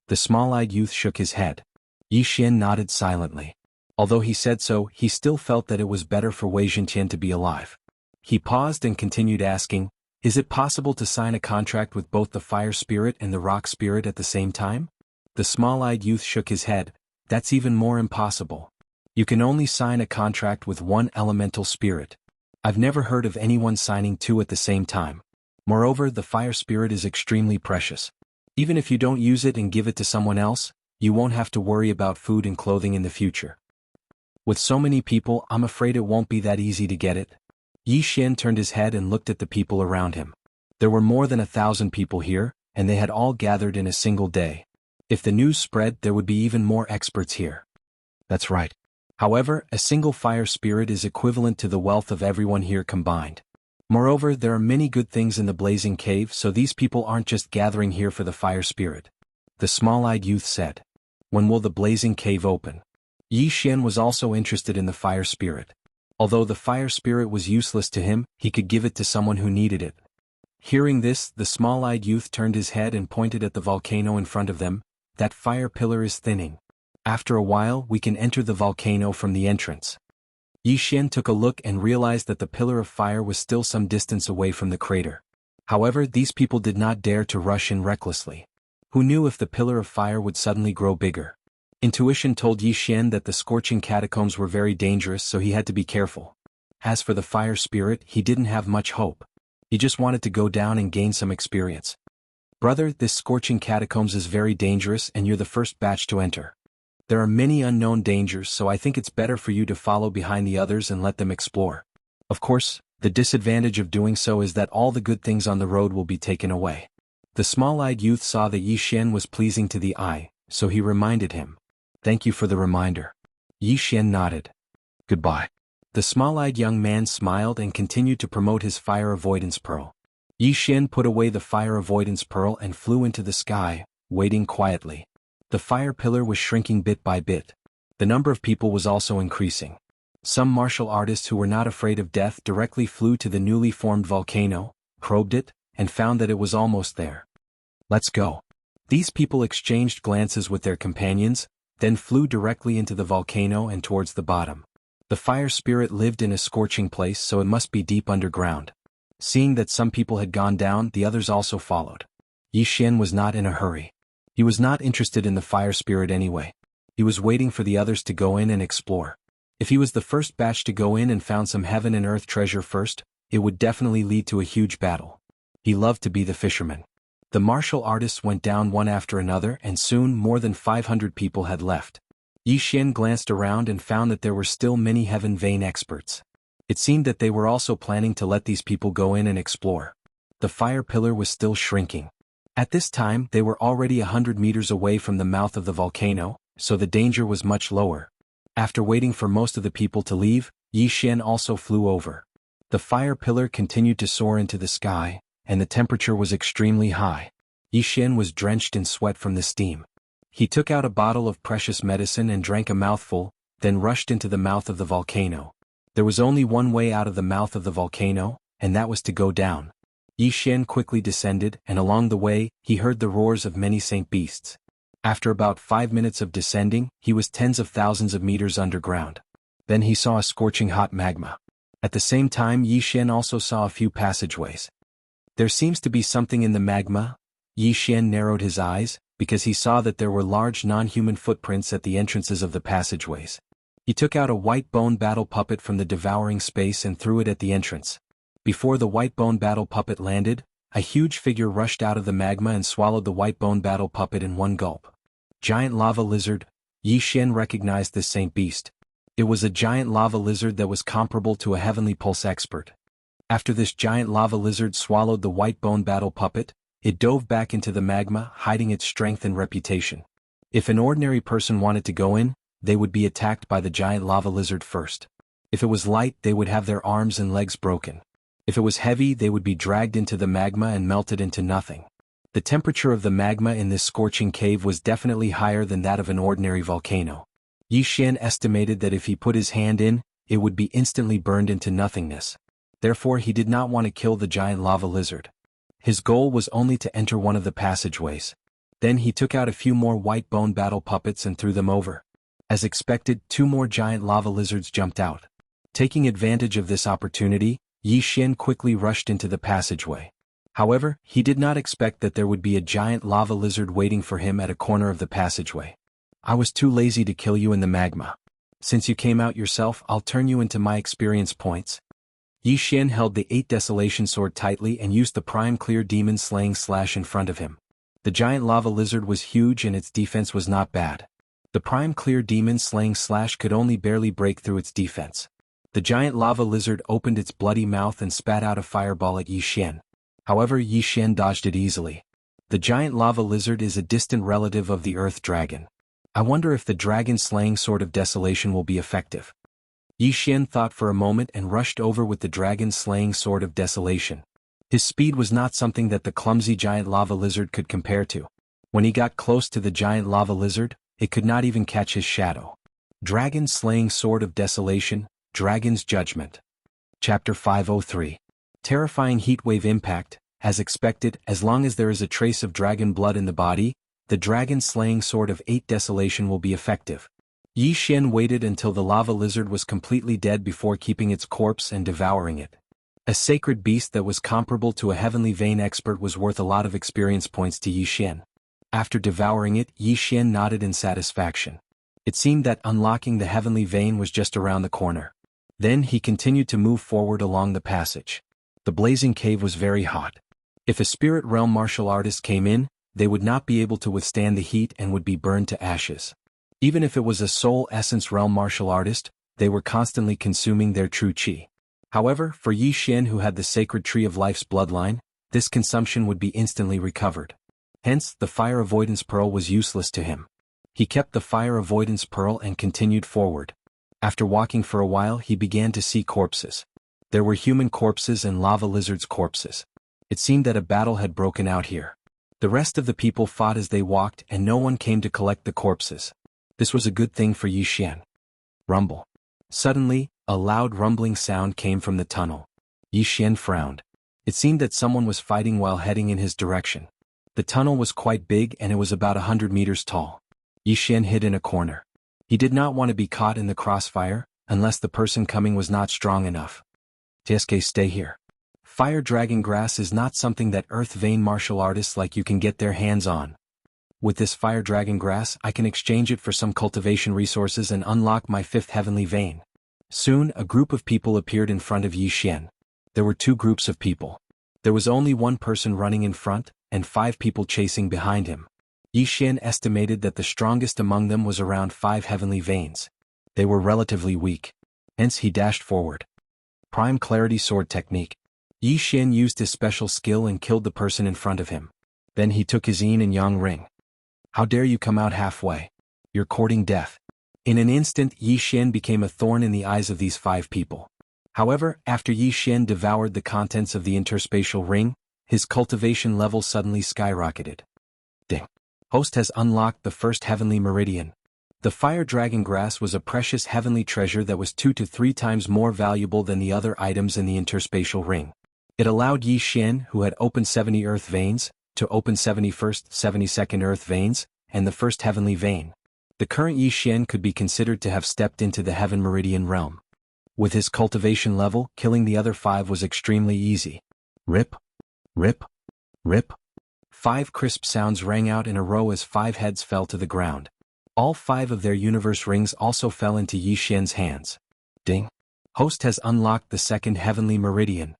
The small-eyed youth shook his head. Yi Xian nodded silently. Although he said so, he still felt that it was better for Wei Zhenqian to be alive. He paused and continued asking, "Is it possible to sign a contract with both the fire spirit and the rock spirit at the same time?" The small-eyed youth shook his head. "That's even more impossible. You can only sign a contract with one elemental spirit. I've never heard of anyone signing two at the same time. Moreover, the fire spirit is extremely precious. Even if you don't use it and give it to someone else, you won't have to worry about food and clothing in the future. With so many people, I'm afraid it won't be that easy to get it." Yi Xian turned his head and looked at the people around him. There were more than 1,000 people here, and they had all gathered in a single day. If the news spread, there would be even more experts here. That's right. However, a single fire spirit is equivalent to the wealth of everyone here combined. Moreover, there are many good things in the blazing cave, so these people aren't just gathering here for the fire spirit. The small-eyed youth said. When will the blazing cave open? Yi Xian was also interested in the fire spirit. Although the fire spirit was useless to him, he could give it to someone who needed it. Hearing this, the small-eyed youth turned his head and pointed at the volcano in front of them. That fire pillar is thinning. After a while, we can enter the volcano from the entrance. Yi Xian took a look and realized that the pillar of fire was still some distance away from the crater. However, these people did not dare to rush in recklessly. Who knew if the pillar of fire would suddenly grow bigger? Intuition told Yi Xian that the scorching catacombs were very dangerous, so he had to be careful. As for the fire spirit, he didn't have much hope. He just wanted to go down and gain some experience. Brother, this scorching catacombs is very dangerous and you're the first batch to enter. There are many unknown dangers, so I think it's better for you to follow behind the others and let them explore. Of course, the disadvantage of doing so is that all the good things on the road will be taken away. The small-eyed youth saw that Yi Xian was pleasing to the eye, so he reminded him. Thank you for the reminder. Yi Xian nodded. Goodbye. The small-eyed young man smiled and continued to promote his fire avoidance pearl. Yi Xian put away the fire avoidance pearl and flew into the sky, waiting quietly. The fire pillar was shrinking bit by bit. The number of people was also increasing. Some martial artists who were not afraid of death directly flew to the newly formed volcano, probed it, and found that it was almost there. Let's go. These people exchanged glances with their companions, then flew directly into the volcano and towards the bottom. The fire spirit lived in a scorching place, so it must be deep underground. Seeing that some people had gone down, the others also followed. Yi Xian was not in a hurry. He was not interested in the fire spirit anyway. He was waiting for the others to go in and explore. If he was the first batch to go in and found some heaven and earth treasure first, it would definitely lead to a huge battle. He loved to be the fisherman. The martial artists went down one after another, and soon more than 500 people had left. Yi Xian glanced around and found that there were still many heaven vein experts. It seemed that they were also planning to let these people go in and explore. The fire pillar was still shrinking. At this time, they were already 100 meters away from the mouth of the volcano, so the danger was much lower. After waiting for most of the people to leave, Yi Xian also flew over. The fire pillar continued to soar into the sky, and the temperature was extremely high. Yi Xian was drenched in sweat from the steam. He took out a bottle of precious medicine and drank a mouthful, then rushed into the mouth of the volcano. There was only one way out of the mouth of the volcano, and that was to go down. Yi Xian quickly descended, and along the way, he heard the roars of many saint beasts. After about 5 minutes of descending, he was tens of thousands of meters underground. Then he saw a scorching hot magma. At the same time, Yi Xian also saw a few passageways. There seems to be something in the magma. Yi Xian narrowed his eyes, because he saw that there were large non-human footprints at the entrances of the passageways. He took out a white bone battle puppet from the devouring space and threw it at the entrance. Before the white bone battle puppet landed, a huge figure rushed out of the magma and swallowed the white bone battle puppet in one gulp. Giant lava lizard. Yi Xian recognized this saint beast. It was a giant lava lizard that was comparable to a heavenly pulse expert. After this giant lava lizard swallowed the white bone battle puppet, it dove back into the magma, hiding its strength and reputation. If an ordinary person wanted to go in, they would be attacked by the giant lava lizard first. If it was light, they would have their arms and legs broken. If it was heavy, they would be dragged into the magma and melted into nothing. The temperature of the magma in this scorching cave was definitely higher than that of an ordinary volcano. Yi Xian estimated that if he put his hand in, it would be instantly burned into nothingness. Therefore, he did not want to kill the giant lava lizard. His goal was only to enter one of the passageways. Then he took out a few more white bone battle puppets and threw them over. As expected, 2 more giant lava lizards jumped out. Taking advantage of this opportunity, Yi Xian quickly rushed into the passageway. However, he did not expect that there would be a giant lava lizard waiting for him at a corner of the passageway. I was too lazy to kill you in the magma. Since you came out yourself, I'll turn you into my experience points. Yi Xian held the 8 Desolation Sword tightly and used the Prime Clear Demon Slaying Slash in front of him. The giant lava lizard was huge and its defense was not bad. The Prime Clear Demon Slaying Slash could only barely break through its defense. The giant lava lizard opened its bloody mouth and spat out a fireball at Yi Xian. However, Yi Xian dodged it easily. The giant lava lizard is a distant relative of the earth dragon. I wonder if the dragon-slaying sword of desolation will be effective. Yi Xian thought for a moment and rushed over with the dragon-slaying sword of desolation. His speed was not something that the clumsy giant lava lizard could compare to. When he got close to the giant lava lizard, it could not even catch his shadow. Dragon-slaying sword of desolation, Dragon's Judgment. Chapter 503. Terrifying heatwave impact. As expected, as long as there is a trace of dragon blood in the body, the dragon-slaying sword of 8 desolation will be effective. Yi Xian waited until the lava lizard was completely dead before keeping its corpse and devouring it. A sacred beast that was comparable to a heavenly vein expert was worth a lot of experience points to Yi Xian. After devouring it, Yi Xian nodded in satisfaction. It seemed that unlocking the heavenly vein was just around the corner. Then he continued to move forward along the passage. The blazing cave was very hot. If a spirit realm martial artist came in, they would not be able to withstand the heat and would be burned to ashes. Even if it was a soul essence realm martial artist, they were constantly consuming their true qi. However, for Yi Xian, who had the sacred tree of life's bloodline, this consumption would be instantly recovered. Hence, the fire avoidance pearl was useless to him. He kept the fire avoidance pearl and continued forward. After walking for a while, he began to see corpses. There were human corpses and lava lizards' corpses. It seemed that a battle had broken out here. The rest of the people fought as they walked and no one came to collect the corpses. This was a good thing for Yi Xian. Rumble. Suddenly, a loud rumbling sound came from the tunnel. Yi Xian frowned. It seemed that someone was fighting while heading in his direction. The tunnel was quite big and it was about 100 meters tall. Yi Xian hid in a corner. He did not want to be caught in the crossfire, unless the person coming was not strong enough. TSK, stay here. Fire dragon grass is not something that earth vein martial artists like you can get their hands on. With this fire dragon grass, I can exchange it for some cultivation resources and unlock my 5th heavenly vein. Soon, a group of people appeared in front of Yi Xian. There were 2 groups of people. There was only 1 person running in front, and 5 people chasing behind him. Yi Xian estimated that the strongest among them was around 5 heavenly veins. They were relatively weak. Hence he dashed forward. Prime Clarity Sword Technique. Yi Xian used his special skill and killed the person in front of him. Then he took his yin and yang ring. How dare you come out halfway? You're courting death. In an instant, Yi Xian became a thorn in the eyes of these 5 people. However, after Yi Xian devoured the contents of the interspatial ring, his cultivation level suddenly skyrocketed. Ding. Host has unlocked the 1st heavenly meridian. The fire dragon grass was a precious heavenly treasure that was 2 to 3 times more valuable than the other items in the interspatial ring. It allowed Yi Xian, who had opened 70 earth veins, to open 71st, 72nd earth veins, and the 1st heavenly vein. The current Yi Xian could be considered to have stepped into the heaven meridian realm. With his cultivation level, killing the other 5 was extremely easy. Rip. Rip. Rip. 5 crisp sounds rang out in a row as 5 heads fell to the ground. All 5 of their universe rings also fell into Yi Xian's hands. Ding. Host has unlocked the 2nd heavenly meridian.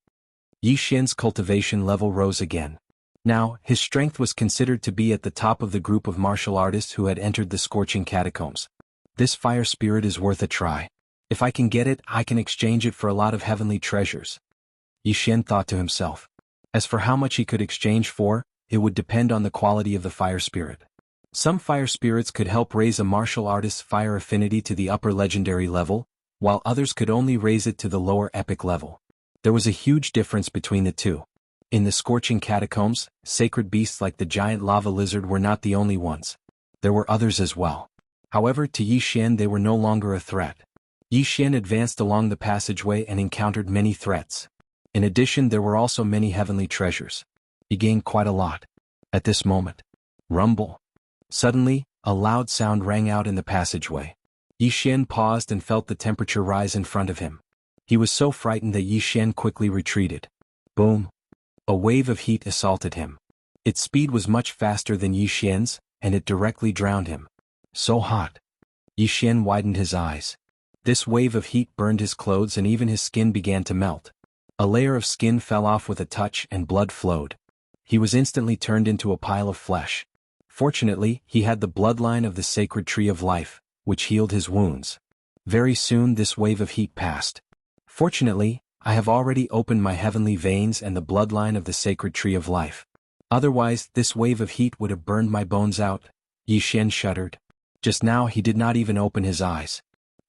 Yi Xian's cultivation level rose again. Now, his strength was considered to be at the top of the group of martial artists who had entered the scorching catacombs. This fire spirit is worth a try. If I can get it, I can exchange it for a lot of heavenly treasures. Yi Xian thought to himself. As for how much he could exchange for, it would depend on the quality of the fire spirit. Some fire spirits could help raise a martial artist's fire affinity to the upper legendary level, while others could only raise it to the lower epic level. There was a huge difference between the 2. In the scorching catacombs, sacred beasts like the giant lava lizard were not the only ones. There were others as well. However, to Yi Xian they were no longer a threat. Yi Xian advanced along the passageway and encountered many threats. In addition, there were also many heavenly treasures. He gained quite a lot. At this moment. Rumble. Suddenly, a loud sound rang out in the passageway. Yi Xian paused and felt the temperature rise in front of him. He was so frightened that Yi Xian quickly retreated. Boom. A wave of heat assaulted him. Its speed was much faster than Yi Xian's, and it directly drowned him. So hot. Yi Xian widened his eyes. This wave of heat burned his clothes and even his skin began to melt. A layer of skin fell off with a touch and blood flowed. He was instantly turned into a pile of flesh. Fortunately, he had the bloodline of the sacred tree of life, which healed his wounds. Very soon this wave of heat passed. Fortunately, I have already opened my heavenly veins and the bloodline of the sacred tree of life. Otherwise, this wave of heat would have burned my bones out. Yi Xian shuddered. Just now he did not even open his eyes.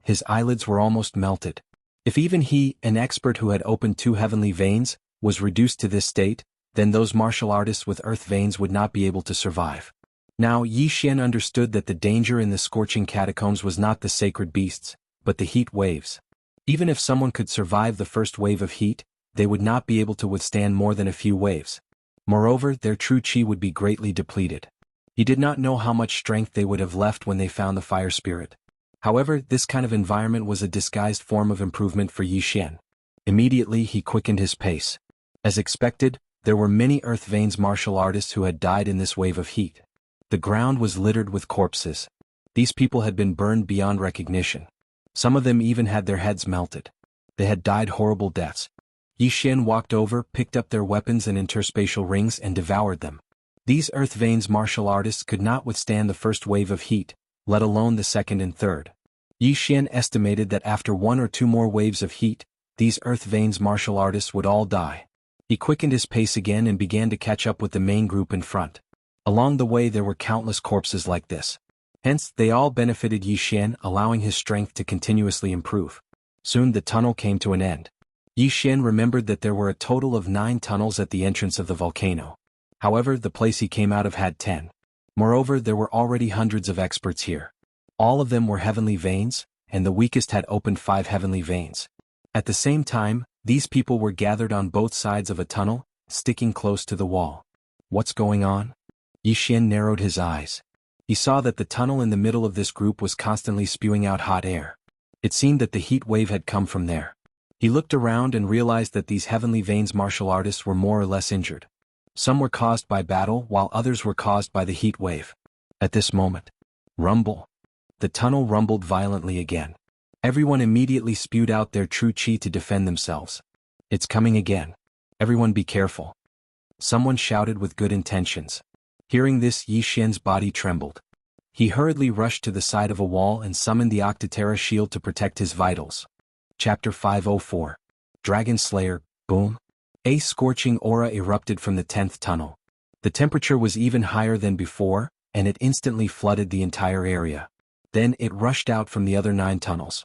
His eyelids were almost melted. If even he, an expert who had opened 2 heavenly veins, was reduced to this state, then those martial artists with earth veins would not be able to survive. Now Yi Xian understood that the danger in the scorching catacombs was not the sacred beasts, but the heat waves. Even if someone could survive the first wave of heat, they would not be able to withstand more than a few waves. Moreover, their true qi would be greatly depleted. He did not know how much strength they would have left when they found the fire spirit. However, this kind of environment was a disguised form of improvement for Yi Xian. Immediately he quickened his pace. As expected, there were many earth veins martial artists who had died in this wave of heat. The ground was littered with corpses. These people had been burned beyond recognition. Some of them even had their heads melted. They had died horrible deaths. Yi Xian walked over, picked up their weapons and interspatial rings and devoured them. These earth veins martial artists could not withstand the first wave of heat, let alone the second and third. Yi Xian estimated that after 1 or 2 more waves of heat, these earth veins martial artists would all die. He quickened his pace again and began to catch up with the main group in front. Along the way there were countless corpses like this. Hence, they all benefited Yi Xian, allowing his strength to continuously improve. Soon the tunnel came to an end. Yi Xian remembered that there were a total of 9 tunnels at the entrance of the volcano. However, the place he came out of had 10. Moreover, there were already hundreds of experts here. All of them were heavenly veins, and the weakest had opened 5 heavenly veins. At the same time, these people were gathered on both sides of a tunnel, sticking close to the wall. What's going on? Yi Xian narrowed his eyes. He saw that the tunnel in the middle of this group was constantly spewing out hot air. It seemed that the heat wave had come from there. He looked around and realized that these heavenly veins martial artists were more or less injured. Some were caused by battle while others were caused by the heat wave. At this moment, rumble. The tunnel rumbled violently again. Everyone immediately spewed out their true qi to defend themselves. It's coming again. Everyone be careful. Someone shouted with good intentions. Hearing this, Yi Xian's body trembled. He hurriedly rushed to the side of a wall and summoned the Octotera shield to protect his vitals. Chapter 504. Dragon Slayer, boom. A scorching aura erupted from the 10th tunnel. The temperature was even higher than before, and it instantly flooded the entire area. Then it rushed out from the other 9 tunnels.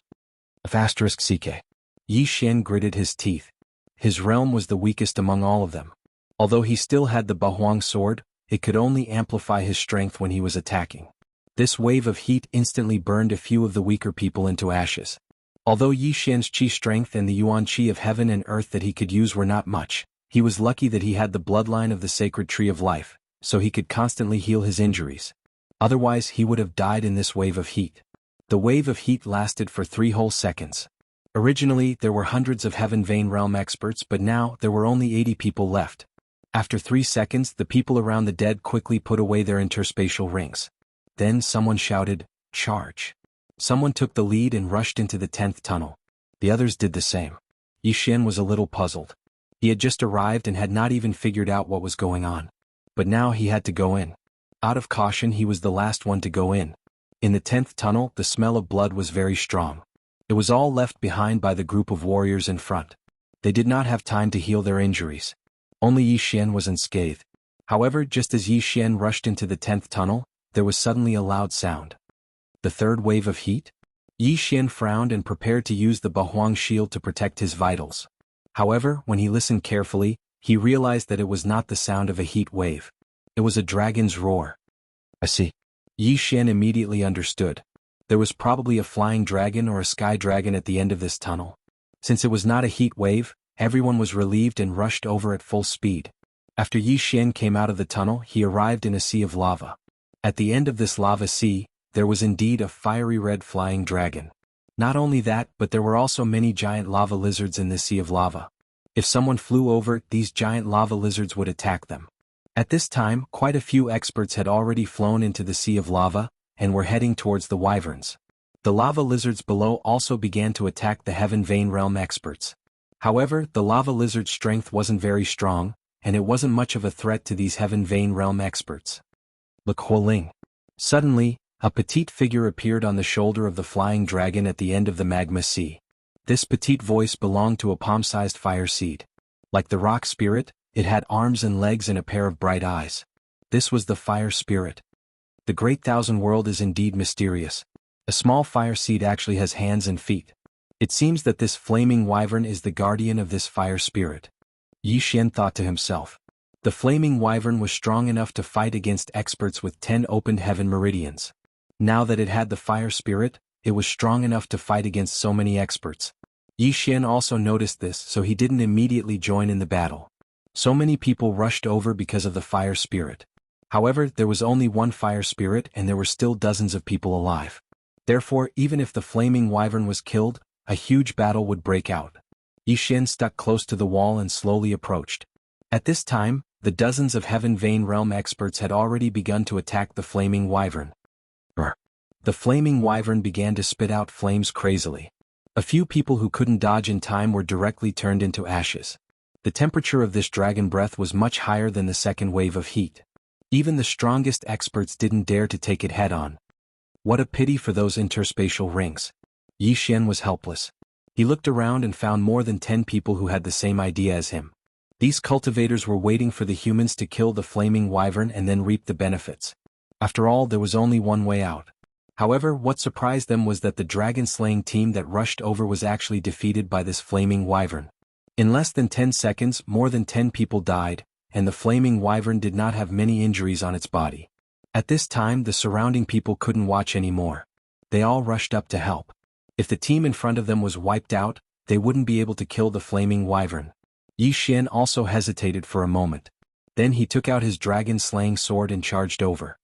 *CK. Yi Xian gritted his teeth. His realm was the weakest among all of them. Although he still had the Bahuang sword, it could only amplify his strength when he was attacking. This wave of heat instantly burned a few of the weaker people into ashes. Although Yi Xian's qi strength and the yuan qi of heaven and earth that he could use were not much, he was lucky that he had the bloodline of the sacred tree of life, so he could constantly heal his injuries. Otherwise he would have died in this wave of heat. The wave of heat lasted for 3 whole seconds. Originally there were hundreds of heaven vein realm experts, but now there were only 80 people left. After 3 seconds the people around the dead quickly put away their interspatial rings. Then someone shouted, "Charge!" Someone took the lead and rushed into the 10th tunnel. The others did the same. Yi Xian was a little puzzled. He had just arrived and had not even figured out what was going on. But now he had to go in. Out of caution he was the last one to go in. In the 10th tunnel the smell of blood was very strong. It was all left behind by the group of warriors in front. They did not have time to heal their injuries. Only Yi Xian was unscathed. However, just as Yi Xian rushed into the 10th tunnel, there was suddenly a loud sound. The third wave of heat? Yi Xian frowned and prepared to use the Bahuang shield to protect his vitals. However, when he listened carefully, he realized that it was not the sound of a heat wave. It was a dragon's roar. I see. Yi Xian immediately understood. There was probably a flying dragon or a sky dragon at the end of this tunnel. Since it was not a heat wave, everyone was relieved and rushed over at full speed. After Yi Xian came out of the tunnel, he arrived in a sea of lava. At the end of this lava sea, there was indeed a fiery red flying dragon. Not only that, but there were also many giant lava lizards in this sea of lava. If someone flew over, these giant lava lizards would attack them. At this time, quite a few experts had already flown into the sea of lava, and were heading towards the wyverns. The lava lizards below also began to attack the Heaven Vein Realm experts. However, the lava lizard's strength wasn't very strong, and it wasn't much of a threat to these Heaven Vein Realm experts. Look, Huoling. Suddenly, a petite figure appeared on the shoulder of the flying dragon at the end of the magma sea. This petite voice belonged to a palm-sized fire seed. Like the rock spirit, It had arms and legs and a pair of bright eyes. This was the fire spirit. The great thousand world is indeed mysterious. A small fire seed actually has hands and feet. It seems that this flaming wyvern is the guardian of this fire spirit. Yi Xian thought to himself. The flaming wyvern was strong enough to fight against experts with 10 opened heaven meridians. Now that it had the fire spirit, it was strong enough to fight against so many experts. Yi Xian also noticed this, so he didn't immediately join in the battle. So many people rushed over because of the fire spirit. However, there was only one fire spirit and there were still dozens of people alive. Therefore, even if the flaming wyvern was killed, a huge battle would break out. Yi Xian stuck close to the wall and slowly approached. At this time, the dozens of Heaven Vein Realm experts had already begun to attack the flaming wyvern. The flaming wyvern began to spit out flames crazily. A few people who couldn't dodge in time were directly turned into ashes. The temperature of this dragon breath was much higher than the second wave of heat. Even the strongest experts didn't dare to take it head-on. What a pity for those interspatial rings. Yi Xian was helpless. He looked around and found more than 10 people who had the same idea as him. These cultivators were waiting for the humans to kill the flaming wyvern and then reap the benefits. After all, there was only one way out. However, what surprised them was that the dragon-slaying team that rushed over was actually defeated by this flaming wyvern. In less than 10 seconds, more than 10 people died, and the flaming wyvern did not have many injuries on its body. At this time, the surrounding people couldn't watch anymore. They all rushed up to help. If the team in front of them was wiped out, they wouldn't be able to kill the flaming wyvern. Yi Xian also hesitated for a moment. Then he took out his dragon-slaying sword and charged over.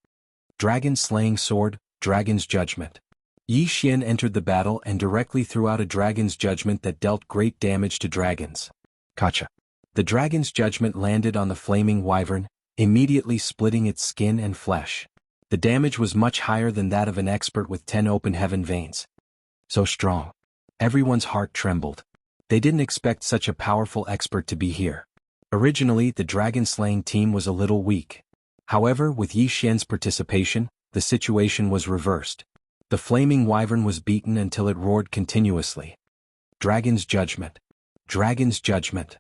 Dragon-slaying sword, Dragon's Judgment. Yi Xian entered the battle and directly threw out a Dragon's Judgment that dealt great damage to dragons. Kacha. The Dragon's Judgment landed on the flaming wyvern, immediately splitting its skin and flesh. The damage was much higher than that of an expert with 10 open heaven veins. So strong. Everyone's heart trembled. They didn't expect such a powerful expert to be here. Originally, the dragon-slaying team was a little weak. However, with Yi Xian's participation, the situation was reversed. The flaming wyvern was beaten until it roared continuously. Dragon's Judgment. Dragon's Judgment.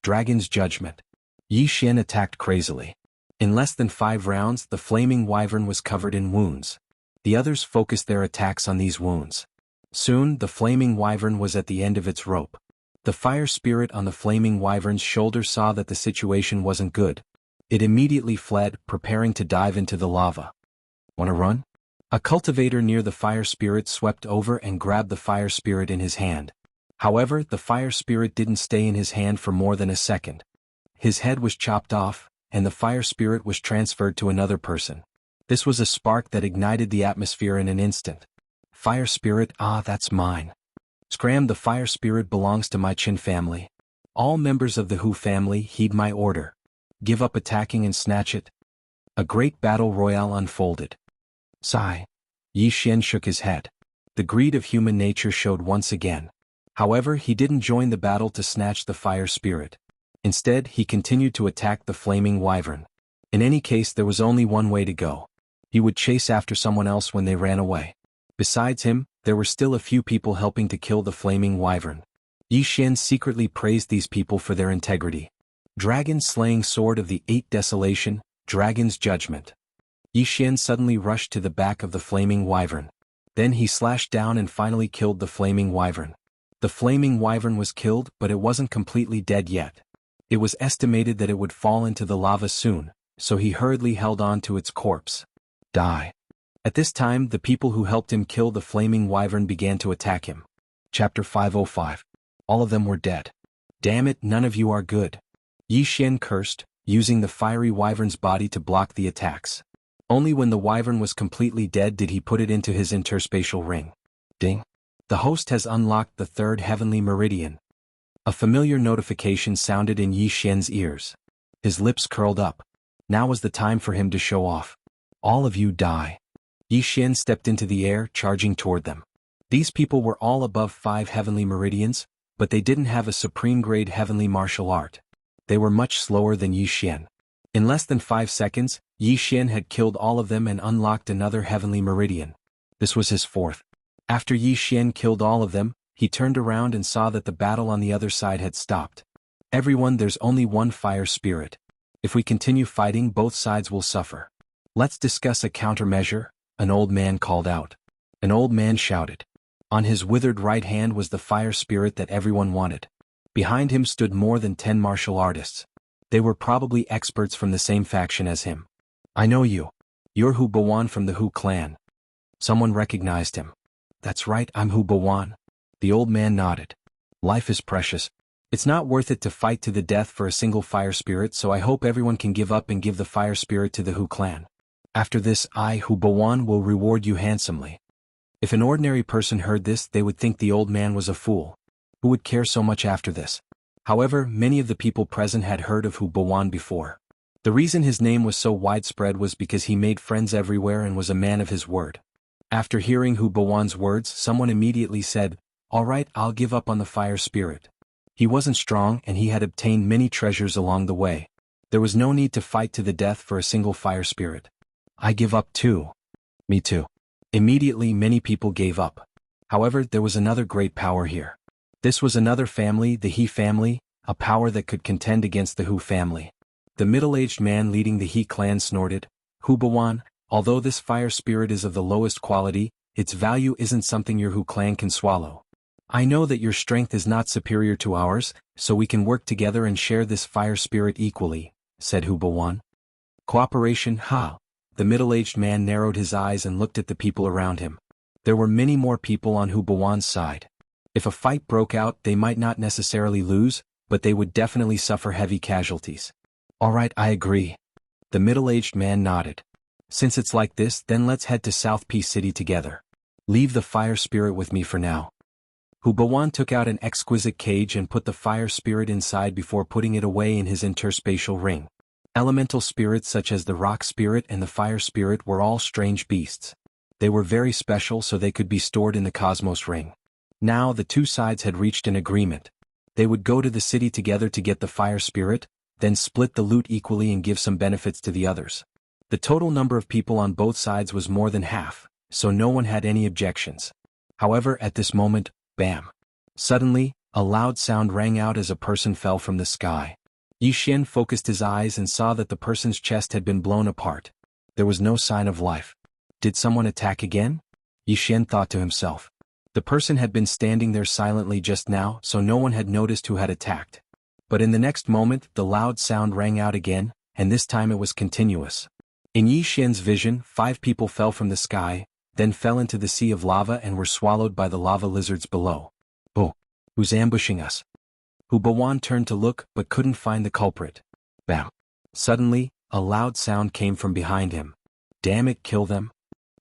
Dragon's Judgment. Yi Xian attacked crazily. In less than 5 rounds, the flaming wyvern was covered in wounds. The others focused their attacks on these wounds. Soon, the flaming wyvern was at the end of its rope. The fire spirit on the flaming wyvern's shoulder saw that the situation wasn't good. It immediately fled, preparing to dive into the lava. Wanna run? A cultivator near the fire spirit swept over and grabbed the fire spirit in his hand. However, the fire spirit didn't stay in his hand for more than a second. His head was chopped off, and the fire spirit was transferred to another person. This was a spark that ignited the atmosphere in an instant. Fire spirit, that's mine. Scram, the fire spirit belongs to my Qin family. All members of the Hu family heed my order. Give up attacking and snatch it. A great battle royale unfolded. Sigh. Yi Xian shook his head. The greed of human nature showed once again. However, he didn't join the battle to snatch the fire spirit. Instead, he continued to attack the flaming wyvern. In any case, there was only one way to go. He would chase after someone else when they ran away. Besides him, there were still a few people helping to kill the flaming wyvern. Yi Xian secretly praised these people for their integrity. Dragon-slaying sword of the 8 Desolation, Dragon's Judgment. Yi Xian suddenly rushed to the back of the flaming wyvern. Then he slashed down and finally killed the flaming wyvern. The flaming wyvern was killed, but it wasn't completely dead yet. It was estimated that it would fall into the lava soon, so he hurriedly held on to its corpse. Die. At this time, the people who helped him kill the flaming wyvern began to attack him. Chapter 505. All of them were dead. Damn it, none of you are good. Yi Xian cursed, using the fiery wyvern's body to block the attacks. Only when the wyvern was completely dead did he put it into his interspatial ring. Ding. The host has unlocked the 3rd heavenly meridian. A familiar notification sounded in Yi Xian's ears. His lips curled up. Now was the time for him to show off. All of you die. Yi Xian stepped into the air, charging toward them. These people were all above 5 heavenly meridians, but they didn't have a supreme-grade heavenly martial art. They were much slower than Yi Xian. In less than 5 seconds, Yi Xian had killed all of them and unlocked another heavenly meridian. This was his 4th. After Yi Xian killed all of them, he turned around and saw that the battle on the other side had stopped. Everyone, there's only one fire spirit. If we continue fighting, both sides will suffer. Let's discuss a countermeasure, an old man called out. An old man shouted. On his withered right hand was the fire spirit that everyone wanted. Behind him stood more than 10 martial artists. They were probably experts from the same faction as him. I know you. You're Hu Bawan from the Hu clan. Someone recognized him. That's right, I'm Hu Bawan. The old man nodded. Life is precious. It's not worth it to fight to the death for a single fire spirit, so I hope everyone can give up and give the fire spirit to the Hu clan. After this, I, Hu Bawan, will reward you handsomely. If an ordinary person heard this, they would think the old man was a fool. Who would care so much after this? However, many of the people present had heard of Hu Bawan before. The reason his name was so widespread was because he made friends everywhere and was a man of his word. After hearing Hu Bawan's words, someone immediately said, "All right, I'll give up on the fire spirit." He wasn't strong and he had obtained many treasures along the way. There was no need to fight to the death for a single fire spirit. I give up too. Me too. Immediately many people gave up. However, there was another great power here. This was another family, the He family, a power that could contend against the Hu family. The middle-aged man leading the He clan snorted, "Hu Bawan, although this fire spirit is of the lowest quality, its value isn't something your Hu clan can swallow. I know that your strength is not superior to ours, so we can work together and share this fire spirit equally," said Hu Bawan. Cooperation, ha! The middle-aged man narrowed his eyes and looked at the people around him. There were many more people on Hu Bawan's side. If a fight broke out, they might not necessarily lose, but they would definitely suffer heavy casualties. All right, I agree. The middle-aged man nodded. Since it's like this, then let's head to South Peace City together. Leave the fire spirit with me for now. Hu Bawan took out an exquisite cage and put the fire spirit inside before putting it away in his interspatial ring. Elemental spirits such as the rock spirit and the fire spirit were all strange beasts. They were very special, so they could be stored in the cosmos ring. Now the two sides had reached an agreement. They would go to the city together to get the fire spirit, then split the loot equally and give some benefits to the others. The total number of people on both sides was more than half, so no one had any objections. However, at this moment, bam! Suddenly, a loud sound rang out as a person fell from the sky. Yi Xian focused his eyes and saw that the person's chest had been blown apart. There was no sign of life. Did someone attack again? Yi Xian thought to himself. The person had been standing there silently just now, so no one had noticed who had attacked. But in the next moment, the loud sound rang out again, and this time it was continuous. In Yi Xian's vision, 5 people fell from the sky, then fell into the sea of lava and were swallowed by the lava lizards below. Oh, who's ambushing us? Hu Bawan turned to look but couldn't find the culprit. Bam! Suddenly, a loud sound came from behind him. Damn it, kill them!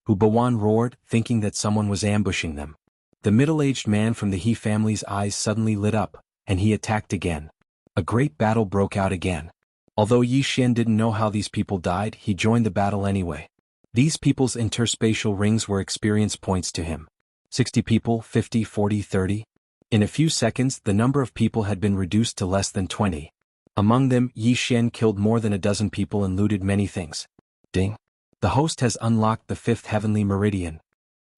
Hu Bawan roared, thinking that someone was ambushing them. The middle-aged man from the He family's eyes suddenly lit up, and he attacked again. A great battle broke out again. Although Yi Xian didn't know how these people died, he joined the battle anyway. These people's interspatial rings were experience points to him. 60 people, 50, 40, 30. In a few seconds, the number of people had been reduced to less than 20. Among them, Yi Xian killed more than a dozen people and looted many things. Ding! The host has unlocked the 5th heavenly meridian.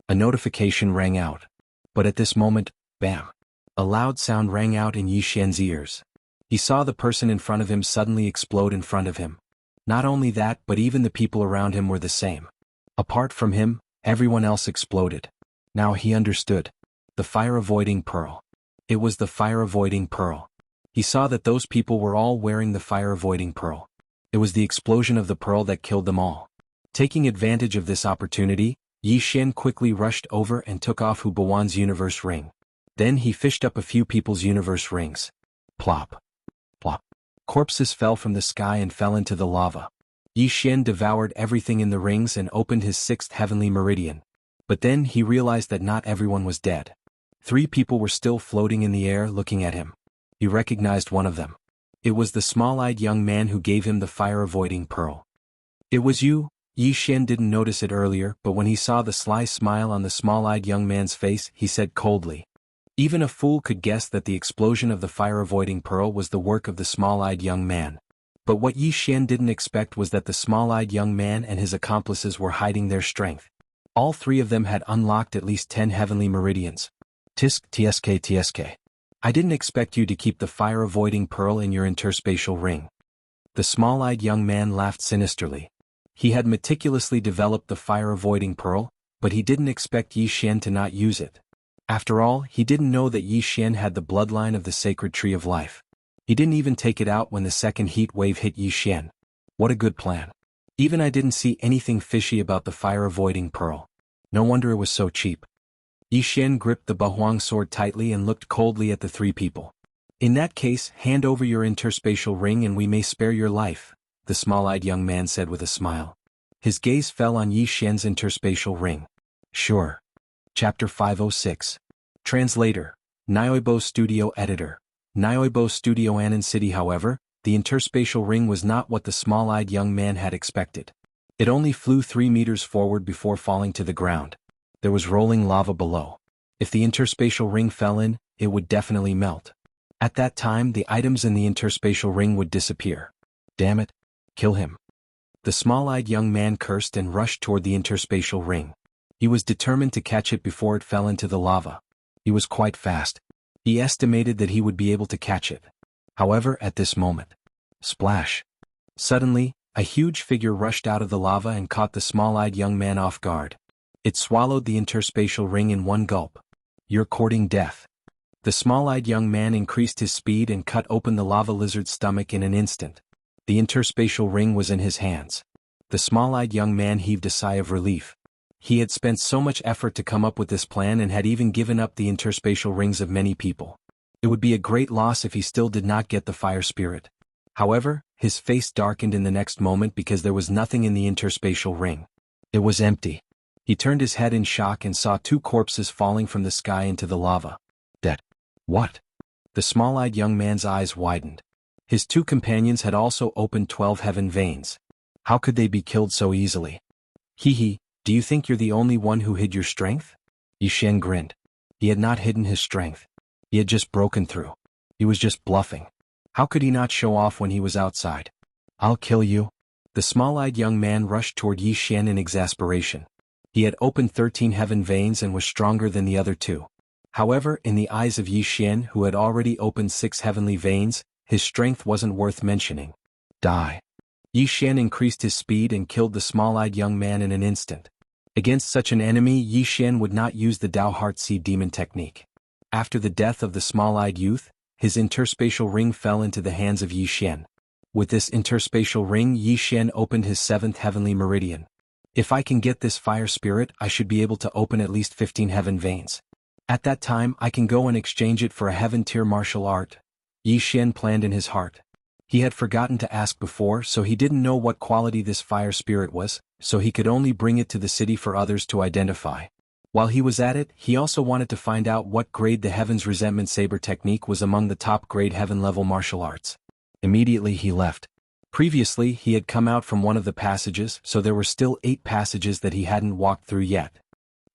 A notification rang out. But at this moment, bam! A loud sound rang out in Yi Xian's ears. He saw the person in front of him suddenly explode in front of him. Not only that, but even the people around him were the same. Apart from him, everyone else exploded. Now he understood. The fire-avoiding pearl. It was the fire-avoiding pearl. He saw that those people were all wearing the fire-avoiding pearl. It was the explosion of the pearl that killed them all. Taking advantage of this opportunity, Yi Xian quickly rushed over and took off Hu Bawan's universe ring. Then he fished up a few people's universe rings. Plop. Plop. Corpses fell from the sky and fell into the lava. Yi Xian devoured everything in the rings and opened his 6th heavenly meridian. But then he realized that not everyone was dead. 3 people were still floating in the air looking at him. He recognized one of them. It was the small-eyed young man who gave him the fire-avoiding pearl. It was you. Yi Xian didn't notice it earlier, but when he saw the sly smile on the small-eyed young man's face, he said coldly. Even a fool could guess that the explosion of the fire-avoiding pearl was the work of the small-eyed young man. But what Yi Xian didn't expect was that the small-eyed young man and his accomplices were hiding their strength. All 3 of them had unlocked at least 10 heavenly meridians. Tisk tsk tsk. I didn't expect you to keep the fire-avoiding pearl in your interspatial ring. The small-eyed young man laughed sinisterly. He had meticulously developed the fire-avoiding pearl, but he didn't expect Yi Xian to not use it. After all, he didn't know that Yi Xian had the bloodline of the sacred tree of life. He didn't even take it out when the second heat wave hit Yi Xian. What a good plan. Even I didn't see anything fishy about the fire-avoiding pearl. No wonder it was so cheap. Yi Xian gripped the Bahuang sword tightly and looked coldly at the three people. In that case, hand over your interspatial ring and we may spare your life, the small-eyed young man said with a smile. His gaze fell on Yi Xian's interspatial ring. Sure. Chapter 506. Translator. Nyoibo Studio Editor. Nyoibo Studio Annan City. However, the interspatial ring was not what the small-eyed young man had expected. It only flew 3 meters forward before falling to the ground. There was rolling lava below. If the interspatial ring fell in, it would definitely melt. At that time, the items in the interspatial ring would disappear. Damn it. Kill him. The small-eyed young man cursed and rushed toward the interspatial ring. He was determined to catch it before it fell into the lava. He was quite fast. He estimated that he would be able to catch it. However, at this moment, splash. Suddenly, a huge figure rushed out of the lava and caught the small-eyed young man off guard. It swallowed the interspatial ring in one gulp. You're courting death. The small-eyed young man increased his speed and cut open the lava lizard's stomach in an instant. The interspatial ring was in his hands. The small-eyed young man heaved a sigh of relief. He had spent so much effort to come up with this plan and had even given up the interspatial rings of many people. It would be a great loss if he still did not get the fire spirit. However, his face darkened in the next moment because there was nothing in the interspatial ring. It was empty. He turned his head in shock and saw 2 corpses falling from the sky into the lava. Dead. What? The small-eyed young man's eyes widened. His 2 companions had also opened 12 heaven veins. How could they be killed so easily? Hee, do you think you're the only one who hid your strength? Yi Xian grinned. He had not hidden his strength. He had just broken through. He was just bluffing. How could he not show off when he was outside? I'll kill you. The small-eyed young man rushed toward Yi Xian in exasperation. He had opened 13 heaven veins and was stronger than the other 2. However, in the eyes of Yi Xian, who had already opened 6 heavenly veins, his strength wasn't worth mentioning. Die. Yi Xian increased his speed and killed the small-eyed young man in an instant. Against such an enemy, Yi Xian would not use the Dao Heart Seed Demon technique. After the death of the small-eyed youth, his interspatial ring fell into the hands of Yi Xian. With this interspatial ring, Yi Xian opened his 7th heavenly meridian. If I can get this fire spirit, I should be able to open at least 15 heaven veins. At that time, I can go and exchange it for a heaven-tier martial art. Yi Xian planned in his heart. He had forgotten to ask before, so he didn't know what quality this fire spirit was, so he could only bring it to the city for others to identify. While he was at it, he also wanted to find out what grade the Heaven's Resentment Saber technique was among the top-grade heaven-level martial arts. Immediately he left. Previously, he had come out from one of the passages, so there were still 8 passages that he hadn't walked through yet.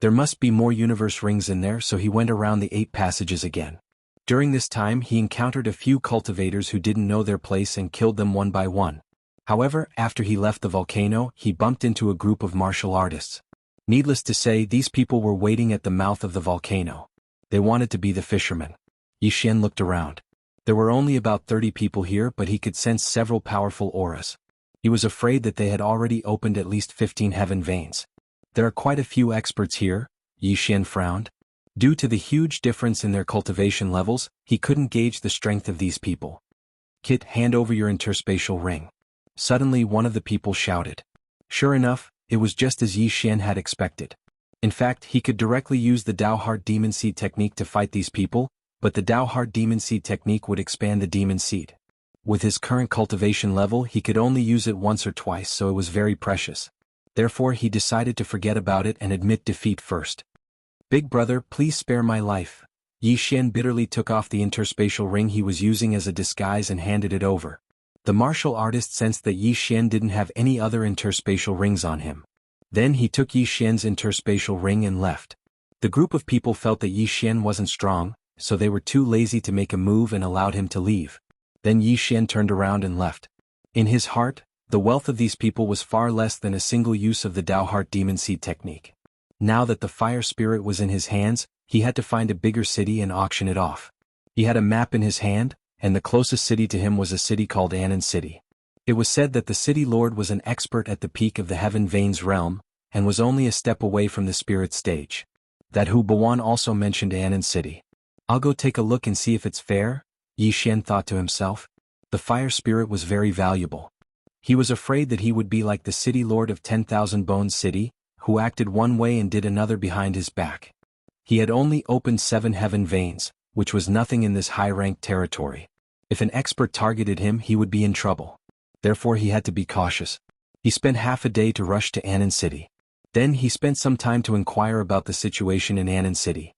There must be more universe rings in there, so he went around the 8 passages again. During this time, he encountered a few cultivators who didn't know their place and killed them one by one. However, after he left the volcano, he bumped into a group of martial artists. Needless to say, these people were waiting at the mouth of the volcano. They wanted to be the fishermen. Yi Xian looked around. There were only about 30 people here, but he could sense several powerful auras. He was afraid that they had already opened at least 15 heaven veins. There are quite a few experts here, Yi Xian frowned. Due to the huge difference in their cultivation levels, he couldn't gauge the strength of these people. Kit, hand over your interspatial ring. Suddenly one of the people shouted. Sure enough, it was just as Yi Xian had expected. In fact, he could directly use the Dao Heart Demon Seed technique to fight these people, but the Dao Heart Demon Seed technique would expand the Demon Seed. With his current cultivation level, he could only use it once or twice, so it was very precious. Therefore, he decided to forget about it and admit defeat first. Big brother, please spare my life. Yi Xian bitterly took off the interspatial ring he was using as a disguise and handed it over. The martial artist sensed that Yi Xian didn't have any other interspatial rings on him. Then he took Yi Xian's interspatial ring and left. The group of people felt that Yi Xian wasn't strong, so they were too lazy to make a move and allowed him to leave. Then Yi Xian turned around and left. In his heart, the wealth of these people was far less than a single use of the Dao Heart Demon Seed technique. Now that the fire spirit was in his hands, he had to find a bigger city and auction it off. He had a map in his hand, and the closest city to him was a city called Annan City. It was said that the city lord was an expert at the peak of the Heaven Veins realm, and was only a step away from the spirit stage. That Hu Bawan also mentioned Annan City. I'll go take a look and see if it's fair, Yi Xian thought to himself. The fire spirit was very valuable. He was afraid that he would be like the city lord of 10,000 Bones City, who acted one way and did another behind his back. He had only opened 7 heaven veins, which was nothing in this high-ranked territory. If an expert targeted him, he would be in trouble. Therefore he had to be cautious. He spent half a day to rush to Annan City. Then he spent some time to inquire about the situation in Annan City.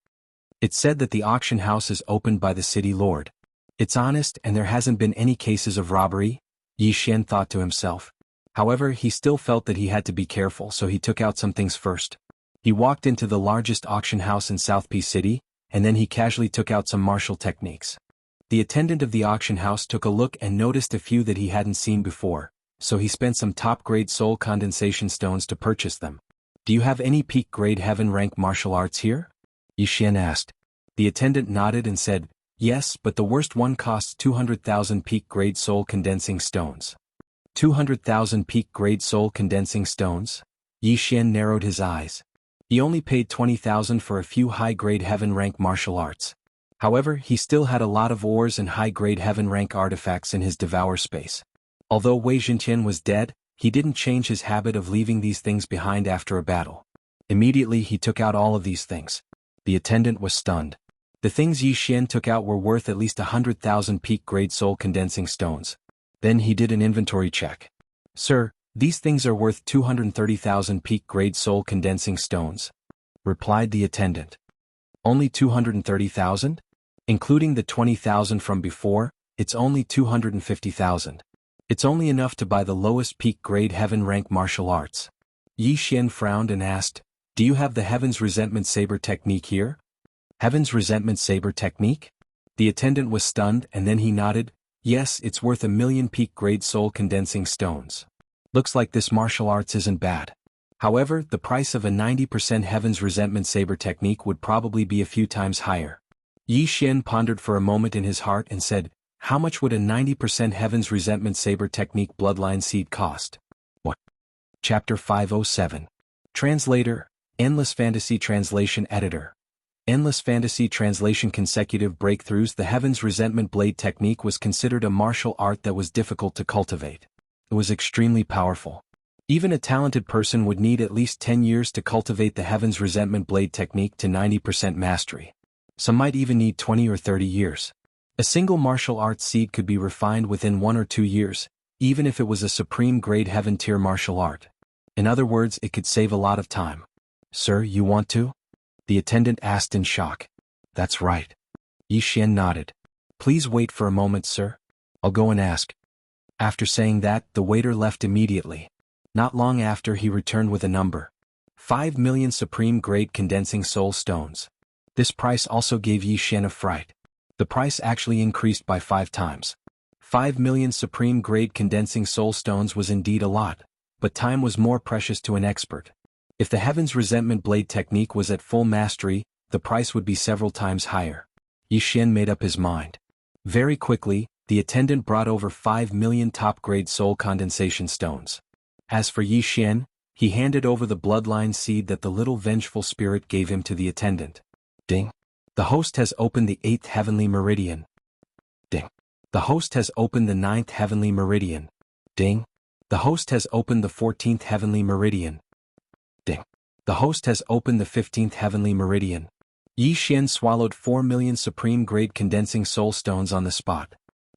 It's said that the auction house is opened by the city lord. It's honest and there hasn't been any cases of robbery, Yi Xian thought to himself. However, he still felt that he had to be careful, so he took out some things first. He walked into the largest auction house in South P City, and then he casually took out some martial techniques. The attendant of the auction house took a look and noticed a few that he hadn't seen before, so he spent some top-grade soul condensation stones to purchase them. Do you have any peak-grade heaven-rank martial arts here? Yi Xian asked. The attendant nodded and said, yes, but the worst one costs 200,000 peak-grade soul condensing stones. 200,000 peak-grade soul condensing stones? Yi Xian narrowed his eyes. He only paid 20,000 for a few high-grade heaven-rank martial arts. However, he still had a lot of ores and high-grade heaven-rank artifacts in his devour space. Although Wei Zhenqian was dead, he didn't change his habit of leaving these things behind after a battle. Immediately he took out all of these things. The attendant was stunned. The things Yi Xian took out were worth at least 100,000 peak-grade soul condensing stones. Then he did an inventory check. Sir, these things are worth 230,000 peak-grade soul condensing stones, replied the attendant. Only 230,000? Including the 20,000 from before, it's only 250,000. It's only enough to buy the lowest peak-grade heaven-rank martial arts. Yi Xian frowned and asked, do you have the Heaven's Resentment Saber technique here? Heaven's Resentment Saber technique? The attendant was stunned and then he nodded, yes, it's worth 1,000,000 peak-grade soul condensing stones. Looks like this martial arts isn't bad. However, the price of a 90% Heaven's Resentment Saber technique would probably be a few times higher. Yi Xian pondered for a moment in his heart and said, how much would a 90% Heaven's Resentment Saber technique bloodline seed cost? What? Chapter 507. Translator, Endless Fantasy Translation Editor. Endless Fantasy Translation Consecutive Breakthroughs. The Heaven's Resentment Blade technique was considered a martial art that was difficult to cultivate. It was extremely powerful. Even a talented person would need at least 10 years to cultivate the Heaven's Resentment Blade technique to 90% mastery. Some might even need 20 or 30 years. A single martial arts seed could be refined within 1 or 2 years, even if it was a supreme grade heaven tier martial art. In other words, it could save a lot of time. Sir, you want to? The attendant asked in shock. That's right. Yi Xian nodded. Please wait for a moment, sir. I'll go and ask. After saying that, the waiter left immediately. Not long after, he returned with a number. 5 million supreme grade condensing soul stones. This price also gave Yi Xian a fright. The price actually increased by 5 times. 5 million supreme grade condensing soul stones was indeed a lot, but time was more precious to an expert. If the Heaven's Resentment Blade technique was at full mastery, the price would be several times higher. Yi Xian made up his mind. Very quickly, the attendant brought over 5 million top-grade soul condensation stones. As for Yi Xian, he handed over the bloodline seed that the little vengeful spirit gave him to the attendant. Ding. The host has opened the 8th heavenly meridian. Ding. The host has opened the 9th heavenly meridian. Ding. The host has opened the 14th heavenly meridian. Ding. The host has opened the 15th heavenly meridian. Yi Xian swallowed 4 million supreme grade condensing soul stones on the spot.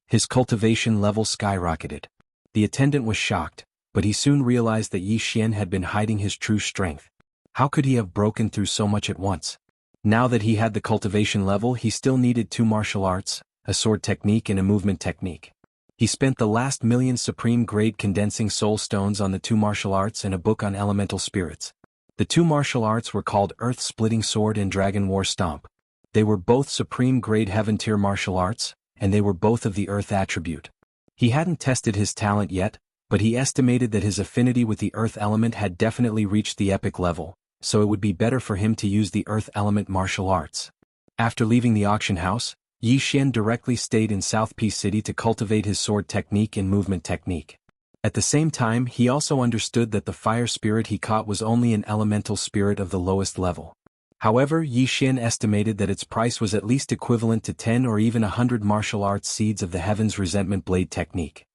His cultivation level skyrocketed. The attendant was shocked, but he soon realized that Yi Xian had been hiding his true strength. How could he have broken through so much at once? Now that he had the cultivation level, he still needed 2 martial arts, a sword technique and a movement technique. He spent the last 1,000,000 supreme grade condensing soul stones on the 2 martial arts and a book on elemental spirits. The 2 martial arts were called Earth-Splitting Sword and Dragon War Stomp. They were both supreme grade heaven tier martial arts, and they were both of the Earth attribute. He hadn't tested his talent yet, but he estimated that his affinity with the Earth element had definitely reached the epic level, so it would be better for him to use the Earth element martial arts. After leaving the auction house, Yi Xian directly stayed in South Peace City to cultivate his sword technique and movement technique. At the same time, he also understood that the fire spirit he caught was only an elemental spirit of the lowest level. However, Yi Xian estimated that its price was at least equivalent to 10 or even 100 martial arts seeds of the Heaven's Resentment Blade technique.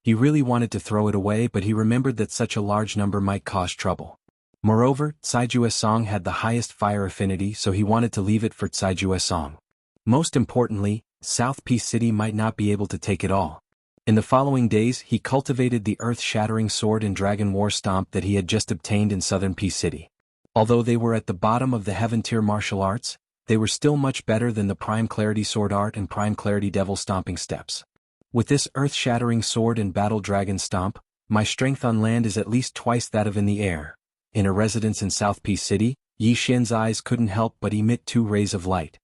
He really wanted to throw it away, but he remembered that such a large number might cause trouble. Moreover, Caijue Song had the highest fire affinity, so he wanted to leave it for Caijue Song. Most importantly, South Peace City might not be able to take it all. In the following days, he cultivated the earth-shattering sword and dragon war stomp that he had just obtained in Southern Peace City. Although they were at the bottom of the Heaven tier martial arts, they were still much better than the Prime Clarity Sword Art and Prime Clarity Devil Stomping steps. With this earth-shattering sword and battle dragon stomp, my strength on land is at least twice that of in the air. In a residence in South Peace City, Yi Xian's eyes couldn't help but emit 2 rays of light.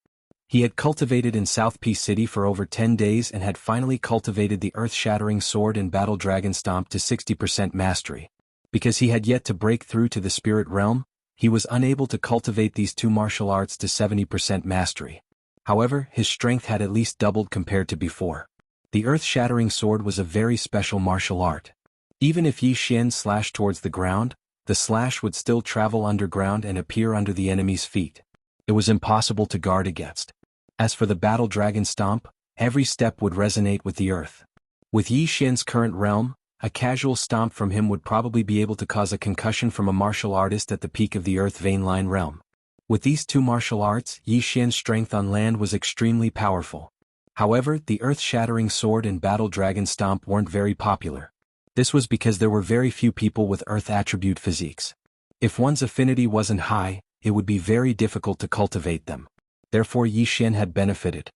He had cultivated in South Peace City for over 10 days and had finally cultivated the earth-shattering sword and battle dragon stomp to 60% mastery. Because he had yet to break through to the spirit realm, he was unable to cultivate these 2 martial arts to 70% mastery. However, his strength had at least doubled compared to before. The earth-shattering sword was a very special martial art. Even if Yi Xian slashed towards the ground, the slash would still travel underground and appear under the enemy's feet. It was impossible to guard against. As for the battle dragon stomp, every step would resonate with the earth. With Yi Xian's current realm, a casual stomp from him would probably be able to cause a concussion from a martial artist at the peak of the earth vein line realm. With these 2 martial arts, Yi Xian's strength on land was extremely powerful. However, the earth-shattering sword and battle dragon stomp weren't very popular. This was because there were very few people with earth attribute physiques. If one's affinity wasn't high, it would be very difficult to cultivate them. Therefore Yi Xian had benefited.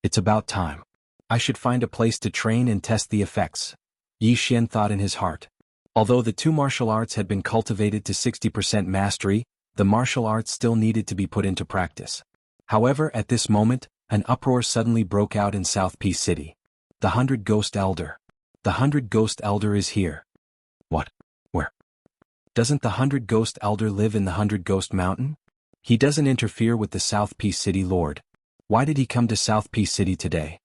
It's about time. I should find a place to train and test the effects, Yi Xian thought in his heart. Although the 2 martial arts had been cultivated to 60% mastery, the martial arts still needed to be put into practice. However, at this moment, an uproar suddenly broke out in South Peace City. The 100 Ghost Elder. The 100 Ghost Elder is here. What? Where? Doesn't the 100 Ghost Elder live in the 100 Ghost Mountain? He doesn't interfere with the South Peace City Lord. Why did he come to South Peace City today?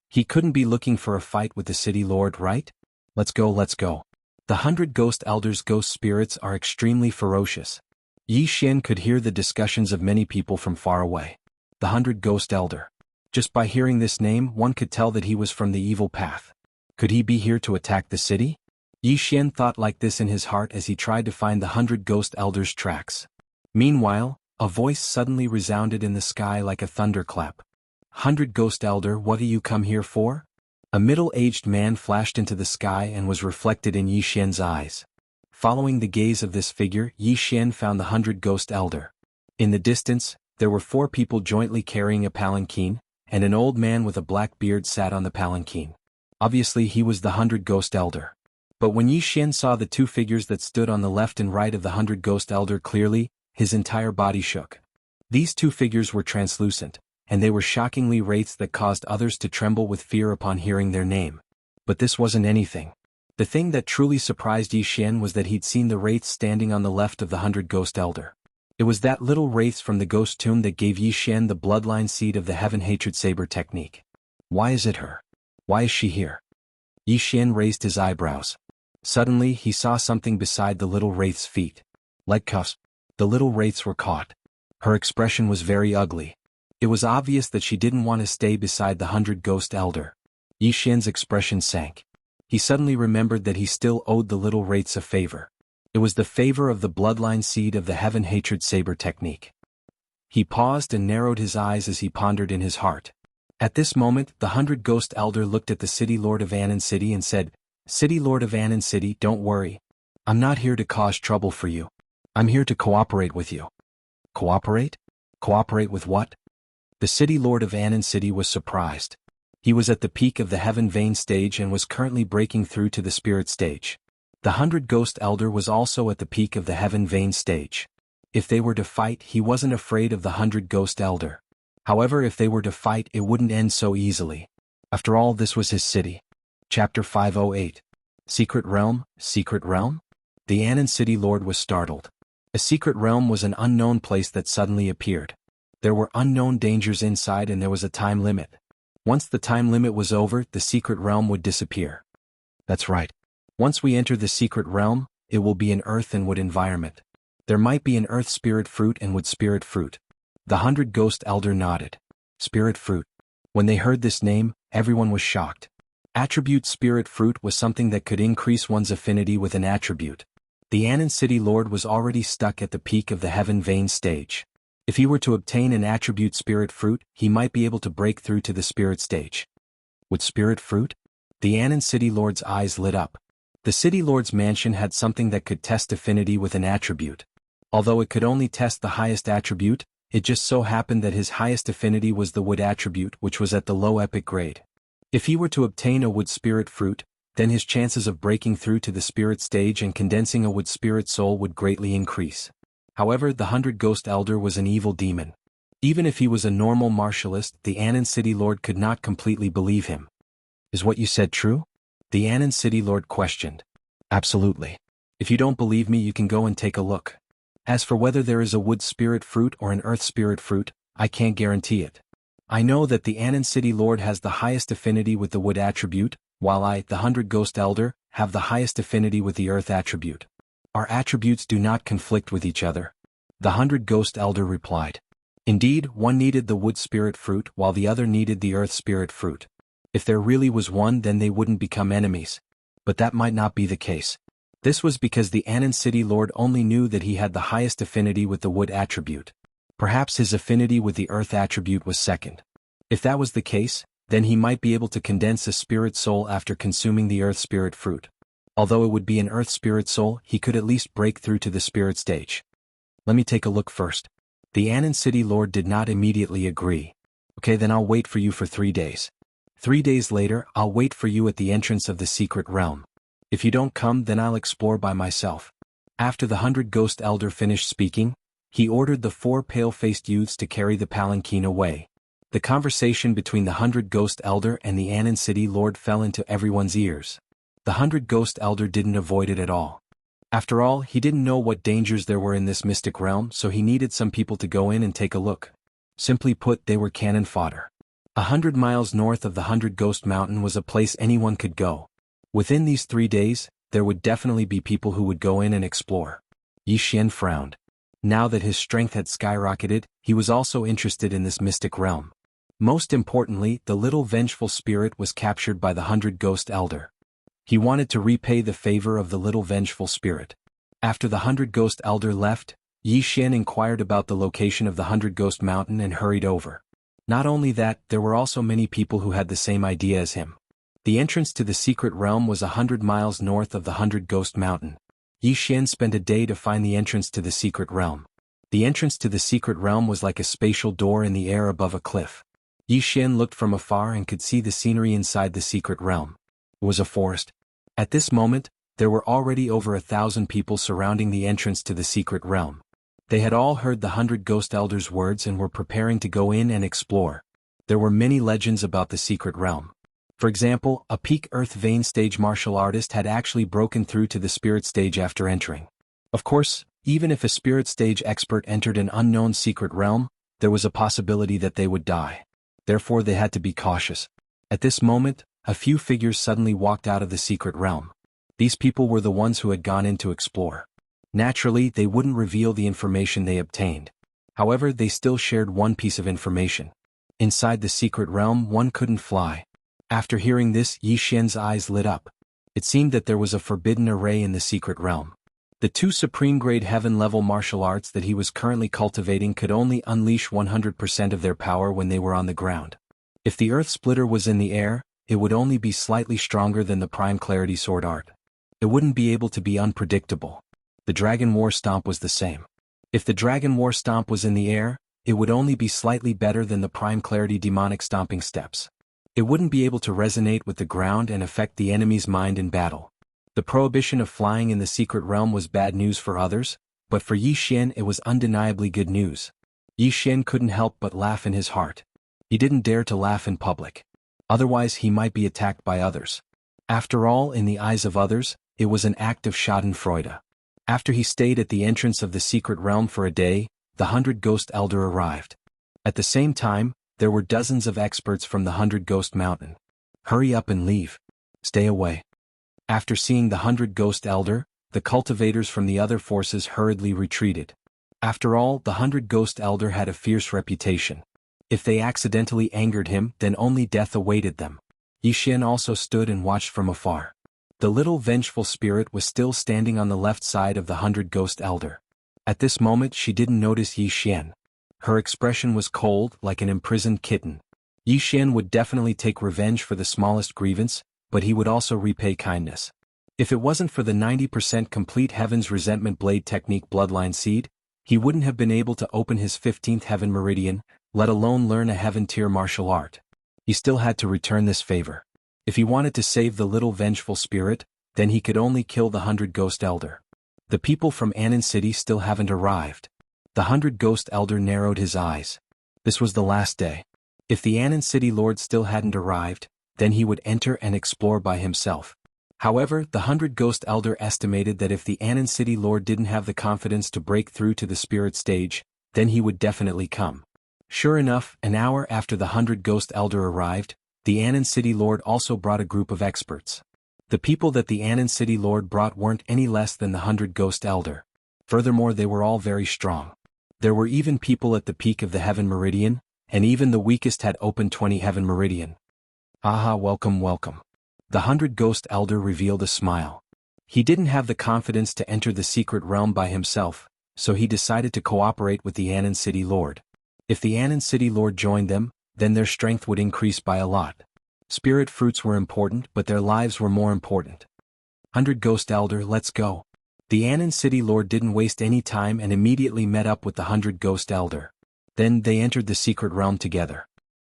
He couldn't be looking for a fight with the City Lord, right? Let's go, let's go. The 100 Ghost Elders' ghost spirits are extremely ferocious. Yi Xian could hear the discussions of many people from far away. The 100 Ghost Elder. Just by hearing this name, one could tell that he was from the evil path. Could he be here to attack the city? Yi Xian thought like this in his heart as he tried to find the 100 Ghost Elders' tracks. Meanwhile, a voice suddenly resounded in the sky like a thunderclap. 100 Ghost Elder, what do you come here for? A middle-aged man flashed into the sky and was reflected in Yi Xian's eyes. Following the gaze of this figure, Yi Xian found the 100 Ghost Elder. In the distance, there were 4 people jointly carrying a palanquin, and an old man with a black beard sat on the palanquin. Obviously he was the 100 Ghost Elder. But when Yi Xian saw the 2 figures that stood on the left and right of the 100 Ghost Elder clearly, his entire body shook. These 2 figures were translucent, and they were shockingly wraiths that caused others to tremble with fear upon hearing their name. But this wasn't anything. The thing that truly surprised Yi Xian was that he'd seen the wraiths standing on the left of the 100 Ghost Elder. It was that little wraiths from the ghost tomb that gave Yi Xian the bloodline seed of the Heaven Hatred Saber technique. Why is it her? Why is she here? Yi Xian raised his eyebrows. Suddenly he saw something beside the little wraith's feet. Like cuffs. The little wraiths were caught. Her expression was very ugly. It was obvious that she didn't want to stay beside the 100 Ghost Elder. Yi Xian's expression sank. He suddenly remembered that he still owed the little wraiths a favor. It was the favor of the bloodline seed of the Heaven Hatred Saber technique. He paused and narrowed his eyes as he pondered in his heart. At this moment, the 100 Ghost Elder looked at the City Lord of Anan City and said, City Lord of Anan City, don't worry. I'm not here to cause trouble for you. I'm here to cooperate with you. Cooperate? Cooperate with what? The City Lord of Anan City was surprised. He was at the peak of the Heaven Vein stage and was currently breaking through to the Spirit stage. The 100 Ghost Elder was also at the peak of the Heaven Vein stage. If they were to fight, he wasn't afraid of the 100 Ghost Elder. However, if they were to fight, it wouldn't end so easily. After all, this was his city. Chapter 508. Secret Realm, Secret Realm? The Anan City Lord was startled. A secret realm was an unknown place that suddenly appeared. There were unknown dangers inside and there was a time limit. Once the time limit was over, the secret realm would disappear. That's right. Once we enter the secret realm, it will be an earth and wood environment. There might be an earth spirit fruit and wood spirit fruit. The 100 Ghost Elder nodded. Spirit fruit. When they heard this name, everyone was shocked. Attribute spirit fruit was something that could increase one's affinity with an attribute. The Anon City Lord was already stuck at the peak of the Heaven Vein stage. If he were to obtain an attribute spirit fruit, he might be able to break through to the spirit stage. Would spirit fruit? The Anon City Lord's eyes lit up. The City Lord's mansion had something that could test affinity with an attribute. Although it could only test the highest attribute, it just so happened that his highest affinity was the wood attribute, which was at the low epic grade. If he were to obtain a wood spirit fruit, then his chances of breaking through to the spirit stage and condensing a wood spirit soul would greatly increase. However, the 100 Ghost Elder was an evil demon. Even if he was a normal martialist, the Anon City Lord could not completely believe him. Is what you said true? The Anon City Lord questioned. Absolutely. If you don't believe me, you can go and take a look. As for whether there is a wood spirit fruit or an earth spirit fruit, I can't guarantee it. I know that the Anon City Lord has the highest affinity with the wood attribute, while I, the 100 Ghost Elder, have the highest affinity with the earth attribute. Our attributes do not conflict with each other. The 100 Ghost Elder replied. Indeed, one needed the wood spirit fruit while the other needed the earth spirit fruit. If there really was one, then they wouldn't become enemies. But that might not be the case. This was because the Anon City Lord only knew that he had the highest affinity with the wood attribute. Perhaps his affinity with the earth attribute was second. If that was the case, then he might be able to condense a spirit soul after consuming the earth spirit fruit. Although it would be an earth spirit soul, he could at least break through to the spirit stage. Let me take a look first. The Anon City Lord did not immediately agree. Okay, then I'll wait for you for 3 days. 3 days later, I'll wait for you at the entrance of the secret realm. If you don't come, then I'll explore by myself. After the 100 Ghost Elder finished speaking, he ordered the 4 pale-faced youths to carry the palanquin away. The conversation between the 100 Ghost Elder and the Anon City Lord fell into everyone's ears. The 100 Ghost Elder didn't avoid it at all. After all, he didn't know what dangers there were in this mystic realm, so he needed some people to go in and take a look. Simply put, they were cannon fodder. 100 miles north of the 100 Ghost Mountain was a place anyone could go. Within these 3 days, there would definitely be people who would go in and explore. Yi Xian frowned. Now that his strength had skyrocketed, he was also interested in this mystic realm. Most importantly, the little vengeful spirit was captured by the 100 Ghost Elder. He wanted to repay the favor of the little vengeful spirit. After the 100 Ghost Elder left, Yi Xian inquired about the location of the 100 Ghost Mountain and hurried over. Not only that, there were also many people who had the same idea as him. The entrance to the secret realm was 100 miles north of the 100 Ghost Mountain. Yi Xian spent a day to find the entrance to the secret realm. The entrance to the secret realm was like a spatial door in the air above a cliff. Yi Xian looked from afar and could see the scenery inside the secret realm. It was a forest. At this moment, there were already over 1,000 people surrounding the entrance to the secret realm. They had all heard the 100 Ghost Elders' words and were preparing to go in and explore. There were many legends about the secret realm. For example, a peak Earth Vein stage martial artist had actually broken through to the spirit stage after entering. Of course, even if a spirit stage expert entered an unknown secret realm, there was a possibility that they would die. Therefore, they had to be cautious. At this moment, a few figures suddenly walked out of the secret realm. These people were the ones who had gone in to explore. Naturally, they wouldn't reveal the information they obtained. However, they still shared one piece of information. Inside the secret realm, one couldn't fly. After hearing this, Yi Xian's eyes lit up. It seemed that there was a forbidden array in the secret realm. The 2 supreme-grade heaven-level martial arts that he was currently cultivating could only unleash 100% of their power when they were on the ground. If the Earth Splitter was in the air, it would only be slightly stronger than the Prime Clarity Sword Art. It wouldn't be able to be unpredictable. The Dragon War Stomp was the same. If the Dragon War Stomp was in the air, it would only be slightly better than the Prime Clarity Demonic Stomping Steps. It wouldn't be able to resonate with the ground and affect the enemy's mind in battle. The prohibition of flying in the secret realm was bad news for others, but for Yi Xian it was undeniably good news. Yi Xian couldn't help but laugh in his heart. He didn't dare to laugh in public. Otherwise he might be attacked by others. After all, in the eyes of others, it was an act of schadenfreude. After he stayed at the entrance of the secret realm for a day, the 100 Ghost Elder arrived. At the same time, there were dozens of experts from the 100 Ghost Mountain. Hurry up and leave. Stay away. After seeing the 100 Ghost Elder, the cultivators from the other forces hurriedly retreated. After all, the 100 Ghost Elder had a fierce reputation. If they accidentally angered him, then only death awaited them. Yixian also stood and watched from afar. The little vengeful spirit was still standing on the left side of the 100 Ghost Elder. At this moment she didn't notice Yixian. Her expression was cold, like an imprisoned kitten. Yixian would definitely take revenge for the smallest grievance, but he would also repay kindness. If it wasn't for the 90% complete Heaven's Resentment Blade Technique Bloodline Seed, he wouldn't have been able to open his 15th Heaven Meridian, let alone learn a Heaven Tier martial art. He still had to return this favor. If he wanted to save the little vengeful spirit, then he could only kill the 100 Ghost Elder. The people from Anan City still haven't arrived. The 100 Ghost Elder narrowed his eyes. This was the last day. If the Anan City Lord still hadn't arrived, then he would enter and explore by himself. However, the 100 Ghost Elder estimated that if the Anan City Lord didn't have the confidence to break through to the spirit stage, then he would definitely come. Sure enough, an hour after the 100 Ghost Elder arrived, the Anan City Lord also brought a group of experts. The people that the Anan City Lord brought weren't any less than the 100 Ghost Elder. Furthermore, they were all very strong. There were even people at the peak of the Heaven Meridian, and even the weakest had opened 20 Heaven Meridian. Aha, welcome, welcome. The 100 Ghost Elder revealed a smile. He didn't have the confidence to enter the secret realm by himself, so he decided to cooperate with the Anan City Lord. If the Anan City Lord joined them, then their strength would increase by a lot. Spirit fruits were important, but their lives were more important. 100 Ghost Elder, let's go. The Anan City Lord didn't waste any time and immediately met up with the 100 Ghost Elder. Then they entered the secret realm together.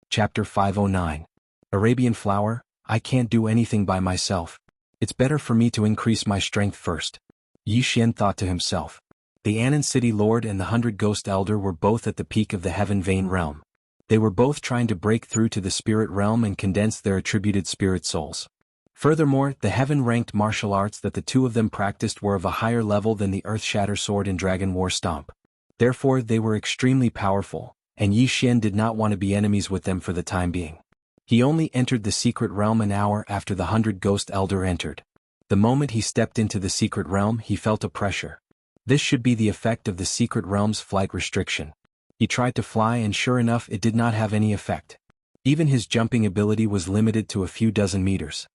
Chapter 509. Arabian Flower, I can't do anything by myself. It's better for me to increase my strength first. Yixian thought to himself. The Anan City Lord and the 100 Ghost Elder were both at the peak of the Heaven Vein realm. They were both trying to break through to the spirit realm and condense their attributed spirit souls. Furthermore, the heaven-ranked martial arts that the two of them practiced were of a higher level than the Earth Shatter Sword and Dragon War Stomp. Therefore, they were extremely powerful, and Yixian did not want to be enemies with them for the time being. He only entered the secret realm an hour after the 100 Ghost Elder entered. The moment he stepped into the secret realm, he felt a pressure. This should be the effect of the secret realm's flight restriction. He tried to fly and sure enough it did not have any effect. Even his jumping ability was limited to a few dozen meters.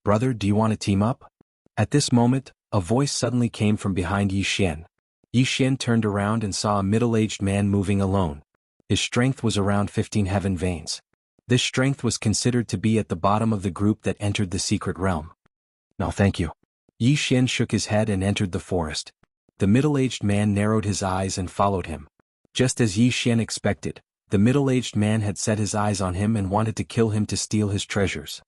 Brother, do you want to team up? At this moment, a voice suddenly came from behind Yixian. Yixian turned around and saw a middle-aged man moving alone. His strength was around 15 heaven veins. This strength was considered to be at the bottom of the group that entered the secret realm. No, thank you. Yixian shook his head and entered the forest. The middle-aged man narrowed his eyes and followed him. Just as Yixian expected, the middle-aged man had set his eyes on him and wanted to kill him to steal his treasures.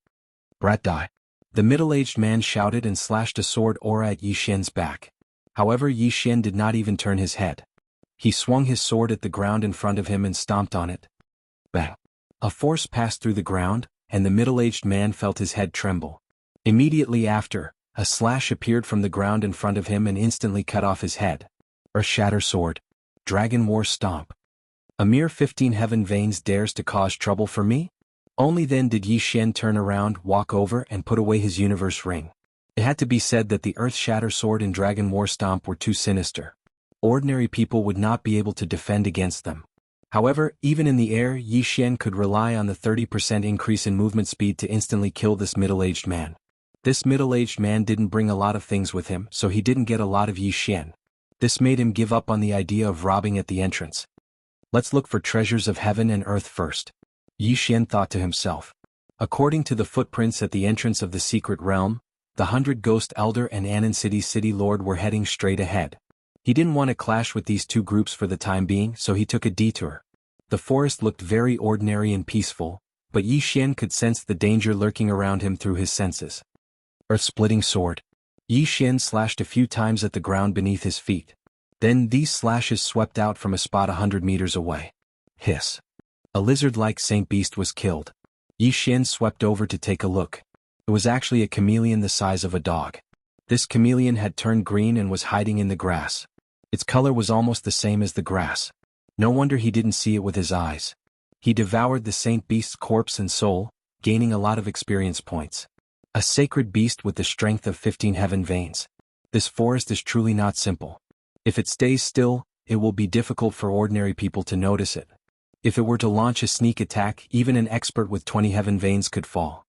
Brat die. The middle-aged man shouted and slashed a sword aura at Yixian's back. However, Yixian did not even turn his head. He swung his sword at the ground in front of him and stomped on it. Bang! A force passed through the ground, and the middle-aged man felt his head tremble. Immediately after, a slash appeared from the ground in front of him and instantly cut off his head. Earth Shatter Sword. Dragon War Stomp. A mere 15 heaven veins dares to cause trouble for me? Only then did Yixian turn around, walk over and put away his universe ring. It had to be said that the Earth Shatter Sword and Dragon War Stomp were too sinister. Ordinary people would not be able to defend against them. However, even in the air, Yixian could rely on the 30% increase in movement speed to instantly kill this middle-aged man. This middle-aged man didn't bring a lot of things with him, so he didn't get a lot of Yixian. This made him give up on the idea of robbing at the entrance. Let's look for treasures of heaven and earth first. Yixian thought to himself. According to the footprints at the entrance of the secret realm, the 100 Ghost Elder and Anan City Lord were heading straight ahead. He didn't want to clash with these two groups for the time being, so he took a detour. The forest looked very ordinary and peaceful, but Yixian could sense the danger lurking around him through his senses. Earth-splitting sword. Yixian slashed a few times at the ground beneath his feet. Then these slashes swept out from a spot 100 meters away. Hiss. A lizard-like saint beast was killed. Yixian swept over to take a look. It was actually a chameleon the size of a dog. This chameleon had turned green and was hiding in the grass. Its color was almost the same as the grass. No wonder he didn't see it with his eyes. He devoured the saint beast's corpse and soul, gaining a lot of experience points. A sacred beast with the strength of 15 heaven veins. This forest is truly not simple. If it stays still, it will be difficult for ordinary people to notice it. If it were to launch a sneak attack, even an expert with 20 heaven veins could fall.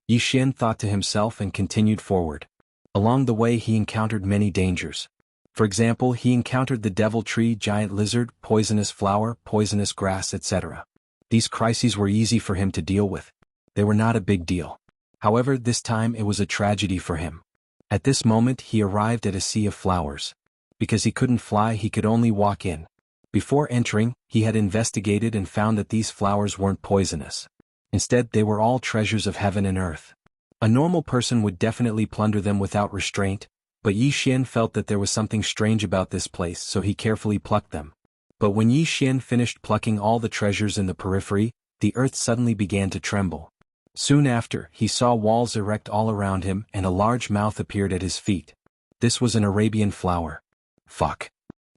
Yi Xian thought to himself and continued forward. Along the way he encountered many dangers. For example, he encountered the devil tree, giant lizard, poisonous flower, poisonous grass, etc. These crises were easy for him to deal with. They were not a big deal. However, this time it was a tragedy for him. At this moment he arrived at a sea of flowers. Because he couldn't fly, he could only walk in. Before entering, he had investigated and found that these flowers weren't poisonous. Instead, they were all treasures of heaven and earth. A normal person would definitely plunder them without restraint, but Yi Xian felt that there was something strange about this place, so he carefully plucked them. But when Yi Xian finished plucking all the treasures in the periphery, the earth suddenly began to tremble. Soon after, he saw walls erect all around him and a large mouth appeared at his feet. This was an Arabian flower. Fuck.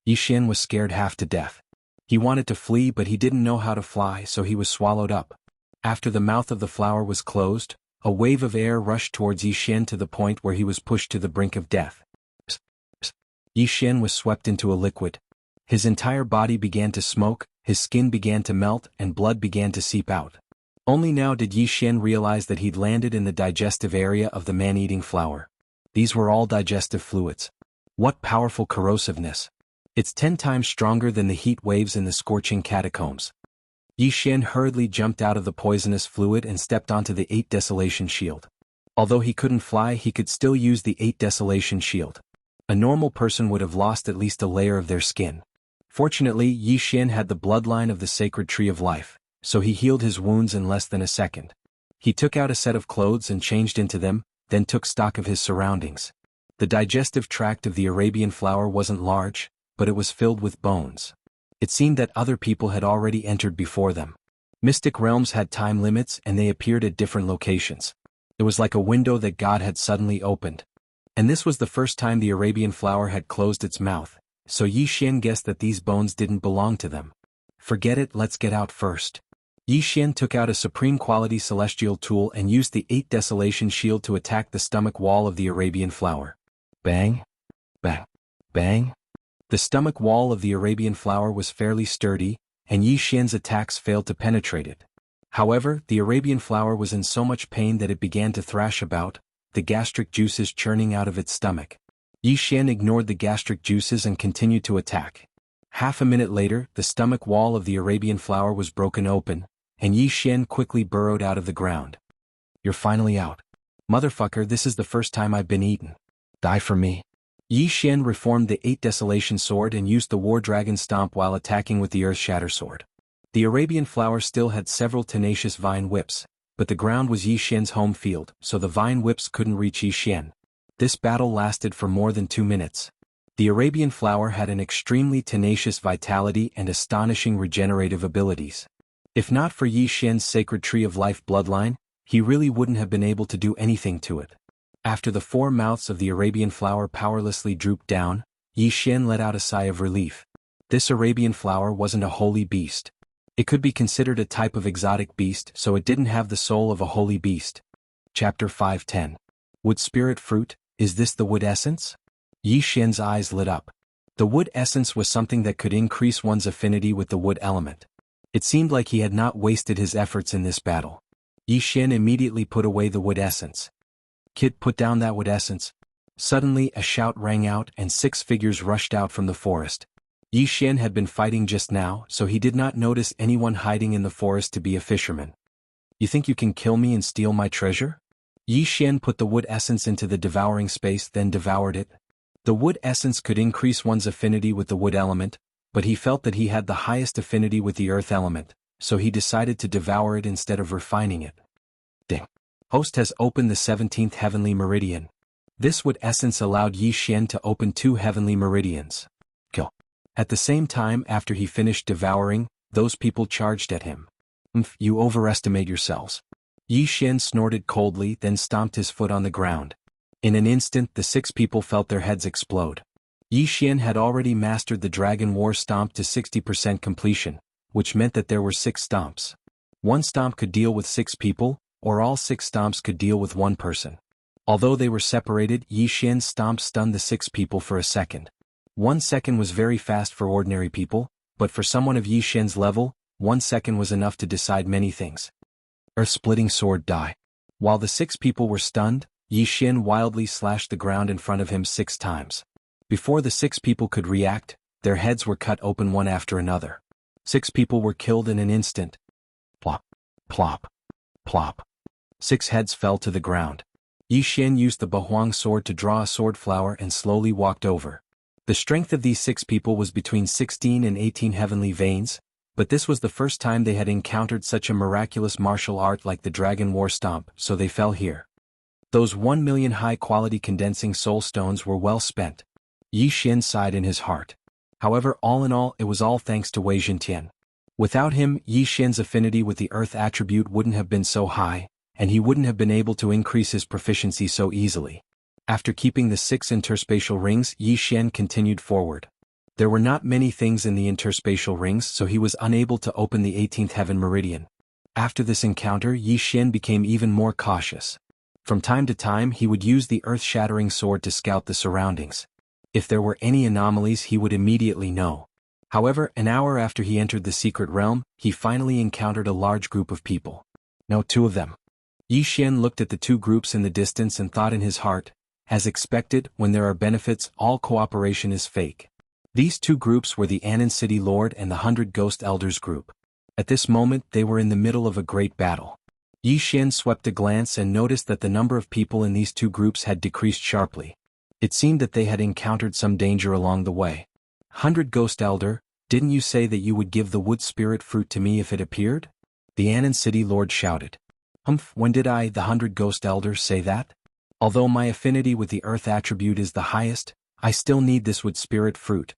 Yi Xian was scared half to death. He wanted to flee but he didn't know how to fly, so he was swallowed up. After the mouth of the flower was closed, a wave of air rushed towards Yi Xian to the point where he was pushed to the brink of death. Yi Xian was swept into a liquid. His entire body began to smoke, his skin began to melt, and blood began to seep out. Only now did Yi Xian realize that he'd landed in the digestive area of the man-eating flower. These were all digestive fluids. What powerful corrosiveness! It's 10 times stronger than the heat waves in the scorching catacombs. Yi Xian hurriedly jumped out of the poisonous fluid and stepped onto the 8 Desolation Shield. Although he couldn't fly, he could still use the 8 Desolation Shield. A normal person would have lost at least a layer of their skin. Fortunately, Yi Xian had the bloodline of the sacred tree of life, so he healed his wounds in less than a second. He took out a set of clothes and changed into them, then took stock of his surroundings. The digestive tract of the Arabian flower wasn't large, but it was filled with bones. It seemed that other people had already entered before them. Mystic realms had time limits and they appeared at different locations. It was like a window that God had suddenly opened. And this was the first time the Arabian flower had closed its mouth, so Yi Xian guessed that these bones didn't belong to them. Forget it, let's get out first. Yi Xian took out a supreme quality celestial tool and used the 8 Desolation Shield to attack the stomach wall of the Arabian flower. Bang! Bang! Bang! The stomach wall of the Arabian flower was fairly sturdy, and Yi Xian's attacks failed to penetrate it. However, the Arabian flower was in so much pain that it began to thrash about, the gastric juices churning out of its stomach. Yi Xian ignored the gastric juices and continued to attack. Half a minute later, the stomach wall of the Arabian flower was broken open, and Yi Xian quickly burrowed out of the ground. You're finally out. Motherfucker, this is the first time I've been eaten. Die for me. Yi Xian reformed the 8 Desolation Sword and used the War Dragon Stomp while attacking with the Earth Shatter Sword. The Arabian flower still had several tenacious vine whips, but the ground was Yi Xian's home field, so the vine whips couldn't reach Yi Xian. This battle lasted for more than 2 minutes. The Arabian flower had an extremely tenacious vitality and astonishing regenerative abilities. If not for Yi Xian's sacred tree of life bloodline, he really wouldn't have been able to do anything to it. After the 4 mouths of the Arabian flower powerlessly drooped down, Yi Xian let out a sigh of relief. This Arabian flower wasn't a holy beast. It could be considered a type of exotic beast, so it didn't have the soul of a holy beast. Chapter 5:10. Wood Spirit Fruit, is this the wood essence? Yi Xian's eyes lit up. The wood essence was something that could increase one's affinity with the wood element. It seemed like he had not wasted his efforts in this battle. Yi Xian immediately put away the wood essence. Kid, put down that wood essence. Suddenly a shout rang out and 6 figures rushed out from the forest. Yi Xian had been fighting just now, so he did not notice anyone hiding in the forest to be a fisherman. You think you can kill me and steal my treasure? Yi Xian put the wood essence into the devouring space, then devoured it. The wood essence could increase one's affinity with the wood element, but he felt that he had the highest affinity with the earth element, so he decided to devour it instead of refining it. Ding. Host has opened the 17th heavenly meridian. This wood essence allowed Yi Xian to open 2 heavenly meridians. Kill. At the same time, after he finished devouring, those people charged at him. You overestimate yourselves. Yi Xian snorted coldly, then stomped his foot on the ground. In an instant, the 6 people felt their heads explode. Yi Xian had already mastered the Dragon War Stomp to 60% completion, which meant that there were 6 stomps. One stomp could deal with 6 people, or all 6 stomps could deal with 1 person. Although they were separated, Yi Xian's stomp stunned the 6 people for a second. 1 second was very fast for ordinary people, but for someone of Yi Xian's level, 1 second was enough to decide many things. Earth-splitting sword die. While the 6 people were stunned, Yi Xian wildly slashed the ground in front of him 6 times. Before the 6 people could react, their heads were cut open one after another. 6 people were killed in an instant. Plop, plop, plop. 6 heads fell to the ground. Yi Xian used the Bahuang sword to draw a sword flower and slowly walked over. The strength of these 6 people was between 16 and 18 heavenly veins, but this was the first time they had encountered such a miraculous martial art like the Dragon War Stomp, so they fell here. Those 1 million high-quality condensing soul stones were well spent. Yi Xian sighed in his heart. However, all in all, it was all thanks to Wei Zhentian. Without him, Yi Xian's affinity with the earth attribute wouldn't have been so high, and he wouldn't have been able to increase his proficiency so easily. After keeping the 6 interspatial rings, Yi Xian continued forward. There were not many things in the interspatial rings, so he was unable to open the 18th heaven meridian. After this encounter, Yi Xian became even more cautious. From time to time, he would use the earth-shattering sword to scout the surroundings. If there were any anomalies, he would immediately know. However, an hour after he entered the secret realm, he finally encountered a large group of people. No, 2 of them. Yi Xian looked at the 2 groups in the distance and thought in his heart, as expected, when there are benefits, all cooperation is fake. These 2 groups were the Anan City Lord and the 100 Ghost Elders group. At this moment, they were in the middle of a great battle. Yi Xian swept a glance and noticed that the number of people in these 2 groups had decreased sharply. It seemed that they had encountered some danger along the way. 100 Ghost Elder, didn't you say that you would give the wood spirit fruit to me if it appeared? The Anan City Lord shouted. When did I, the 100 Ghost Elder, say that? Although my affinity with the earth attribute is the highest, I still need this wood spirit fruit.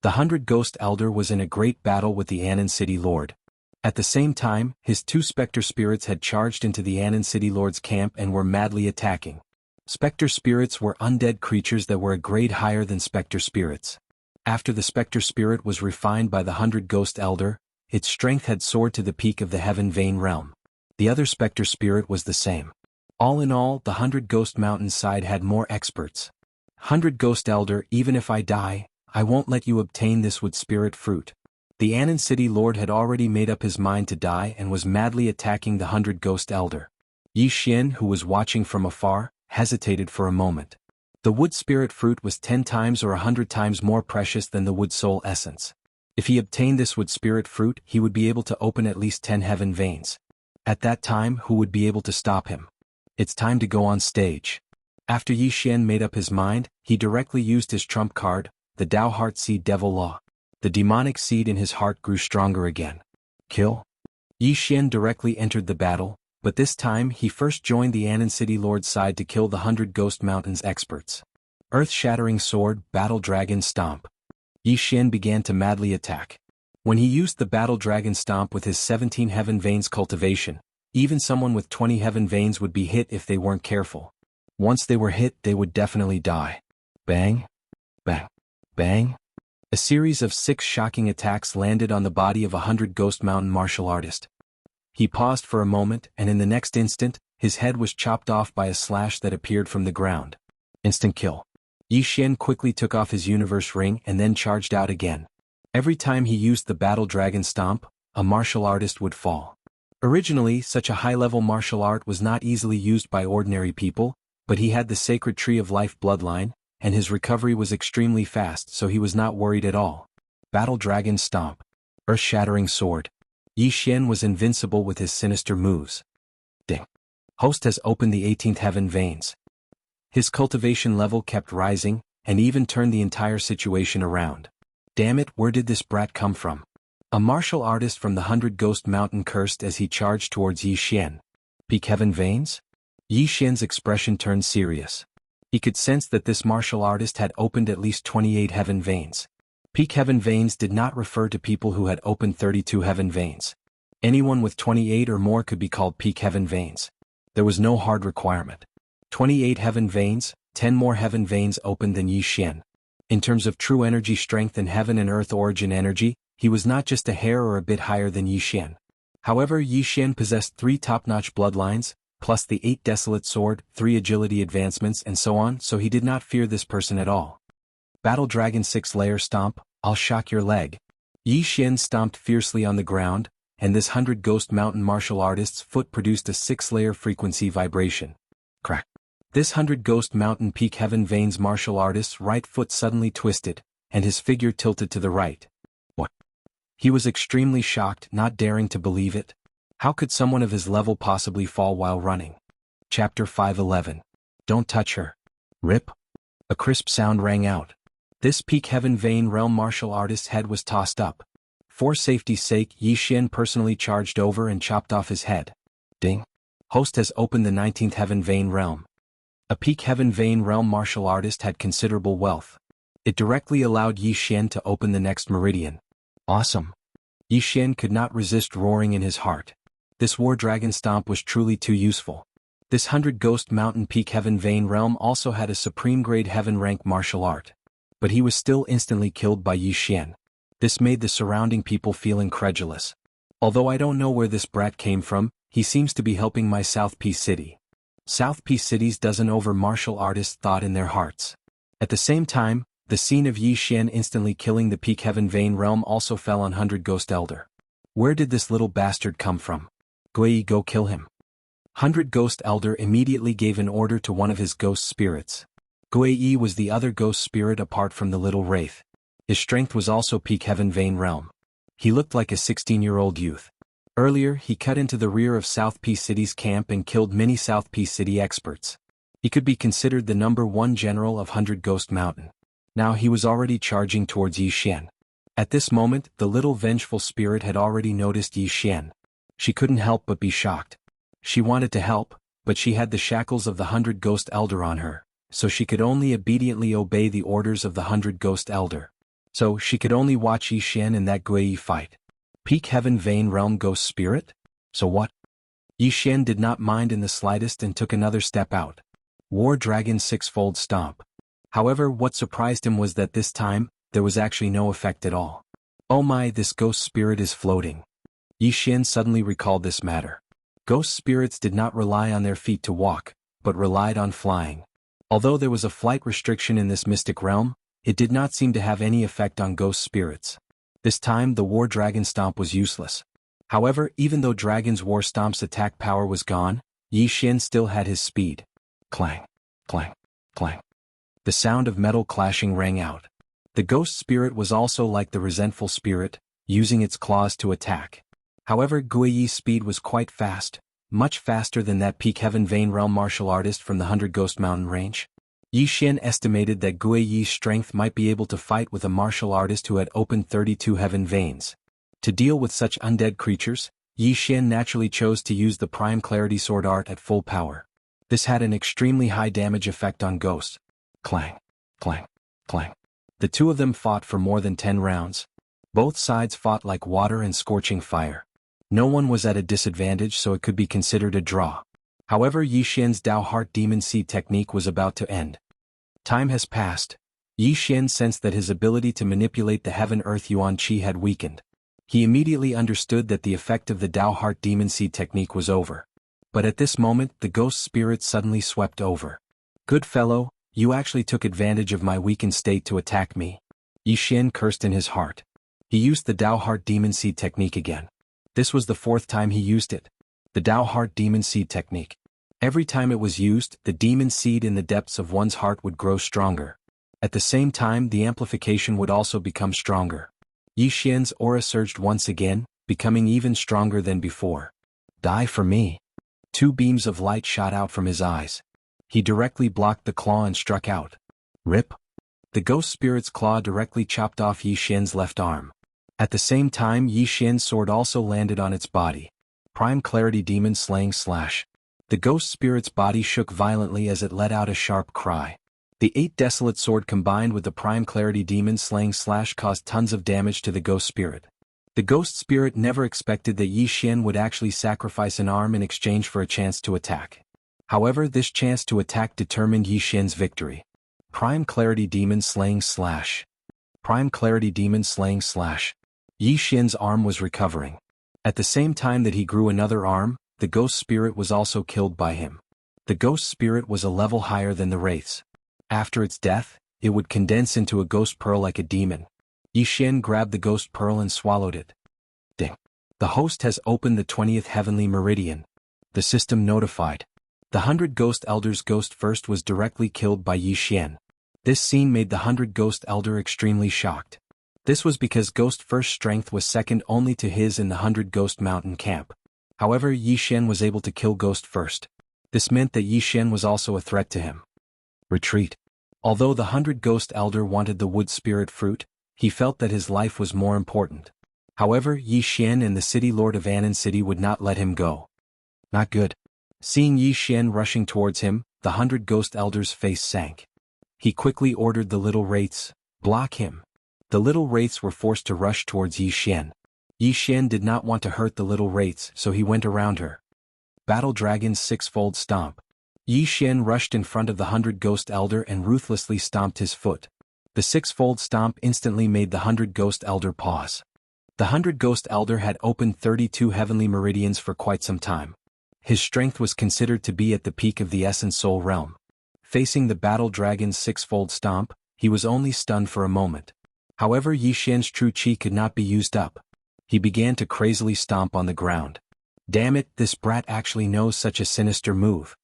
The 100 Ghost Elder was in a great battle with the Anan City Lord. At the same time, his 2 specter spirits had charged into the Anan City Lord's camp and were madly attacking. Specter spirits were undead creatures that were a grade higher than specter spirits. After the specter spirit was refined by the 100 Ghost Elder, its strength had soared to the peak of the Heaven Vein realm. The other specter spirit was the same. All in all, the 100 Ghost Mountain side had more experts. 100 Ghost Elder, even if I die, I won't let you obtain this wood spirit fruit. The Anan City Lord had already made up his mind to die and was madly attacking the 100 Ghost Elder. Yi Xian, who was watching from afar, hesitated for a moment. The wood spirit fruit was 10 times or 100 times more precious than the wood soul essence. If he obtained this wood spirit fruit, he would be able to open at least 10 heaven veins. At that time, who would be able to stop him? It's time to go on stage. After Yi Xian made up his mind, he directly used his trump card, the Tao Heart Seed Devil Law. The demonic seed in his heart grew stronger again. Kill? Yi Xian directly entered the battle, but this time he first joined the Anan City Lord's side to kill the 100 Ghost Mountains experts. Earth-shattering sword, Battle Dragon Stomp. Yi Xian began to madly attack. When he used the Battle Dragon Stomp with his 17 Heaven Veins cultivation, even someone with 20 Heaven Veins would be hit if they weren't careful. Once they were hit, they would definitely die. Bang, bang, bang. A series of 6 shocking attacks landed on the body of a 100 Ghost Mountain martial artist. He paused for a moment, and in the next instant, his head was chopped off by a slash that appeared from the ground. Instant kill. Yi Xian quickly took off his universe ring and then charged out again. Every time he used the Battle Dragon Stomp, a martial artist would fall. Originally, such a high-level martial art was not easily used by ordinary people, but he had the Sacred Tree of Life bloodline, and his recovery was extremely fast, so he was not worried at all. Battle Dragon Stomp. Earth-shattering sword. Yi Xian was invincible with his sinister moves. Ding. Host has opened the 18th Heaven Veins. His cultivation level kept rising, and even turned the entire situation around. Damn it, where did this brat come from? A martial artist from the 100 Ghost Mountain cursed as he charged towards Yi Xian. Peak Heaven Veins? Yi Xian's expression turned serious. He could sense that this martial artist had opened at least 28 Heaven Veins. Peak Heaven Veins did not refer to people who had opened 32 Heaven Veins. Anyone with 28 or more could be called Peak Heaven Veins. There was no hard requirement. 28 Heaven Veins, 10 more Heaven Veins opened than Yi Xian. In terms of true energy strength and heaven and earth origin energy, he was not just a hair or a bit higher than Yixian. However, Yixian possessed 3 top-notch bloodlines, plus the 8 desolate sword, 3 agility advancements and so on, so he did not fear this person at all. Battle Dragon 6 Layer Stomp, I'll shock your leg. Yixian stomped fiercely on the ground, and this 100 Ghost Mountain martial artist's foot produced a 6-layer frequency vibration. Crack. This 100 Ghost Mountain Peak Heaven Veins martial artist's right foot suddenly twisted, and his figure tilted to the right. What? He was extremely shocked, not daring to believe it. How could someone of his level possibly fall while running? Chapter 5:11. Don't touch her. Rip. A crisp sound rang out. This Peak Heaven Vein Realm martial artist's head was tossed up. For safety's sake, Yixian personally charged over and chopped off his head. Ding. Host has opened the 19th Heaven Vein Realm. A Peak Heaven Vein Realm martial artist had considerable wealth. It directly allowed Yixian to open the next meridian. Awesome. Yixian could not resist roaring in his heart. This War Dragon Stomp was truly too useful. This 100 Ghost Mountain Peak Heaven Vein Realm also had a Supreme Grade Heaven rank martial art. But he was still instantly killed by Yixian. This made the surrounding people feel incredulous. Although I don't know where this brat came from, he seems to be helping my South Peace City. South Peace City's dozen over martial artists thought in their hearts. At the same time, the scene of Yixian instantly killing the Peak Heaven Vein Realm also fell on 100 Ghost Elder. Where did this little bastard come from? Gui, go kill him. 100 Ghost Elder immediately gave an order to one of his ghost spirits. Gui was the other ghost spirit apart from the little wraith. His strength was also Peak Heaven Vein Realm. He looked like a 16-year-old youth. Earlier, he cut into the rear of South Peace City's camp and killed many South Peace City experts. He could be considered the #1 general of 100 Ghost Mountain. Now he was already charging towards Yixian. At this moment, the little vengeful spirit had already noticed Yixian. She couldn't help but be shocked. She wanted to help, but she had the shackles of the 100 Ghost Elder on her, so she could only obediently obey the orders of the 100 Ghost Elder. So she could only watch Yixian in that Gui fight. Peak Heaven Vein Realm Ghost Spirit? So what? Yixian did not mind in the slightest and took another step out. War Dragon 6-fold Stomp. However, what surprised him was that this time, there was actually no effect at all. Oh my, this ghost spirit is floating. Yixian suddenly recalled this matter. Ghost spirits did not rely on their feet to walk, but relied on flying. Although there was a flight restriction in this mystic realm, it did not seem to have any effect on ghost spirits. This time the War Dragon Stomp was useless. However, even though Dragon's War Stomp's attack power was gone, Yixian still had his speed. Clang, clang, clang. The sound of metal clashing rang out. The ghost spirit was also like the resentful spirit, using its claws to attack. However, Guiyi's speed was quite fast, much faster than that Peak Heaven Vein Realm martial artist from the 100 Ghost Mountain range. Yixian estimated that Guiyi's strength might be able to fight with a martial artist who had opened 32 heaven veins. To deal with such undead creatures, Yixian naturally chose to use the Prime Clarity Sword art at full power. This had an extremely high damage effect on ghosts. Clang, clang, clang. The two of them fought for more than 10 rounds. Both sides fought like water and scorching fire. No one was at a disadvantage, so it could be considered a draw. However, Yixian's Dao Heart Demon Seed technique was about to end. Time has passed. Yixian sensed that his ability to manipulate the Heaven-Earth Yuan Qi had weakened. He immediately understood that the effect of the Dao Heart Demon Seed technique was over. But at this moment, the ghost spirit suddenly swept over. Good fellow, you actually took advantage of my weakened state to attack me. Yixian cursed in his heart. He used the Dao Heart Demon Seed technique again. This was the 4th time he used it. The Dao Heart Demon Seed technique. Every time it was used, the demon seed in the depths of one's heart would grow stronger. At the same time, the amplification would also become stronger. Yixian's aura surged once again, becoming even stronger than before. Die for me. 2 beams of light shot out from his eyes. He directly blocked the claw and struck out. Rip. The ghost spirit's claw directly chopped off Yixian's left arm. At the same time, Yixian's sword also landed on its body. Prime Clarity Demon Slaying Slash. The ghost spirit's body shook violently as it let out a sharp cry. The 8 Desolate Sword combined with the Prime Clarity Demon Slaying Slash caused tons of damage to the ghost spirit. The ghost spirit never expected that Yixian would actually sacrifice an arm in exchange for a chance to attack. However, this chance to attack determined Yixian's victory. Prime Clarity Demon Slaying Slash. Prime Clarity Demon Slaying Slash. Yi Xian's arm was recovering. At the same time that he grew another arm, the ghost spirit was also killed by him. The ghost spirit was a level higher than the wraiths. After its death, it would condense into a ghost pearl like a demon. Yi Xian grabbed the ghost pearl and swallowed it. Ding. The host has opened the 20th heavenly meridian. The system notified. The 100 Ghost Elders' Ghost First was directly killed by Yi Xian. This scene made the 100 Ghost Elder extremely shocked. This was because Ghost First's strength was second only to his in the 100 Ghost Mountain camp. However, Yi Xian was able to kill Ghost First. This meant that Yi Xian was also a threat to him. Retreat. Although the 100 Ghost Elder wanted the Wood Spirit Fruit, he felt that his life was more important. However, Yi Xian and the City Lord of Anan City would not let him go. Not good. Seeing Yi Xian rushing towards him, the 100 Ghost Elders' face sank. He quickly ordered the little wraiths, block him. The little wraiths were forced to rush towards Yi Xian. Yi Xian did not want to hurt the little wraiths, so he went around her. Battle Dragon's Six-Fold Stomp. Yi Xian rushed in front of the 100 Ghost Elder and ruthlessly stomped his foot. The Six-Fold Stomp instantly made the 100 Ghost Elder pause. The 100 Ghost Elder had opened 32 heavenly meridians for quite some time. His strength was considered to be at the peak of the Essence Soul realm. Facing the Battle Dragon's Six-Fold Stomp, he was only stunned for a moment. However, Yi Xian's true chi could not be used up. He began to crazily stomp on the ground. Damn it, this brat actually knows such a sinister move.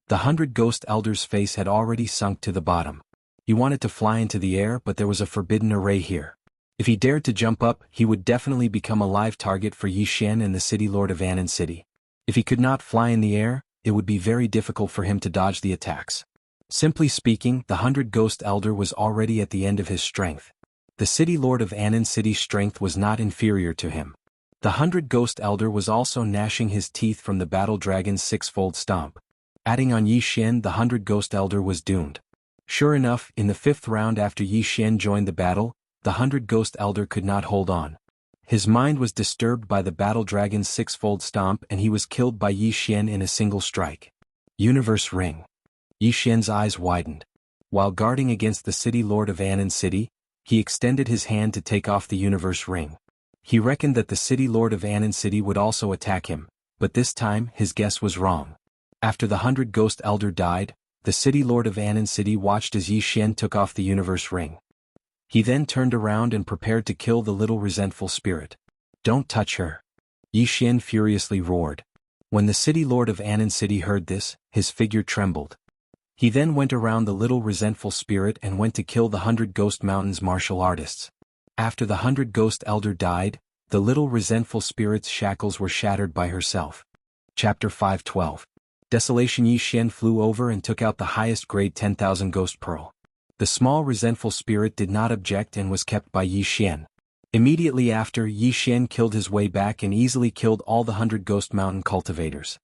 The 100 Ghost Elder's face had already sunk to the bottom. He wanted to fly into the air, but there was a forbidden array here. If he dared to jump up, he would definitely become a live target for Yi Xian and the City Lord of Anan City. If he could not fly in the air, it would be very difficult for him to dodge the attacks. Simply speaking, the 100 Ghost Elder was already at the end of his strength. The City Lord of Anan City's strength was not inferior to him. The 100 Ghost Elder was also gnashing his teeth from the Battle Dragon's Six-Fold Stomp. Adding on Yi Xian, the 100 Ghost Elder was doomed. Sure enough, in the 5th round after Yi Xian joined the battle, the 100 Ghost Elder could not hold on. His mind was disturbed by the Battle Dragon's Six-Fold Stomp and he was killed by Yi Xian in a single strike. Universe Ring. Yi Xian's eyes widened. While guarding against the City Lord of Anan City, he extended his hand to take off the Universe Ring. He reckoned that the City Lord of Anan City would also attack him, but this time his guess was wrong. After the 100 Ghost Elder died, the City Lord of Anan City watched as Yi Xian took off the Universe Ring. He then turned around and prepared to kill the little resentful spirit. Don't touch her. Yi Xian furiously roared. When the City Lord of Anan City heard this, his figure trembled. He then went around the little resentful spirit and went to kill the 100 Ghost Mountain's martial artists. After the 100 Ghost Elder died, the little resentful spirit's shackles were shattered by herself. Chapter 512. Desolation. Yi Xian flew over and took out the highest grade 10,000 Ghost Pearl. The small resentful spirit did not object and was kept by Yi Xian. Immediately after, Yi Xian killed his way back and easily killed all the 100 Ghost Mountain cultivators.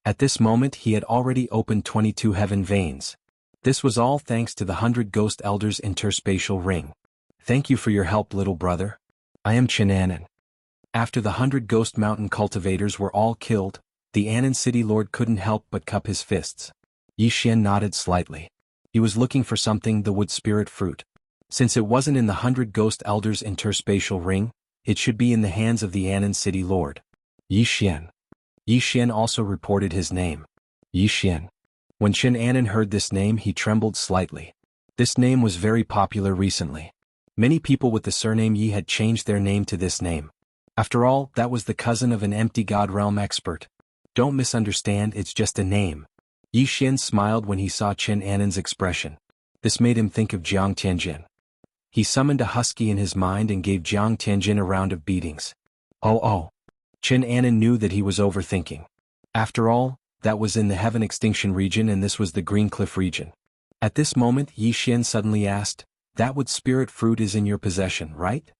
At this moment he had already opened 22 heaven veins. This was all thanks to the 100 Ghost Elders' interspatial ring. Thank you for your help, little brother. I am Xianxia. After the 100 Ghost Mountain cultivators were all killed, the Anan City Lord couldn't help but cup his fists. Yi Xian nodded slightly. He was looking for something, the Wood Spirit Fruit. Since it wasn't in the 100 Ghost Elders' interspatial ring, it should be in the hands of the Anan City Lord. Yi Xian. Yi Xian also reported his name. Yi Xian. When Xianxia heard this name, he trembled slightly. This name was very popular recently. Many people with the surname Yi had changed their name to this name. After all, that was the cousin of an empty god realm expert. Don't misunderstand, it's just a name. Yi Xian smiled when he saw Xianxia's expression. This made him think of Jiang Tianjin. He summoned a husky in his mind and gave Jiang Tianjin a round of beatings. Oh. Xianxia knew that he was overthinking. After all, that was in the Heaven Extinction region and this was the Green Cliff region. At this moment, Yi Xian suddenly asked, "That Wood Spirit Fruit is in your possession, right?"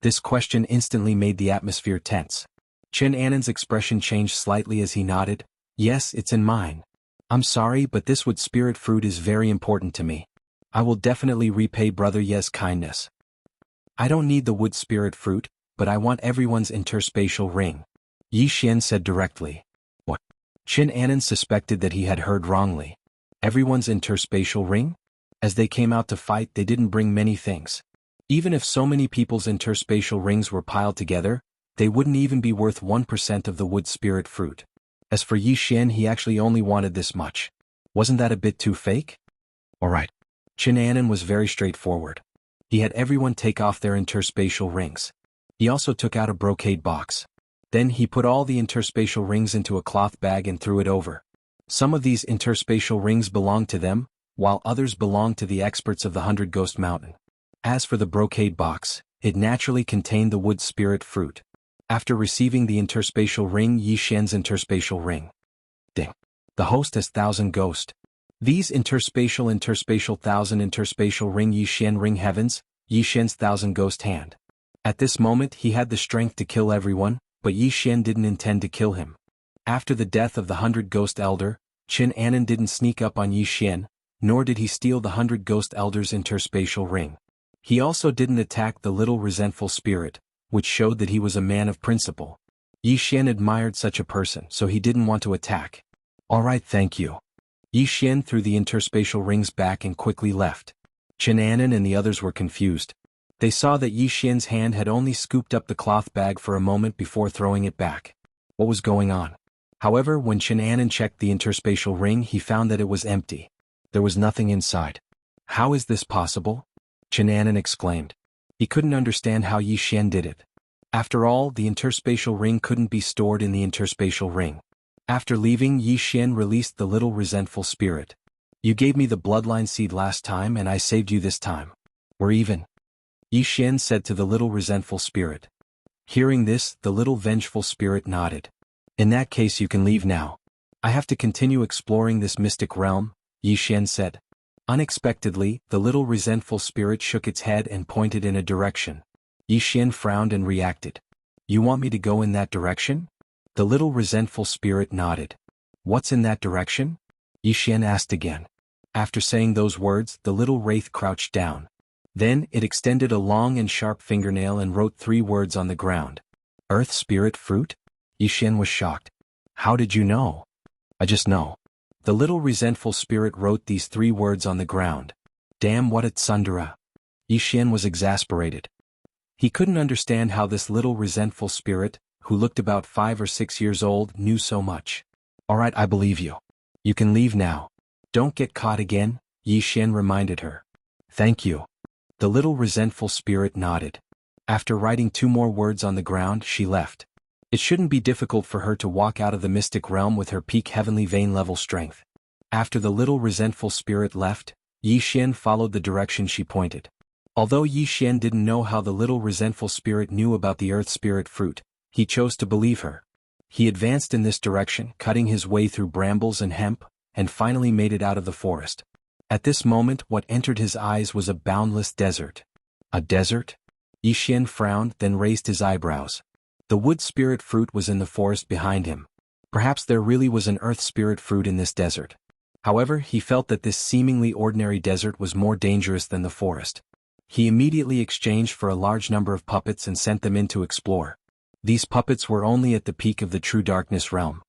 This question instantly made the atmosphere tense. Xianxia's expression changed slightly as he nodded. "Yes, it's in mine. I'm sorry, but this Wood Spirit Fruit is very important to me. I will definitely repay Brother Ye's kindness. I don't need the Wood Spirit Fruit, but I want everyone's interspatial ring," Yi Xian said directly. What? Xianxia suspected that he had heard wrongly. Everyone's interspatial ring? As they came out to fight, they didn't bring many things. Even if so many people's interspatial rings were piled together, they wouldn't even be worth 1% of the wood spirit fruit. As for Yi Xian, he actually only wanted this much. Wasn't that a bit too fake? Alright. Qin Anan was very straightforward. He had everyone take off their interspatial rings. He also took out a brocade box. Then he put all the interspatial rings into a cloth bag and threw it over. Some of these interspatial rings belonged to them, while others belonged to the experts of the 100 Ghost Mountain. As for the brocade box, it naturally contained the wood spirit fruit. After receiving the interspatial ring, Yi Xian's interspatial ring. Ding. The host has 1,000 ghost. These interspatial 1,000 interspatial ring Yi Xian ring heavens, Yi Xian's 1,000 ghost hand. At this moment he had the strength to kill everyone, but Yi Xian didn't intend to kill him. After the death of the 100 Ghost Elder, Qin Anan didn't sneak up on Yi Xian, nor did he steal the 100 Ghost Elder's interspatial ring. He also didn't attack the little resentful spirit, which showed that he was a man of principle. Yi Xian admired such a person, so he didn't want to attack. Alright, thank you. Yi Xian threw the interspatial rings back and quickly left. Qin Anan and the others were confused. They saw that Yi Xian's hand had only scooped up the cloth bag for a moment before throwing it back. What was going on? However, when Qin Anan checked the interspatial ring, he found that it was empty. There was nothing inside. How is this possible? Qin Anan exclaimed. He couldn't understand how Yi Xian did it. After all, the interspatial ring couldn't be stored in the interspatial ring. After leaving, Yi Xian released the little resentful spirit. You gave me the bloodline seed last time and I saved you this time. We're even. Yi Xian said to the little resentful spirit. Hearing this, the little vengeful spirit nodded. In that case you can leave now. I have to continue exploring this mystic realm, Yi Xian said. Unexpectedly, the little resentful spirit shook its head and pointed in a direction. Yi Xian frowned and reacted. You want me to go in that direction? The little resentful spirit nodded. What's in that direction? Yi Xian asked again. After saying those words, the little wraith crouched down. Then it extended a long and sharp fingernail and wrote 3 words on the ground. Earth Spirit Fruit? Yi Xian was shocked. How did you know? I just know. The little resentful spirit wrote these 3 words on the ground. Damn, what a tsundere. Yi Xian was exasperated. He couldn't understand how this little resentful spirit, who looked about 5 or 6 years old, knew so much. Alright, I believe you. You can leave now. Don't get caught again, Yi Xian reminded her. Thank you. The little resentful spirit nodded. After writing 2 more words on the ground, she left. It shouldn't be difficult for her to walk out of the mystic realm with her peak heavenly vein level strength. After the little resentful spirit left, Yi Xian followed the direction she pointed. Although Yi Xian didn't know how the little resentful spirit knew about the earth spirit fruit, he chose to believe her. He advanced in this direction, cutting his way through brambles and hemp, and finally made it out of the forest. At this moment, what entered his eyes was a boundless desert. A desert? Yi Xian frowned, then raised his eyebrows. The wood spirit fruit was in the forest behind him. Perhaps there really was an earth spirit fruit in this desert. However, he felt that this seemingly ordinary desert was more dangerous than the forest. He immediately exchanged for a large number of puppets and sent them in to explore. These puppets were only at the peak of the true darkness realm.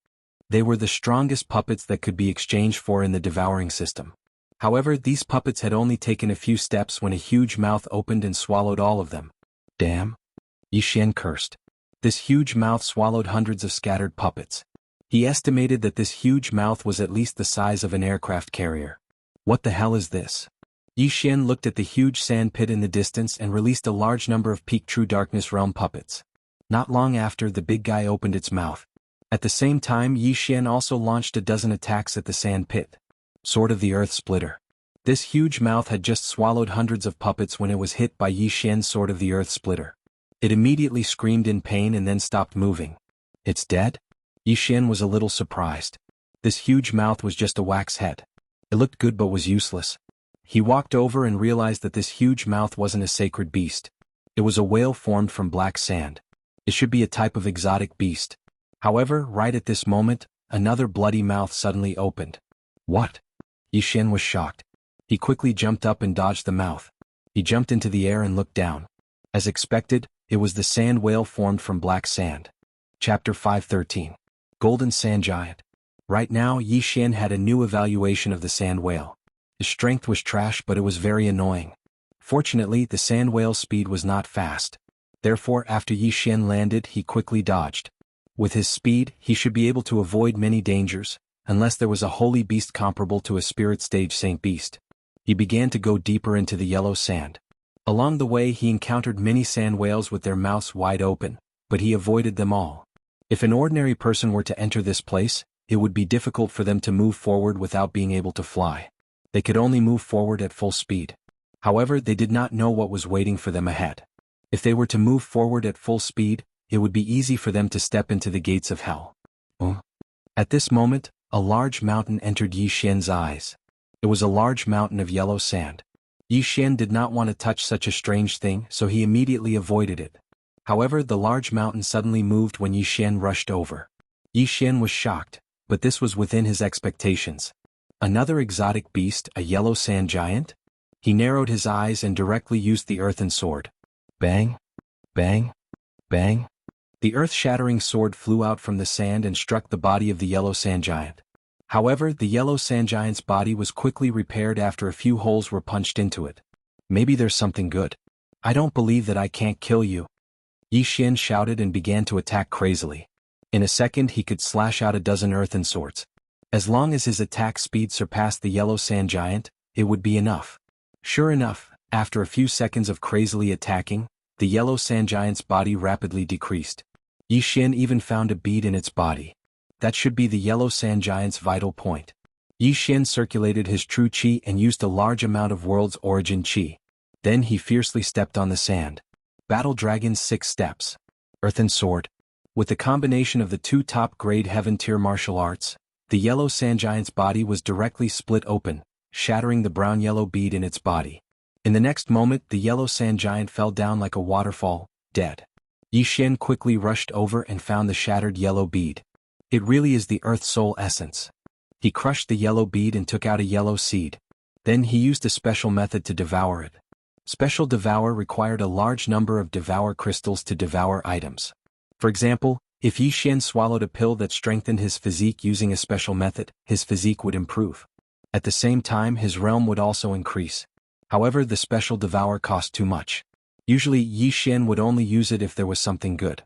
They were the strongest puppets that could be exchanged for in the devouring system. However, these puppets had only taken a few steps when a huge mouth opened and swallowed all of them. Damn! Yi Xian cursed. This huge mouth swallowed hundreds of scattered puppets. He estimated that this huge mouth was at least the size of an aircraft carrier. What the hell is this? Yi Xian looked at the huge sand pit in the distance and released a large number of peak true darkness realm puppets. Not long after, the big guy opened its mouth. At the same time, Yi Xian also launched a dozen attacks at the sand pit. Sword of the Earth Splitter. This huge mouth had just swallowed hundreds of puppets when it was hit by Yi Xian's Sword of the Earth Splitter. It immediately screamed in pain and then stopped moving. It's dead? Yi Xian was a little surprised. This huge mouth was just a wax head. It looked good but was useless. He walked over and realized that this huge mouth wasn't a sacred beast. It was a whale formed from black sand. It should be a type of exotic beast. However, right at this moment, another bloody mouth suddenly opened. What? Yi Xian was shocked. He quickly jumped up and dodged the mouth. He jumped into the air and looked down. As expected, it was the sand whale formed from black sand. Chapter 513. Golden Sand Giant. Right now, Yi Xian had a new evaluation of the sand whale. His strength was trash, but it was very annoying. Fortunately, the sand whale's speed was not fast. Therefore, after Yi Xian landed, he quickly dodged. With his speed, he should be able to avoid many dangers, unless there was a holy beast comparable to a spirit stage saint beast. He began to go deeper into the yellow sand. Along the way he encountered many sand whales with their mouths wide open, but he avoided them all. If an ordinary person were to enter this place, it would be difficult for them to move forward without being able to fly. They could only move forward at full speed. However, they did not know what was waiting for them ahead. If they were to move forward at full speed, it would be easy for them to step into the gates of hell. At this moment, a large mountain entered Yi Xian's eyes. It was a large mountain of yellow sand. Yi Xian did not want to touch such a strange thing, so he immediately avoided it. However, the large mountain suddenly moved when Yi Xian rushed over. Yi Xian was shocked, but this was within his expectations. Another exotic beast, a yellow sand giant? He narrowed his eyes and directly used the earthen sword. Bang! Bang! Bang! The earth-shattering sword flew out from the sand and struck the body of the yellow sand giant. However, the yellow sand giant's body was quickly repaired after a few holes were punched into it. Maybe there's something good. I don't believe that I can't kill you. Yi Xian shouted and began to attack crazily. In a second he could slash out a dozen earthen swords. As long as his attack speed surpassed the yellow sand giant, it would be enough. Sure enough, after a few seconds of crazily attacking, the yellow sand giant's body rapidly decreased. Yi Xian even found a bead in its body. That should be the yellow sand giant's vital point. Yi Xian circulated his true qi and used a large amount of world's origin qi. Then he fiercely stepped on the sand. Battle Dragon's 6 steps. Earthen sword. With the combination of the 2 top-grade heaven-tier martial arts, the yellow sand giant's body was directly split open, shattering the brown-yellow bead in its body. In the next moment the yellow sand giant fell down like a waterfall, dead. Yi Xian quickly rushed over and found the shattered yellow bead. It really is the Earth Soul essence. He crushed the yellow bead and took out a yellow seed. Then he used a special method to devour it. Special Devour required a large number of Devour crystals to devour items. For example, if Yi Xian swallowed a pill that strengthened his physique using a special method, his physique would improve. At the same time his realm would also increase. However, the Special Devour cost too much. Usually Yi Xian would only use it if there was something good.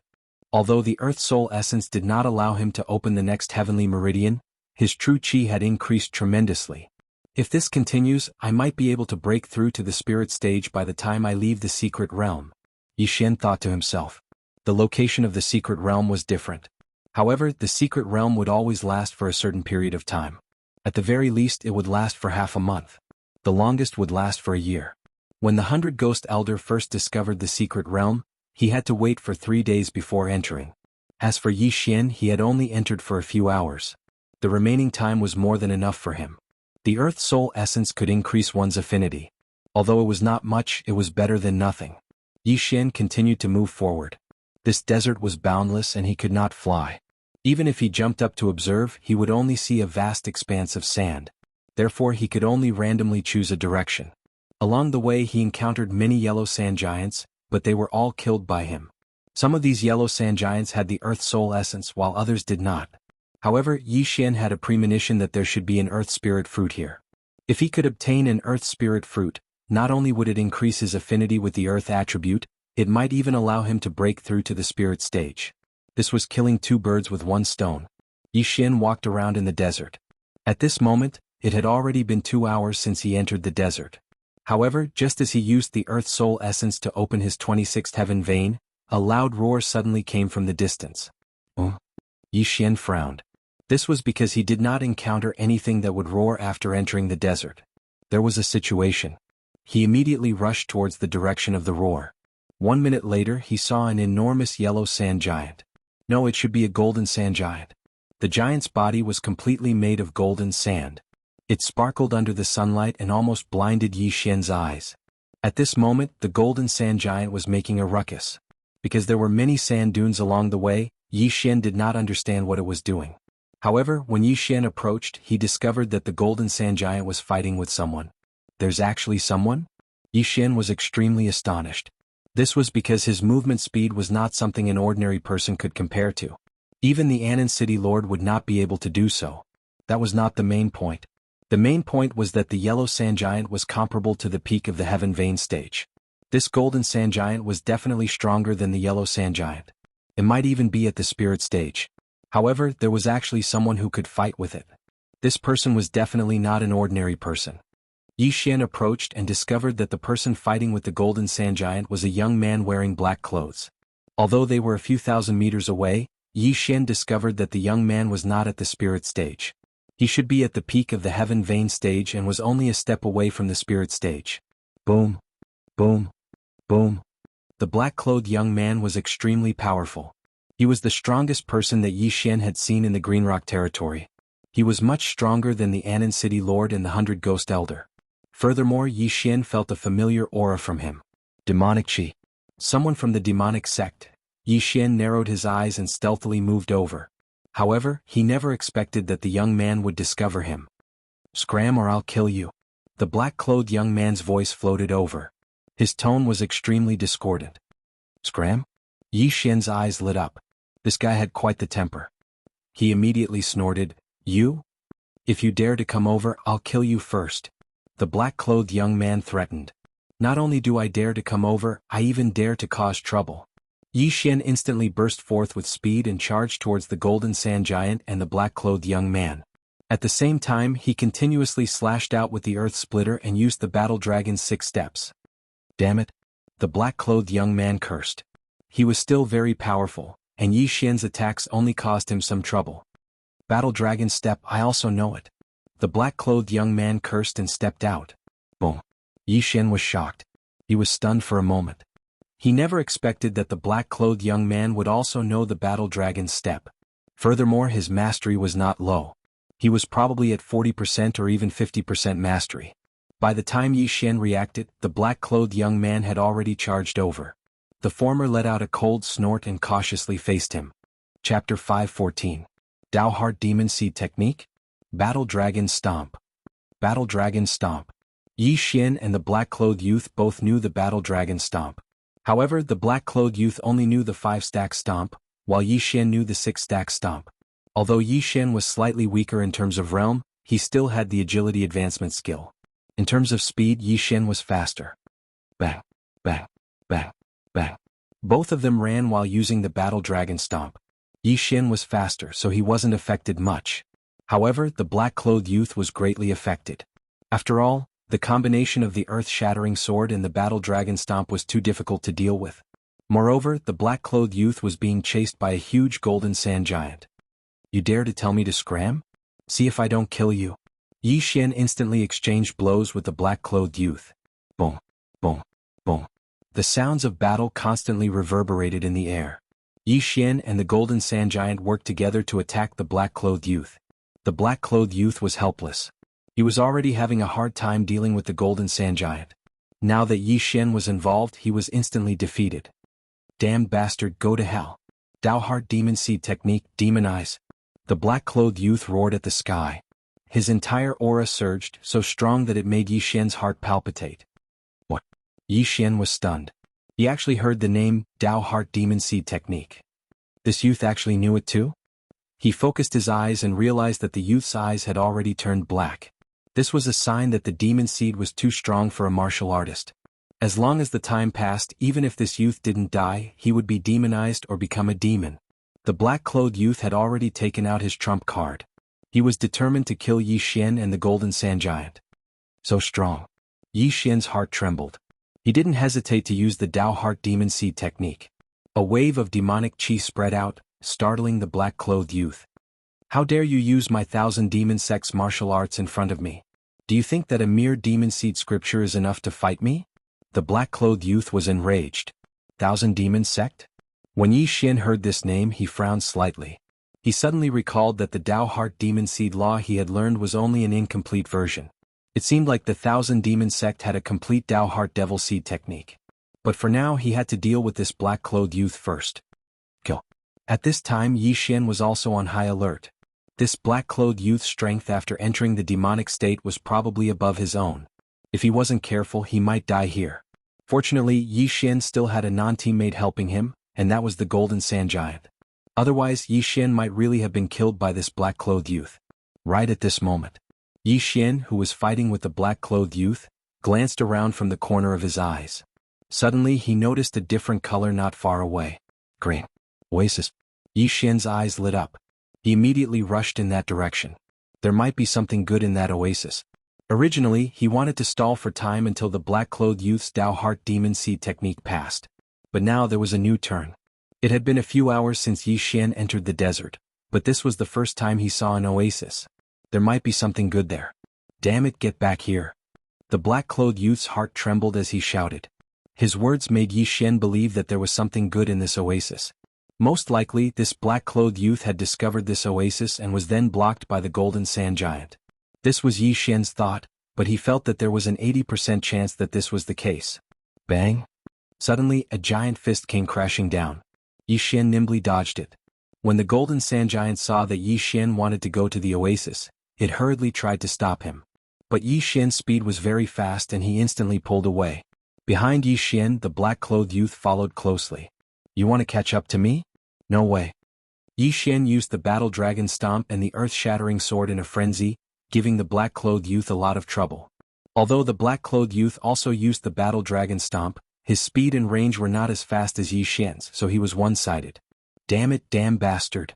Although the Earth Soul essence did not allow him to open the next heavenly meridian, his true qi had increased tremendously. If this continues, I might be able to break through to the spirit stage by the time I leave the secret realm. Yi Xian thought to himself. The location of the secret realm was different. However, the secret realm would always last for a certain period of time. At the very least it would last for half a month. The longest would last for a year. When the 100 Ghost Elder first discovered the secret realm, he had to wait for 3 days before entering. As for Yi Xian, he had only entered for a few hours. The remaining time was more than enough for him. The Earth Soul essence could increase one's affinity. Although it was not much, it was better than nothing. Yi Xian continued to move forward. This desert was boundless and he could not fly. Even if he jumped up to observe, he would only see a vast expanse of sand. Therefore he could only randomly choose a direction. Along the way he encountered many yellow sand giants, but they were all killed by him. Some of these yellow sand giants had the Earth Soul essence while others did not. However, Yi Xian had a premonition that there should be an Earth Spirit fruit here. If he could obtain an Earth Spirit fruit, not only would it increase his affinity with the Earth attribute, it might even allow him to break through to the spirit stage. This was killing 2 birds with 1 stone. Yi Xian walked around in the desert. At this moment, it had already been 2 hours since he entered the desert. However, just as he used the Earth Soul essence to open his 26th heaven vein, a loud roar suddenly came from the distance. Yi Xian frowned. This was because he did not encounter anything that would roar after entering the desert. There was a situation. He immediately rushed towards the direction of the roar. 1 minute later he saw an enormous yellow sand giant. No, it should be a golden sand giant. The giant's body was completely made of golden sand. It sparkled under the sunlight and almost blinded Yi Xian's eyes. At this moment the golden sand giant was making a ruckus. Because there were many sand dunes along the way, Yi Xian did not understand what it was doing. However, when Yi Xian approached, he discovered that the golden sand giant was fighting with someone. There's actually someone? Yi Xian was extremely astonished. This was because his movement speed was not something an ordinary person could compare to. Even the Anan City Lord would not be able to do so. That was not the main point. The main point was that the yellow sand giant was comparable to the peak of the heaven vein stage. This golden sand giant was definitely stronger than the yellow sand giant. It might even be at the spirit stage. However, there was actually someone who could fight with it. This person was definitely not an ordinary person. Xian approached and discovered that the person fighting with the golden sand giant was a young man wearing black clothes. Although they were a few thousand meters away, Xian discovered that the young man was not at the spirit stage. He should be at the peak of the heaven vein stage and was only a step away from the spirit stage. Boom. Boom. Boom. The black-clothed young man was extremely powerful. He was the strongest person that Xian had seen in the Green Rock territory. He was much stronger than the Anan City Lord and the 100 Ghost Elder. Furthermore, Xian felt a familiar aura from him. Demonic Qi. Someone from the demonic sect. Xian narrowed his eyes and stealthily moved over. However, he never expected that the young man would discover him. Scram or I'll kill you. The black-clothed young man's voice floated over. His tone was extremely discordant. Scram? Xian's eyes lit up. This guy had quite the temper. He immediately snorted, You? If you dare to come over, I'll kill you first. The black-clothed young man threatened. Not only do I dare to come over, I even dare to cause trouble. Xian instantly burst forth with speed and charged towards the golden sand giant and the black-clothed young man. At the same time, he continuously slashed out with the earth splitter and used the battle dragon's 6 steps. Damn it! The black-clothed young man cursed. He was still very powerful, and Xian's attacks only caused him some trouble. Battle dragon step, I also know it. The black-clothed young man cursed and stepped out. Boom. Xian was shocked. He was stunned for a moment. He never expected that the black-clothed young man would also know the battle dragon's step. Furthermore, his mastery was not low. He was probably at 40% or even 50% mastery. By the time Xian reacted, the black-clothed young man had already charged over. The former let out a cold snort and cautiously faced him. Chapter 5:14. Dao Heart Demon Seed Technique? Battle Dragon Stomp. Battle Dragon Stomp. Xian and the black-clothed youth both knew the Battle Dragon Stomp. However, the black-clothed youth only knew the 5-stack stomp, while Xian knew the 6-stack stomp. Although Xian was slightly weaker in terms of realm, he still had the agility advancement skill. In terms of speed, Xian was faster. Bang, bang, bang, bang. Both of them ran while using the Battle Dragon Stomp. Xian was faster, so he wasn't affected much. However, the black-clothed youth was greatly affected. After all, the combination of the earth-shattering sword and the Battle Dragon Stomp was too difficult to deal with. Moreover, the black-clothed youth was being chased by a huge golden sand giant. You dare to tell me to scram? See if I don't kill you. Xian instantly exchanged blows with the black-clothed youth. Boom, boom, boom. The sounds of battle constantly reverberated in the air. Xian and the golden sand giant worked together to attack the black-clothed youth. The black-clothed youth was helpless. He was already having a hard time dealing with the golden sand giant. Now that Xian was involved, he was instantly defeated. Damned bastard, go to hell. Dao Heart Demon Seed Technique, Demon Eyes. The black-clothed youth roared at the sky. His entire aura surged, so strong that it made Xian's heart palpitate. What? Xian was stunned. He actually heard the name, Dao Heart Demon Seed Technique. This youth actually knew it too? He focused his eyes and realized that the youth's eyes had already turned black. This was a sign that the demon seed was too strong for a martial artist. As long as the time passed, even if this youth didn't die, he would be demonized or become a demon. The black-clothed youth had already taken out his trump card. He was determined to kill Xian and the golden sand giant. So strong. Xian's heart trembled. He didn't hesitate to use the Dao Heart Demon Seed Technique. A wave of demonic qi spread out, startling the black-clothed youth. How dare you use my 1,000 demon sects martial arts in front of me? Do you think that a mere demon seed scripture is enough to fight me? The black-clothed youth was enraged. 1,000 demon sect? When Xian heard this name, he frowned slightly. He suddenly recalled that the Dao Heart Demon Seed law he had learned was only an incomplete version. It seemed like the 1,000 demon sect had a complete Dao Heart Devil Seed technique. But for now he had to deal with this black-clothed youth first. Kill. At this time Xian was also on high alert. This black-clothed youth's strength after entering the demonic state was probably above his own. If he wasn't careful, he might die here. Fortunately, Xian still had a non-teammate helping him, and that was the golden sand giant. Otherwise, Xian might really have been killed by this black-clothed youth. Right at this moment. Yi Xian, who was fighting with the black-clothed youth, glanced around from the corner of his eyes. Suddenly he noticed a different color not far away. Green. Oasis. Yi Xian's eyes lit up. He immediately rushed in that direction. There might be something good in that oasis. Originally, he wanted to stall for time until the black-clothed youth's Dao Heart Demon Seed technique passed. But now there was a new turn. It had been a few hours since Yi Xian entered the desert, but this was the first time he saw an oasis. There might be something good there. Damn it, get back here. The black-clothed youth's heart trembled as he shouted. His words made Yi Xian believe that there was something good in this oasis. Most likely, this black-clothed youth had discovered this oasis and was then blocked by the Golden Sand Giant. This was Yi Xian's thought, but he felt that there was an 80% chance that this was the case. Bang! Suddenly, a giant fist came crashing down. Yi Xian nimbly dodged it. When the Golden Sand Giant saw that Yi Xian wanted to go to the oasis, it hurriedly tried to stop him. But Yi Xian's speed was very fast and he instantly pulled away. Behind Yi Xian, the black-clothed youth followed closely. You want to catch up to me? No way. Yi Xian used the Battle Dragon Stomp and the earth-shattering sword in a frenzy, giving the black-clothed youth a lot of trouble. Although the black-clothed youth also used the Battle Dragon Stomp, his speed and range were not as fast as Yi Xian's, so he was one-sided. Damn it, damn bastard.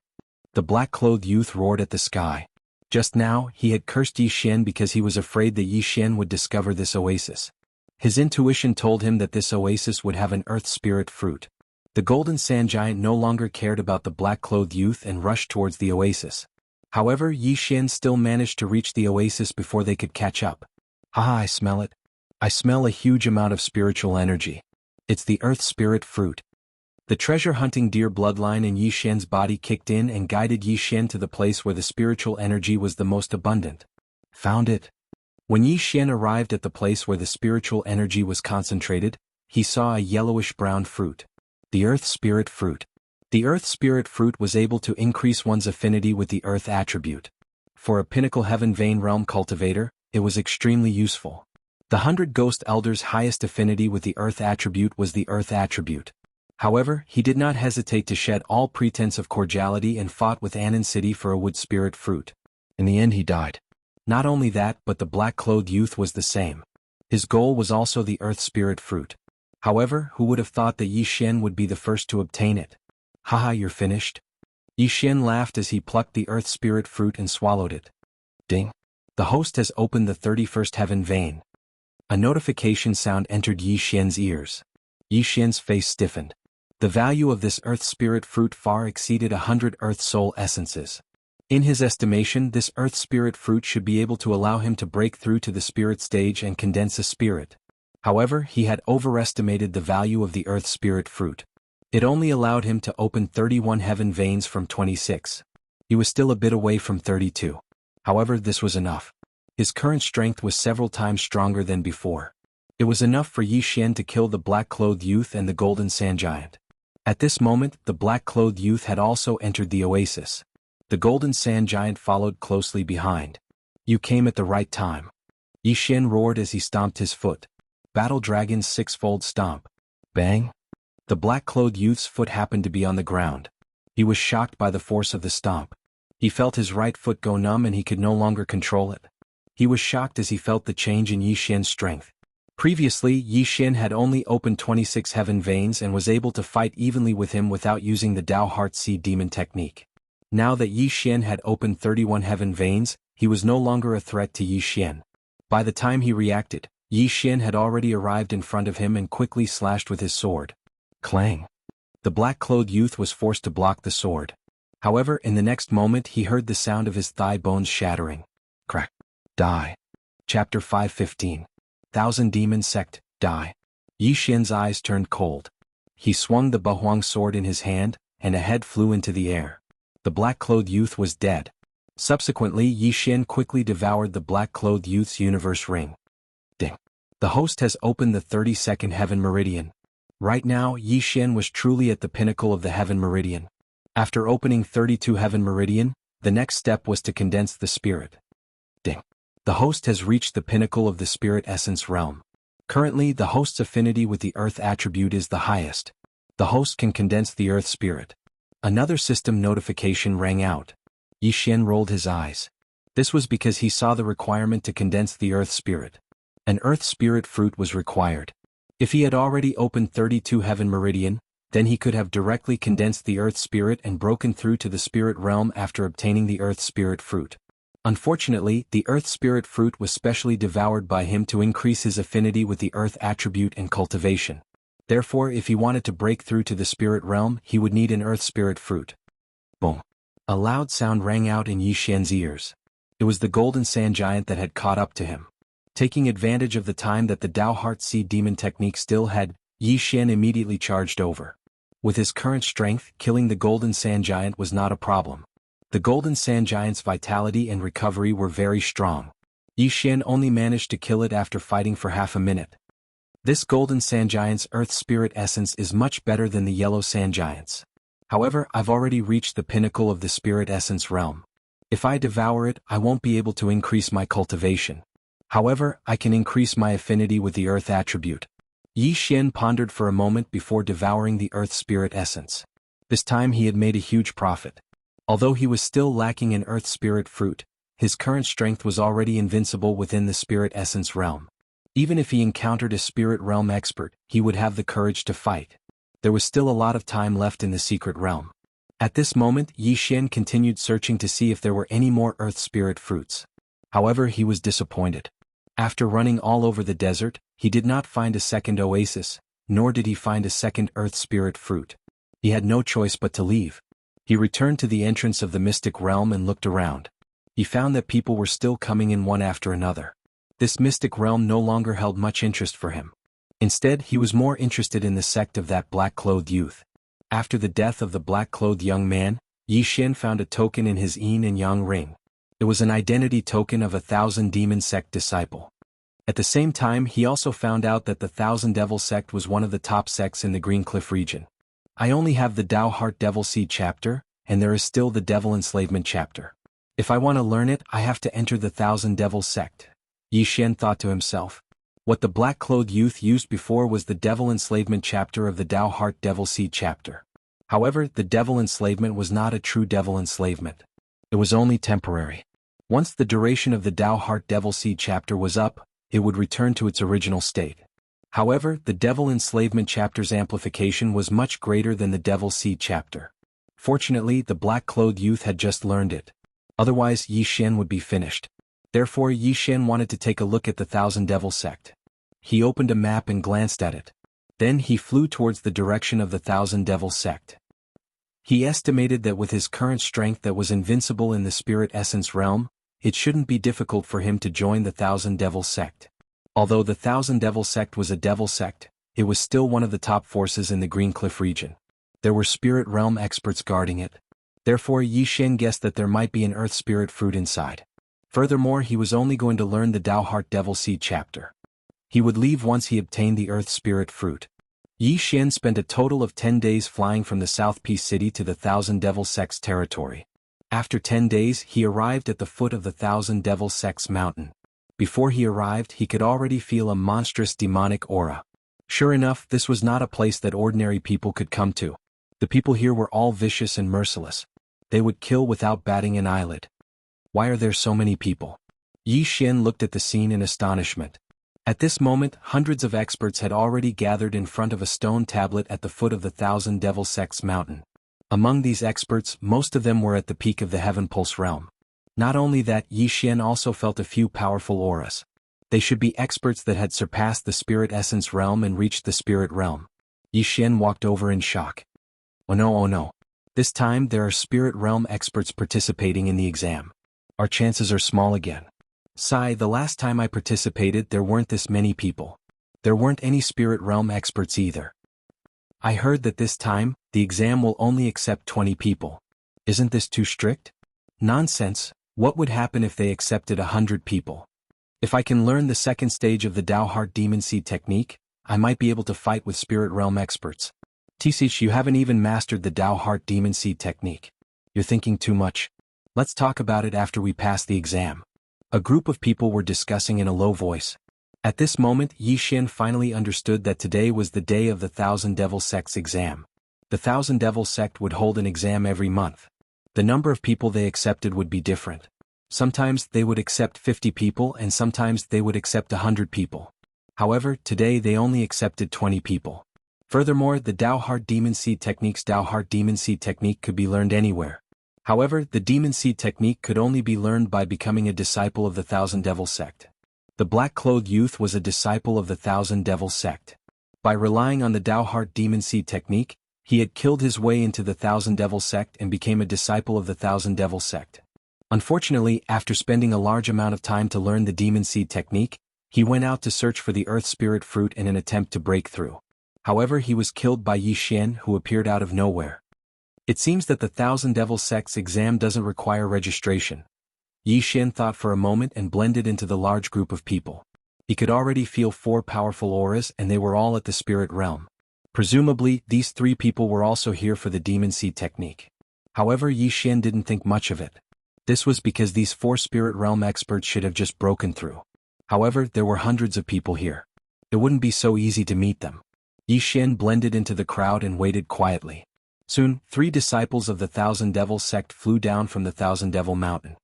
The black-clothed youth roared at the sky. Just now, he had cursed Yi Xian because he was afraid that Yi Xian would discover this oasis. His intuition told him that this oasis would have an earth spirit fruit. The Golden Sand Giant no longer cared about the black-clothed youth and rushed towards the oasis. However, Yi Xian still managed to reach the oasis before they could catch up. Haha, I smell it. I smell a huge amount of spiritual energy. It's the earth spirit fruit. The treasure-hunting deer bloodline in Yi Xian's body kicked in and guided Yi Xian to the place where the spiritual energy was the most abundant. Found it. When Yi Xian arrived at the place where the spiritual energy was concentrated, he saw a yellowish-brown fruit. The earth spirit fruit. The earth spirit fruit was able to increase one's affinity with the earth attribute. For a pinnacle heaven vein realm cultivator, it was extremely useful. The 100 Ghost Elders' highest affinity with the earth attribute was the earth attribute. However, he did not hesitate to shed all pretense of cordiality and fought with Anan City for a wood spirit fruit. In the end he died. Not only that, but the black-clothed youth was the same. His goal was also the earth spirit fruit. However, who would have thought that Yi Xian would be the first to obtain it? Haha, you're finished? Yi Xian laughed as he plucked the earth spirit fruit and swallowed it. Ding! The host has opened the 31st heaven vein. A notification sound entered Yi Xian's ears. Yi Xian's face stiffened. The value of this earth spirit fruit far exceeded 100 earth soul essences. In his estimation, this earth spirit fruit should be able to allow him to break through to the spirit stage and condense a spirit. However, he had overestimated the value of the earth spirit fruit. It only allowed him to open 31 heaven veins from 26. He was still a bit away from 32. However, this was enough. His current strength was several times stronger than before. It was enough for Yi Xian to kill the black-clothed youth and the Golden Sand Giant. At this moment, the black-clothed youth had also entered the oasis. The Golden Sand Giant followed closely behind. You came at the right time. Yi Xian roared as he stomped his foot. Battle Dragon's six-fold stomp. Bang! The black-clothed youth's foot happened to be on the ground. He was shocked by the force of the stomp. He felt his right foot go numb and he could no longer control it. He was shocked as he felt the change in Yi Xian's strength. Previously, Yi Xian had only opened 26 heaven veins and was able to fight evenly with him without using the Dao Heart Seed Demon technique. Now that Yi Xian had opened 31 heaven veins, he was no longer a threat to Yi Xian. By the time he reacted, Yi Xian had already arrived in front of him and quickly slashed with his sword. Clang! The black-clothed youth was forced to block the sword. However, in the next moment he heard the sound of his thigh bones shattering. Crack! Die! Chapter 515. Thousand Demon Sect, Die. Yi Xian's eyes turned cold. He swung the Bahuang sword in his hand, and a head flew into the air. The black-clothed youth was dead. Subsequently, Yi Xian quickly devoured the black-clothed youth's universe ring. Ding! The host has opened the 32nd heaven meridian. Right now, Yi Xian was truly at the pinnacle of the heaven meridian. After opening 32 heaven meridian, the next step was to condense the spirit. Ding! The host has reached the pinnacle of the spirit essence realm. Currently, the host's affinity with the earth attribute is the highest. The host can condense the earth spirit. Another system notification rang out. Yi Xian rolled his eyes. This was because he saw the requirement to condense the earth spirit. An earth spirit fruit was required. If he had already opened 32 Heaven Meridian, then he could have directly condensed the earth spirit and broken through to the spirit realm after obtaining the earth spirit fruit. Unfortunately, the earth spirit fruit was specially devoured by him to increase his affinity with the earth attribute and cultivation. Therefore, if he wanted to break through to the spirit realm, he would need an earth spirit fruit. Boom! A loud sound rang out in Xian's ears. It was the golden sand giant that had caught up to him. Taking advantage of the time that the Tao Heart Seed Demon technique still had, Xian immediately charged over. With his current strength, killing the golden sand giant was not a problem. The golden sand giant's vitality and recovery were very strong. Xian only managed to kill it after fighting for half a minute. This golden sand giant's earth spirit essence is much better than the yellow sand giant's. However, I've already reached the pinnacle of the spirit essence realm. If I devour it, I won't be able to increase my cultivation. However, I can increase my affinity with the earth attribute. Xian pondered for a moment before devouring the earth spirit essence. This time he had made a huge profit. Although he was still lacking in earth spirit fruit, his current strength was already invincible within the spirit essence realm. Even if he encountered a spirit realm expert, he would have the courage to fight. There was still a lot of time left in the secret realm. At this moment, Xian continued searching to see if there were any more earth spirit fruits. However, he was disappointed. After running all over the desert, he did not find a second oasis, nor did he find a second earth spirit fruit. He had no choice but to leave. He returned to the entrance of the mystic realm and looked around. He found that people were still coming in one after another. This mystic realm no longer held much interest for him. Instead, he was more interested in the sect of that black-clothed youth. After the death of the black-clothed young man, Xian found a token in his yin and yang ring. It was an identity token of a Thousand Demon sect disciple. At the same time, he also found out that the Thousand Devil sect was one of the top sects in the Green Cliff region. I only have the Tao Heart Devil Seed chapter, and there is still the Devil Enslavement chapter. If I want to learn it, I have to enter the Thousand Devil sect. Xian thought to himself. What the black-clothed youth used before was the Devil Enslavement chapter of the Tao Heart Devil Seed chapter. However, the Devil Enslavement was not a true Devil Enslavement. It was only temporary. Once the duration of the Tao Heart Devil Seed chapter was up, it would return to its original state. However, the Devil Enslavement chapter's amplification was much greater than the Devil Seed chapter. Fortunately, the black-clothed youth had just learned it. Otherwise, Xian would be finished. Therefore, Xian wanted to take a look at the Thousand Devil sect. He opened a map and glanced at it. Then he flew towards the direction of the Thousand Devil sect. He estimated that with his current strength that was invincible in the spirit essence realm, it shouldn't be difficult for him to join the Thousand Devil sect. Although the Thousand Devil sect was a devil sect, it was still one of the top forces in the Green Cliff region. There were spirit realm experts guarding it. Therefore, Xian guessed that there might be an earth spirit fruit inside. Furthermore, he was only going to learn the Tao Heart Devil Seed chapter. He would leave once he obtained the earth spirit fruit. Xian spent a total of 10 days flying from the South Peace City to the Thousand Devil sect's territory. After 10 days, he arrived at the foot of the Thousand Devil sect's mountain. Before he arrived, he could already feel a monstrous demonic aura. Sure enough, this was not a place that ordinary people could come to. The people here were all vicious and merciless. They would kill without batting an eyelid. Why are there so many people? Xian looked at the scene in astonishment. At this moment, hundreds of experts had already gathered in front of a stone tablet at the foot of the Thousand Devil sect's mountain. Among these experts, most of them were at the peak of the Heaven Pulse realm. Not only that, Xian also felt a few powerful auras. They should be experts that had surpassed the spirit essence realm and reached the spirit realm. Xian walked over in shock. Oh no, oh no. This time there are spirit realm experts participating in the exam. Our chances are small again. Sigh, the last time I participated there weren't this many people. There weren't any spirit realm experts either. I heard that this time, the exam will only accept 20 people. Isn't this too strict? Nonsense, what would happen if they accepted 100 people? If I can learn the second stage of the Tao Heart Demon Seed technique, I might be able to fight with spirit realm experts. Tisich, you haven't even mastered the Tao Heart Demon Seed technique. You're thinking too much. Let's talk about it after we pass the exam. A group of people were discussing in a low voice. At this moment, Xian finally understood that today was the day of the Thousand Devil sect's exam. The Thousand Devil sect would hold an exam every month. The number of people they accepted would be different. Sometimes they would accept 50 people and sometimes they would accept 100 people. However, today they only accepted 20 people. Furthermore, the Dao Heart Demon Seed Technique's Dao Heart Demon Seed Technique could be learned anywhere. However, the Demon Seed Technique could only be learned by becoming a disciple of the Thousand Devils sect. The black-clothed youth was a disciple of the Thousand Devils sect. By relying on the Dao Heart Demon Seed Technique, he had killed his way into the Thousand Devils sect and became a disciple of the Thousand Devils sect. Unfortunately, after spending a large amount of time to learn the Demon Seed Technique, he went out to search for the Earth Spirit Fruit in an attempt to break through. However, he was killed by Xianxia, who appeared out of nowhere. It seems that the Thousand Devils sect's exam doesn't require registration. Xianxia thought for a moment and blended into the large group of people. He could already feel 4 powerful auras and they were all at the spirit realm. Presumably, these 3 people were also here for the Demon Seed Technique. However, Xianxia didn't think much of it. This was because these 4 spirit realm experts should have just broken through. However, there were hundreds of people here. It wouldn't be so easy to meet them. Xianxia blended into the crowd and waited quietly. Soon, 3 disciples of the Thousand Devil sect flew down from the Thousand Devil Mountain.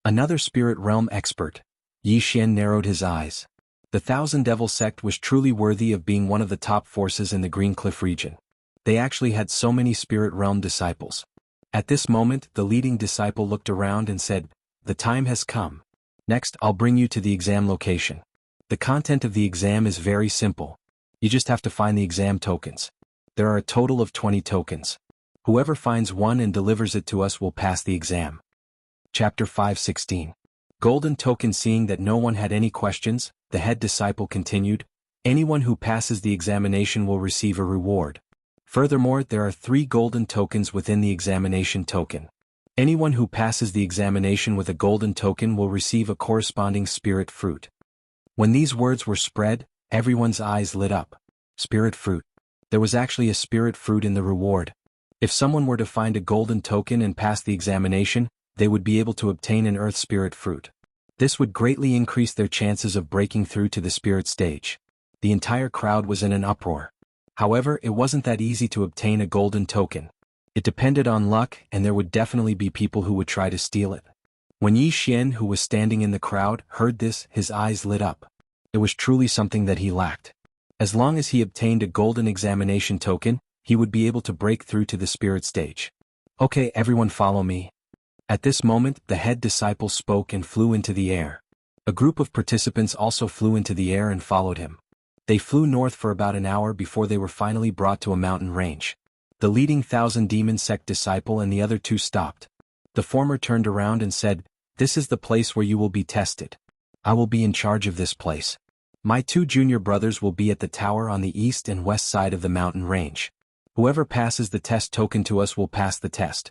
Another spirit realm expert. Xianxia narrowed his eyes. The Thousand Devil sect was truly worthy of being one of the top forces in the Green Cliff region. They actually had so many spirit realm disciples. At this moment, the leading disciple looked around and said, "The time has come. Next, I'll bring you to the exam location. The content of the exam is very simple. You just have to find the exam tokens. There are a total of 20 tokens. Whoever finds one and delivers it to us will pass the exam." Chapter 5:16. Golden Token. Seeing that no one had any questions, the head disciple continued, "Anyone who passes the examination will receive a reward. Furthermore, there are 3 golden tokens within the examination token. Anyone who passes the examination with a golden token will receive a corresponding spirit fruit." When these words were spread, everyone's eyes lit up. Spirit fruit. There was actually a spirit fruit in the reward. If someone were to find a golden token and pass the examination, they would be able to obtain an earth spirit fruit. This would greatly increase their chances of breaking through to the spirit stage. The entire crowd was in an uproar. However, it wasn't that easy to obtain a golden token. It depended on luck and there would definitely be people who would try to steal it. When Xianxia, who was standing in the crowd, heard this, his eyes lit up. It was truly something that he lacked. As long as he obtained a golden examination token, he would be able to break through to the spirit stage. "Okay, everyone follow me." At this moment, the head disciple spoke and flew into the air. A group of participants also flew into the air and followed him. They flew north for about an hour before they were finally brought to a mountain range. The leading Thousand Demon Sect disciple and the other 2 stopped. The former turned around and said, "This is the place where you will be tested. I will be in charge of this place. My 2 junior brothers will be at the tower on the east and west side of the mountain range. Whoever passes the test token to us will pass the test.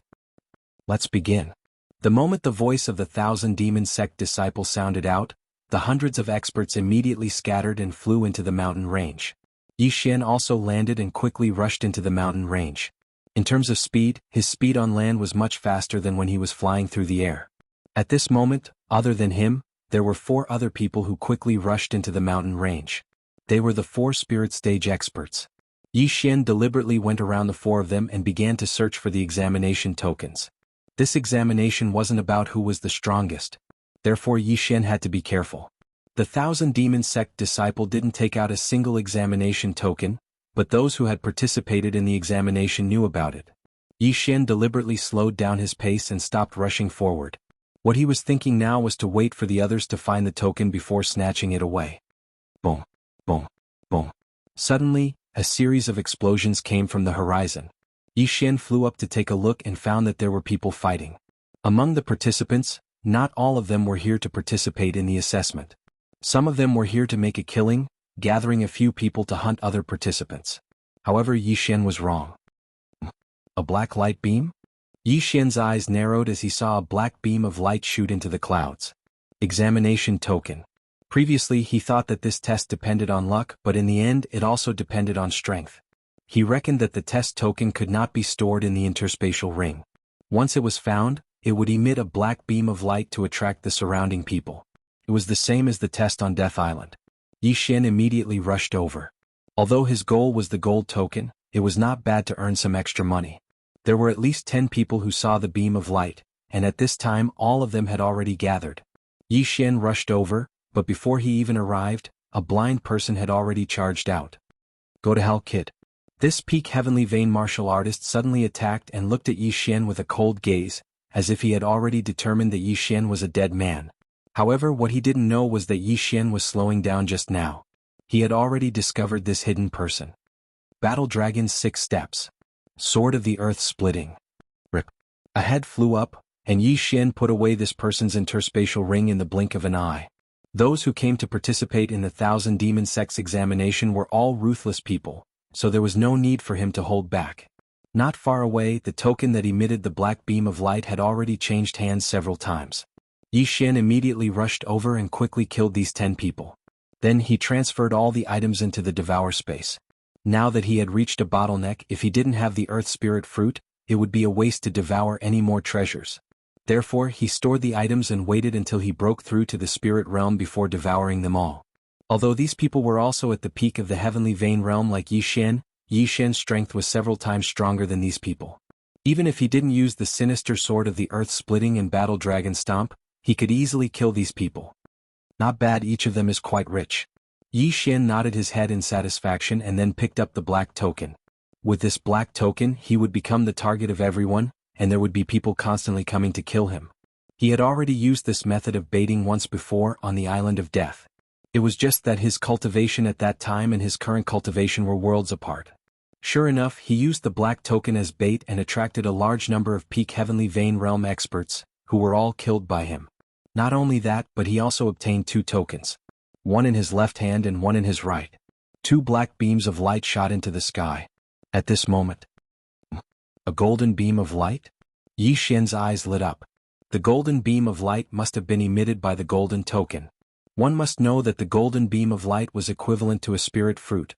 Let's begin." The moment the voice of the Thousand Demon Sect disciple sounded out, the hundreds of experts immediately scattered and flew into the mountain range. Xianxia also landed and quickly rushed into the mountain range. In terms of speed, his speed on land was much faster than when he was flying through the air. At this moment, other than him, there were 4 other people who quickly rushed into the mountain range. They were the 4 spirit stage experts. Xianxia deliberately went around the 4 of them and began to search for the examination tokens. This examination wasn't about who was the strongest. Therefore Xianxia had to be careful. The Thousand Demon Sect disciple didn't take out a single examination token, but those who had participated in the examination knew about it. Xianxia deliberately slowed down his pace and stopped rushing forward. What he was thinking now was to wait for the others to find the token before snatching it away. Boom, boom, boom. Suddenly, a series of explosions came from the horizon. Xianxia flew up to take a look and found that there were people fighting. Among the participants, not all of them were here to participate in the assessment. Some of them were here to make a killing, gathering a few people to hunt other participants. However, Xianxia was wrong. A black light beam? Xianxia's eyes narrowed as he saw a black beam of light shoot into the clouds. Examination token. Previously he thought that this test depended on luck, but in the end it also depended on strength. He reckoned that the test token could not be stored in the interspatial ring. Once it was found, it would emit a black beam of light to attract the surrounding people. It was the same as the test on Death Island. Xianxia immediately rushed over. Although his goal was the gold token, it was not bad to earn some extra money. There were at least 10 people who saw the beam of light, and at this time all of them had already gathered. Yi Xian rushed over, but before he even arrived, a blind person had already charged out. Go to hell, kid. This peak heavenly vein martial artist suddenly attacked and looked at Yi Xian with a cold gaze, as if he had already determined that Yi Xian was a dead man. However, what he didn't know was that Yi Xian was slowing down just now. He had already discovered this hidden person. Battle Dragon's 6 steps. Sword of the Earth splitting. Rip. A head flew up, and Yi Xian put away this person's interspatial ring in the blink of an eye. Those who came to participate in the 1,000 Demon Sects examination were all ruthless people, so there was no need for him to hold back. Not far away, the token that emitted the black beam of light had already changed hands several times. Yi Xian immediately rushed over and quickly killed these 10 people. Then he transferred all the items into the devour space. Now that he had reached a bottleneck, if he didn't have the Earth Spirit Fruit, it would be a waste to devour any more treasures. Therefore, he stored the items and waited until he broke through to the spirit realm before devouring them all. Although these people were also at the peak of the heavenly vein realm like Yi Xian's strength was several times stronger than these people. Even if he didn't use the sinister sword of the earth splitting and battle dragon stomp, he could easily kill these people. Not bad, each of them is quite rich. Yi Xian nodded his head in satisfaction and then picked up the black token. With this black token, he would become the target of everyone, and there would be people constantly coming to kill him. He had already used this method of baiting once before on the Island of Death. It was just that his cultivation at that time and his current cultivation were worlds apart. Sure enough, he used the black token as bait and attracted a large number of peak heavenly vein realm experts, who were all killed by him. Not only that, but he also obtained 2 tokens. One in his left hand and one in his right. 2 black beams of light shot into the sky. At this moment, a golden beam of light? Yi Xian's eyes lit up. The golden beam of light must have been emitted by the golden token. One must know that the golden beam of light was equivalent to a spirit fruit.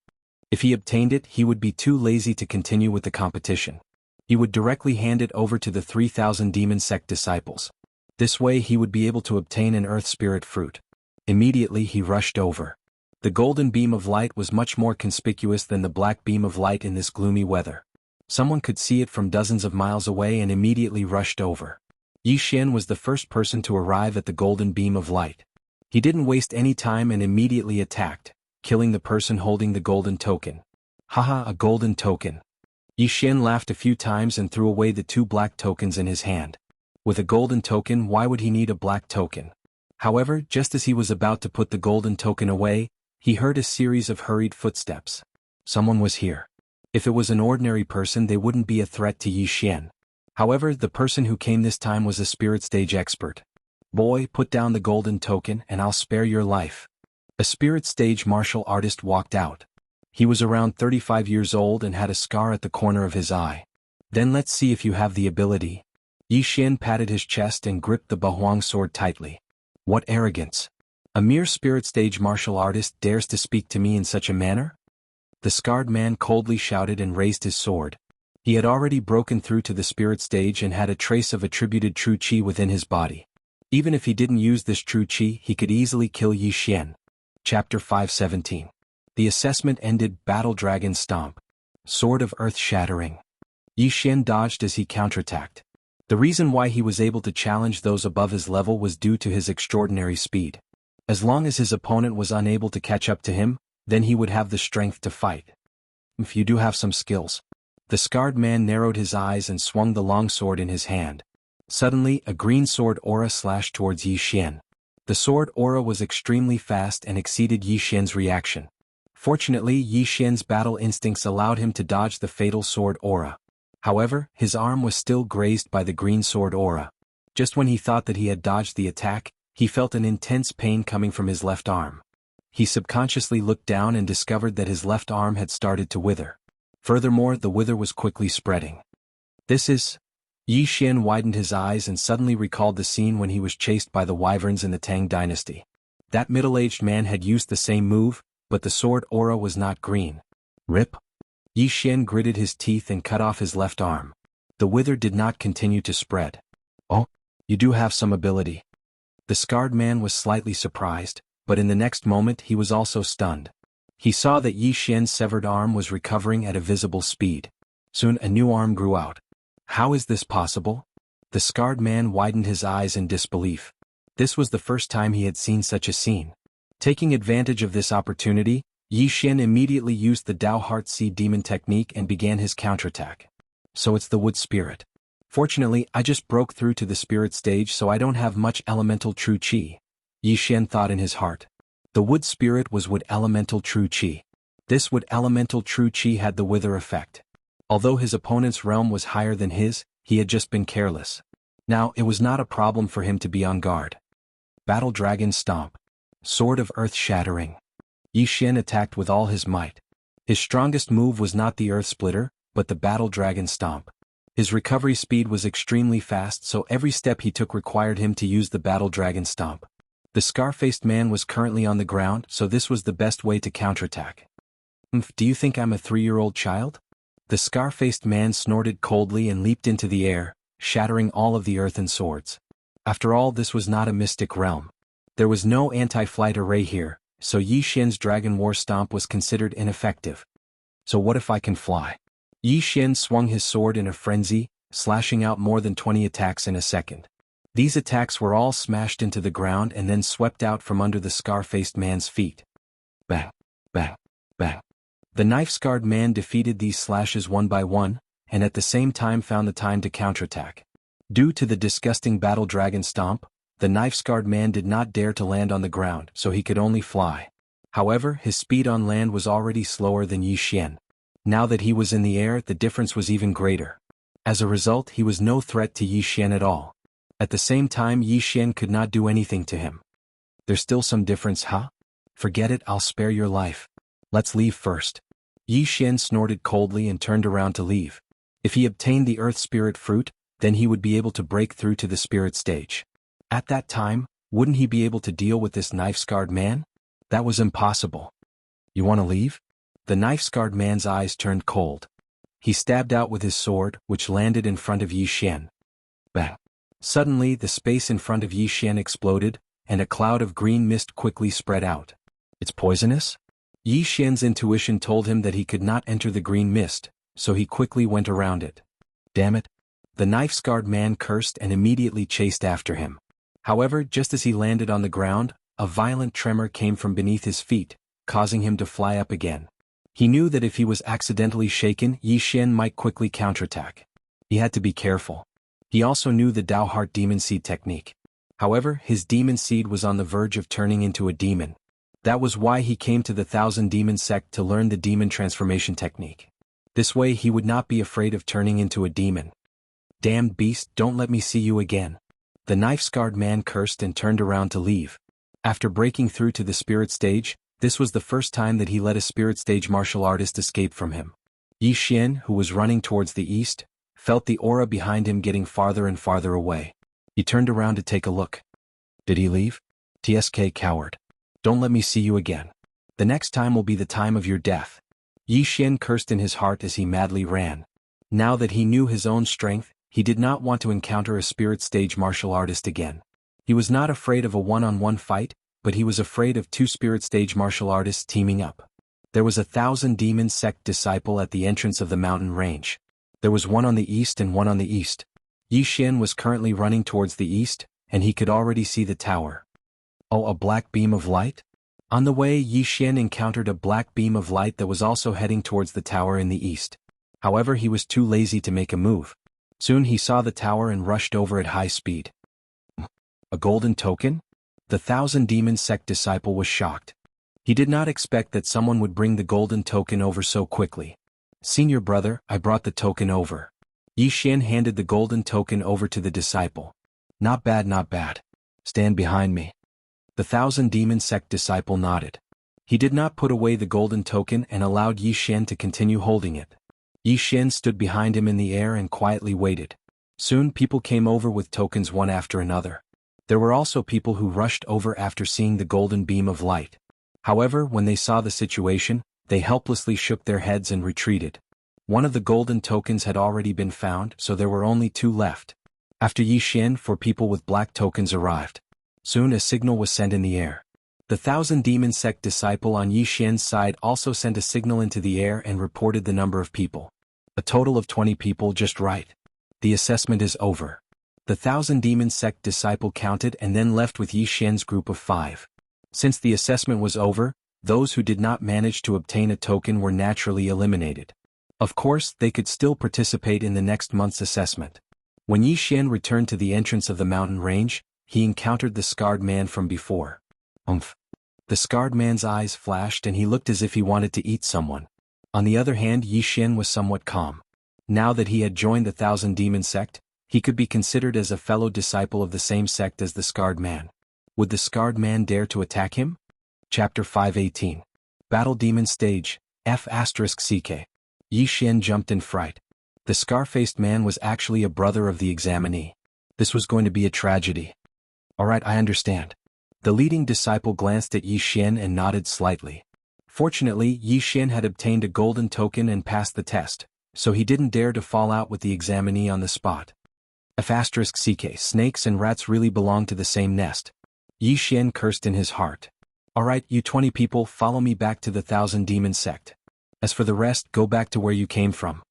If he obtained it, he would be too lazy to continue with the competition. He would directly hand it over to the 3,000 demon sect disciples. This way he would be able to obtain an earth spirit fruit. Immediately he rushed over. The golden beam of light was much more conspicuous than the black beam of light in this gloomy weather. Someone could see it from dozens of miles away and immediately rushed over. Yi Xian was the first person to arrive at the golden beam of light. He didn't waste any time and immediately attacked, killing the person holding the golden token. Haha, a golden token. Yi Xian laughed a few times and threw away the 2 black tokens in his hand. With a golden token, why would he need a black token? However, just as he was about to put the golden token away, he heard a series of hurried footsteps. Someone was here. If it was an ordinary person, they wouldn't be a threat to Yi Xian. However, the person who came this time was a spirit stage expert. Boy, put down the golden token and I'll spare your life. A spirit stage martial artist walked out. He was around 35 years old and had a scar at the corner of his eye. Then let's see if you have the ability. Yi Xian patted his chest and gripped the Bahuang sword tightly. What arrogance! A mere spirit stage martial artist dares to speak to me in such a manner? The scarred man coldly shouted and raised his sword. He had already broken through to the spirit stage and had a trace of attributed true qi within his body. Even if he didn't use this true qi, he could easily kill Yi Xian. Chapter 517. The assessment ended. Battle Dragon Stomp. Sword of Earth Shattering. Yi Xian dodged as he counterattacked. The reason why he was able to challenge those above his level was due to his extraordinary speed. As long as his opponent was unable to catch up to him, then he would have the strength to fight. If you do have some skills. The scarred man narrowed his eyes and swung the long sword in his hand. Suddenly, a green sword aura slashed towards Yi Xian. The sword aura was extremely fast and exceeded Yi Xian's reaction. Fortunately, Yi Xian's battle instincts allowed him to dodge the fatal sword aura. However, his arm was still grazed by the green sword aura. Just when he thought that he had dodged the attack, he felt an intense pain coming from his left arm. He subconsciously looked down and discovered that his left arm had started to wither. Furthermore, the wither was quickly spreading. This is... Yi Xian widened his eyes and suddenly recalled the scene when he was chased by the wyverns in the Tang dynasty. That middle-aged man had used the same move, but the sword aura was not green. Rip. Yi Xian gritted his teeth and cut off his left arm. The wither did not continue to spread. Oh, you do have some ability. The scarred man was slightly surprised, but in the next moment he was also stunned. He saw that Yi Xian's severed arm was recovering at a visible speed. Soon a new arm grew out. How is this possible? The The scarred man widened his eyes in disbelief. This was the first time he had seen such a scene. Taking advantage of this opportunity, Yi Xian immediately used the Dao Heart Seed Demon technique and began his counterattack. So it's the wood spirit. Fortunately, I just broke through to the spirit stage, so I don't have much elemental true qi. Yi Xian thought in his heart. The wood spirit was wood elemental true qi. This wood elemental true qi had the wither effect. Although his opponent's realm was higher than his, he had just been careless. Now, it was not a problem for him to be on guard. Battle Dragon Stomp. Sword of Earth Shattering. Yi Xian attacked with all his might. His strongest move was not the Earth Splitter, but the Battle Dragon Stomp. His recovery speed was extremely fast, so every step he took required him to use the Battle Dragon Stomp. The scar-faced man was currently on the ground, so this was the best way to counterattack. Do you think I'm a 3-year-old child? The scar-faced man snorted coldly and leaped into the air, shattering all of the earthen swords. After all, this was not a mystic realm. There was no anti-flight array here, so Yi Xian's Dragon War Stomp was considered ineffective. So what if I can fly? Yi Xian swung his sword in a frenzy, slashing out more than 20 attacks in a second. These attacks were all smashed into the ground and then swept out from under the scar-faced man's feet. Bang, bang, bang. The knife-scarred man defeated these slashes one by one, and at the same time found the time to counterattack. Due to the disgusting Battle Dragon Stomp, the knife-scarred man did not dare to land on the ground, so he could only fly. However, his speed on land was already slower than Yi Xian. Now that he was in the air, the difference was even greater. As a result, he was no threat to Yi Xian at all. At the same time, Yi Xian could not do anything to him. There's still some difference, huh? Forget it, I'll spare your life. Let's leave first. Yi Xian snorted coldly and turned around to leave. If he obtained the Earth Spirit Fruit, then he would be able to break through to the spirit stage. At that time, wouldn't he be able to deal with this knife-scarred man? That was impossible. You want to leave? The knife-scarred man's eyes turned cold. He stabbed out with his sword, which landed in front of Yi Xian. Bang! Suddenly, the space in front of Yi Xian exploded, and a cloud of green mist quickly spread out. It's poisonous? Yi Xian's intuition told him that he could not enter the green mist, so he quickly went around it. Damn it! The knife-scarred man cursed and immediately chased after him. However, just as he landed on the ground, a violent tremor came from beneath his feet, causing him to fly up again. He knew that if he was accidentally shaken, Yi Xian might quickly counterattack. He had to be careful. He also knew the Dao Heart Demon Seed technique. However, his demon seed was on the verge of turning into a demon. That was why he came to the Thousand Demon sect to learn the demon transformation technique. This way he would not be afraid of turning into a demon. Damned beast, don't let me see you again. The knife-scarred man cursed and turned around to leave. After breaking through to the spirit stage, this was the first time that he let a spirit stage martial artist escape from him. Yi Xian, who was running towards the east, felt the aura behind him getting farther and farther away. He turned around to take a look. Did he leave? TSK coward. Don't let me see you again. The next time will be the time of your death. Yi Xian cursed in his heart as he madly ran. Now that he knew his own strength, he did not want to encounter a spirit stage martial artist again. He was not afraid of a one-on-one fight, but he was afraid of two spirit stage martial artists teaming up. There was a Thousand Demon sect disciple at the entrance of the mountain range. There was one on the east and one on the east. Yi Xian was currently running towards the east, and he could already see the tower. Oh, a black beam of light? On the way, Yi Xian encountered a black beam of light that was also heading towards the tower in the east. However, he was too lazy to make a move. Soon he saw the tower and rushed over at high speed. A golden token? The Thousand Demon sect disciple was shocked. He did not expect that someone would bring the golden token over so quickly. Senior brother, I brought the token over. Yi Xian handed the golden token over to the disciple. Not bad, not bad. Stand behind me. The Thousand Demon sect disciple nodded. He did not put away the golden token and allowed Yi Xian to continue holding it. Yi Xian stood behind him in the air and quietly waited. Soon people came over with tokens one after another. There were also people who rushed over after seeing the golden beam of light. However, when they saw the situation, they helplessly shook their heads and retreated. One of the golden tokens had already been found, so there were only two left. After Yi Xian, 4 people with black tokens arrived. Soon a signal was sent in the air. The Thousand Demon sect disciple on Yi Xian's side also sent a signal into the air and reported the number of people. A total of 20 people, just right. The assessment is over. The 1,000 Demon Sect disciple counted and then left with Yi Xian's group of 5. Since the assessment was over, those who did not manage to obtain a token were naturally eliminated. Of course, they could still participate in the next month's assessment. When Yi Xian returned to the entrance of the mountain range, he encountered the scarred man from before. The scarred man's eyes flashed and he looked as if he wanted to eat someone. On the other hand, Yi Xian was somewhat calm. Now that he had joined the 1,000 Demon Sect, he could be considered as a fellow disciple of the same sect as the scarred man. Would the scarred man dare to attack him? Chapter 518. Battle Demon Stage, F***CK. Yi Xian jumped in fright. The scar-faced man was actually a brother of the examinee. This was going to be a tragedy. Alright, I understand. The leading disciple glanced at Yi Xian and nodded slightly. Fortunately, Yi Xian had obtained a golden token and passed the test, so he didn't dare to fall out with the examinee on the spot. F***CK. Snakes and rats really belong to the same nest. Yi Xian cursed in his heart. Alright, you 20 people, follow me back to the 1,000 Demon Sect. As for the rest, go back to where you came from.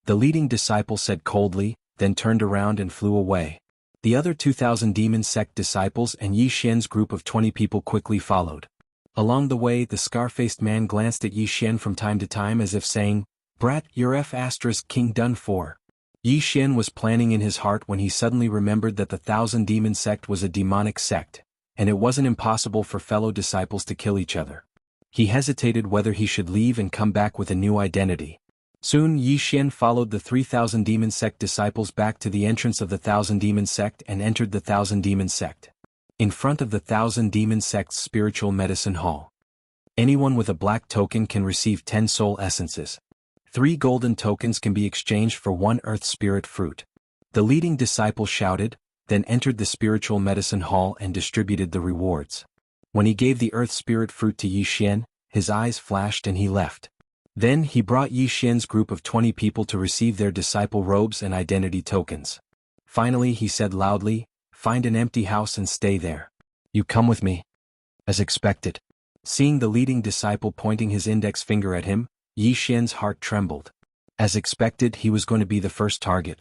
The leading disciple said coldly, then turned around and flew away. The other 2,000 Demon Sect disciples and Yi Xian's group of 20 people quickly followed. Along the way, the scar-faced man glanced at Yi Xian from time to time as if saying, "Brat, you're F***king done for." Yi Xian was planning in his heart when he suddenly remembered that the 1,000 Demon Sect was a demonic sect, and it wasn't impossible for fellow disciples to kill each other. He hesitated whether he should leave and come back with a new identity. Soon Yi Xian followed the 3,000 Demon Sect disciples back to the entrance of the 1,000 Demon Sect and entered the 1,000 Demon Sect. In front of the 1,000 Demon Sect's spiritual medicine hall. Anyone with a black token can receive 10 soul essences. 3 golden tokens can be exchanged for 1 earth spirit fruit. The leading disciple shouted, then entered the spiritual medicine hall and distributed the rewards. When he gave the earth spirit fruit to Yi Xian, his eyes flashed and he left. Then he brought Yi Xian's group of 20 people to receive their disciple robes and identity tokens. Finally he said loudly, "Find an empty house and stay there. You come with me." As expected. Seeing the leading disciple pointing his index finger at him, Yi Xian's heart trembled. As expected, he was going to be the first target.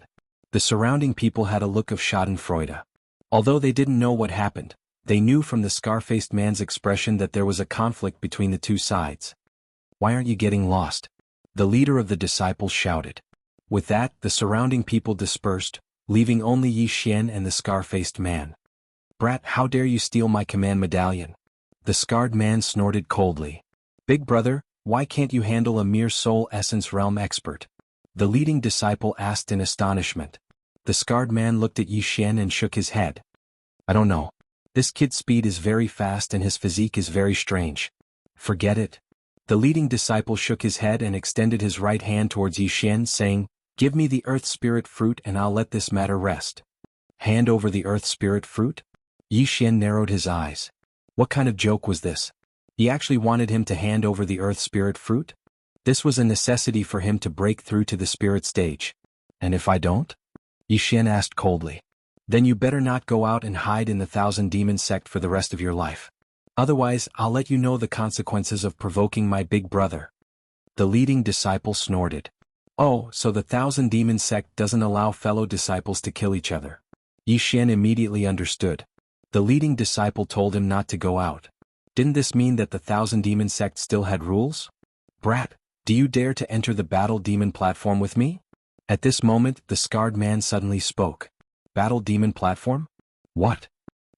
The surrounding people had a look of schadenfreude. Although they didn't know what happened, they knew from the scar-faced man's expression that there was a conflict between the two sides. "Why aren't you getting lost?" the leader of the disciples shouted. With that, the surrounding people dispersed, leaving only Yi Xian and the scar-faced man. "Brat, how dare you steal my command medallion?" The scarred man snorted coldly. "Big brother, why can't you handle a mere soul essence realm expert?" the leading disciple asked in astonishment. The scarred man looked at Yi Xian and shook his head. "I don't know. This kid's speed is very fast and his physique is very strange. Forget it." The leading disciple shook his head and extended his right hand towards Yi Xian, saying, "Give me the earth spirit fruit and I'll let this matter rest." Hand over the earth spirit fruit? Yi Xian narrowed his eyes. What kind of joke was this? He actually wanted him to hand over the earth spirit fruit? This was a necessity for him to break through to the spirit stage. "And if I don't?" Yi Xian asked coldly. "Then you better not go out and hide in the 1,000 Demon Sect for the rest of your life. Otherwise, I'll let you know the consequences of provoking my big brother." The leading disciple snorted. "Oh, so the 1,000 Demon Sect doesn't allow fellow disciples to kill each other." Yi Xian immediately understood. The leading disciple told him not to go out. Didn't this mean that the 1,000 Demon Sect still had rules? "Brat, do you dare to enter the battle demon platform with me?" At this moment, the scarred man suddenly spoke. Battle demon platform? What?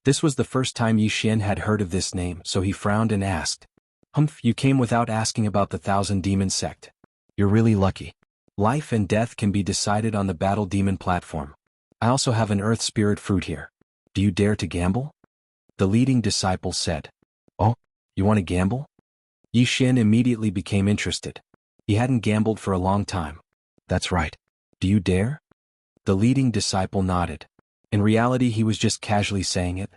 This was the first time Yi Xian had heard of this name, so he frowned and asked. "Humph, you came without asking about the 1,000 Demon Sect. You're really lucky. Life and death can be decided on the battle demon platform. I also have an earth spirit fruit here. Do you dare to gamble?" The leading disciple said. "Oh, you want to gamble?" Yi Xian immediately became interested. He hadn't gambled for a long time. "That's right. Do you dare?" The leading disciple nodded. In reality, he was just casually saying it.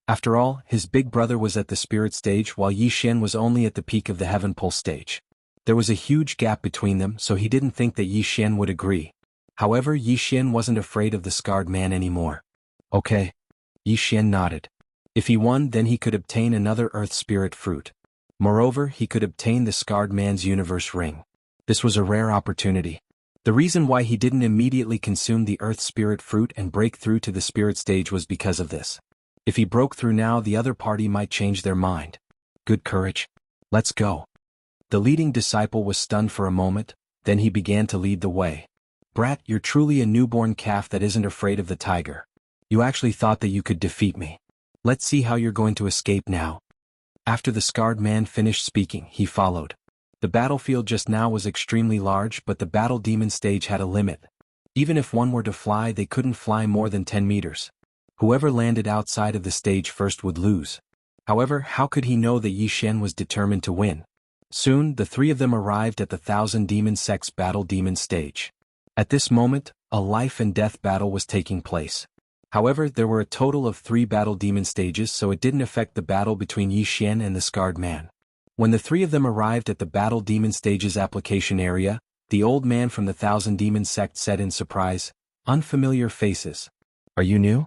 After all, his big brother was at the spirit stage while Yi Xian was only at the peak of the heaven pulse stage. There was a huge gap between them, so he didn't think that Yi Xian would agree. However, Yi Xian wasn't afraid of the scarred man anymore. "Okay." Yi Xian nodded. If he won, then he could obtain another earth spirit fruit. Moreover, he could obtain the scarred man's universe ring. This was a rare opportunity. The reason why he didn't immediately consume the earth spirit fruit and break through to the spirit stage was because of this. If he broke through now, the other party might change their mind. Good courage. Let's go. The leading disciple was stunned for a moment, then he began to lead the way. Brat, you're truly a newborn calf that isn't afraid of the tiger. You actually thought that you could defeat me. Let's see how you're going to escape now. After the scarred man finished speaking, he followed. The battlefield just now was extremely large, but the battle demon stage had a limit. Even if one were to fly, they couldn't fly more than 10 meters. Whoever landed outside of the stage first would lose. However, how could he know that Yi Xian was determined to win? Soon, the three of them arrived at the 1,000 Demon Sects battle demon stage. At this moment, a life and death battle was taking place. However, there were a total of 3 battle demon stages, so it didn't affect the battle between Yi Xian and the scarred man. When the three of them arrived at the battle demon stage's application area, the old man from the 1,000 Demon Sect said in surprise, "Unfamiliar faces. Are you new?"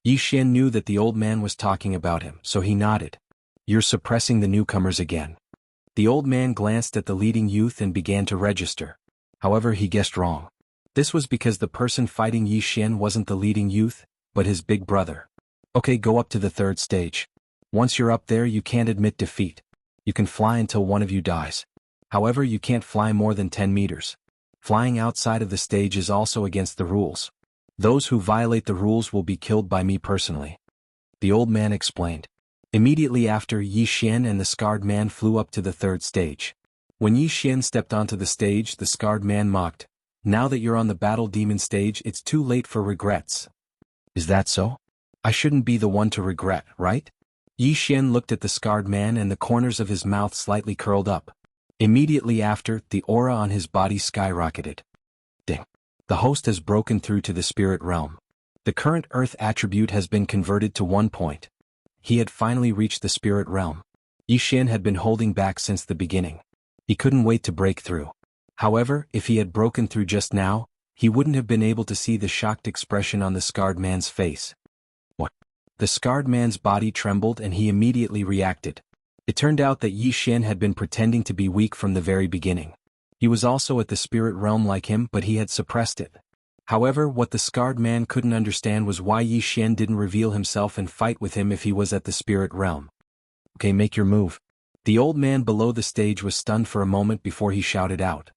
Yi Xian knew that the old man was talking about him, so he nodded. "You're suppressing the newcomers again." The old man glanced at the leading youth and began to register. However, he guessed wrong. This was because the person fighting Yi Xian wasn't the leading youth, but his big brother. Okay, go up to the 3rd stage. Once you're up there, you can't admit defeat. You can fly until one of you dies. However, you can't fly more than 10 meters. Flying outside of the stage is also against the rules. Those who violate the rules will be killed by me personally. The old man explained. Immediately after, Yi Xian and the scarred man flew up to the 3rd stage. When Yi Xian stepped onto the stage, the scarred man mocked. "Now that you're on the battle demon stage, it's too late for regrets." "Is that so? I shouldn't be the one to regret, right?" Yi Xian looked at the scarred man and the corners of his mouth slightly curled up. Immediately after, the aura on his body skyrocketed. Ding. The host has broken through to the spirit realm. The current earth attribute has been converted to 1 point. He had finally reached the spirit realm. Yi Xian had been holding back since the beginning. He couldn't wait to break through. However, if he had broken through just now, he wouldn't have been able to see the shocked expression on the scarred man's face. What? The scarred man's body trembled and he immediately reacted. It turned out that Yi Xian had been pretending to be weak from the very beginning. He was also at the spirit realm like him, but he had suppressed it. However, what the scarred man couldn't understand was why Yi Xian didn't reveal himself and fight with him if he was at the spirit realm. Okay, make your move. The old man below the stage was stunned for a moment before he shouted out.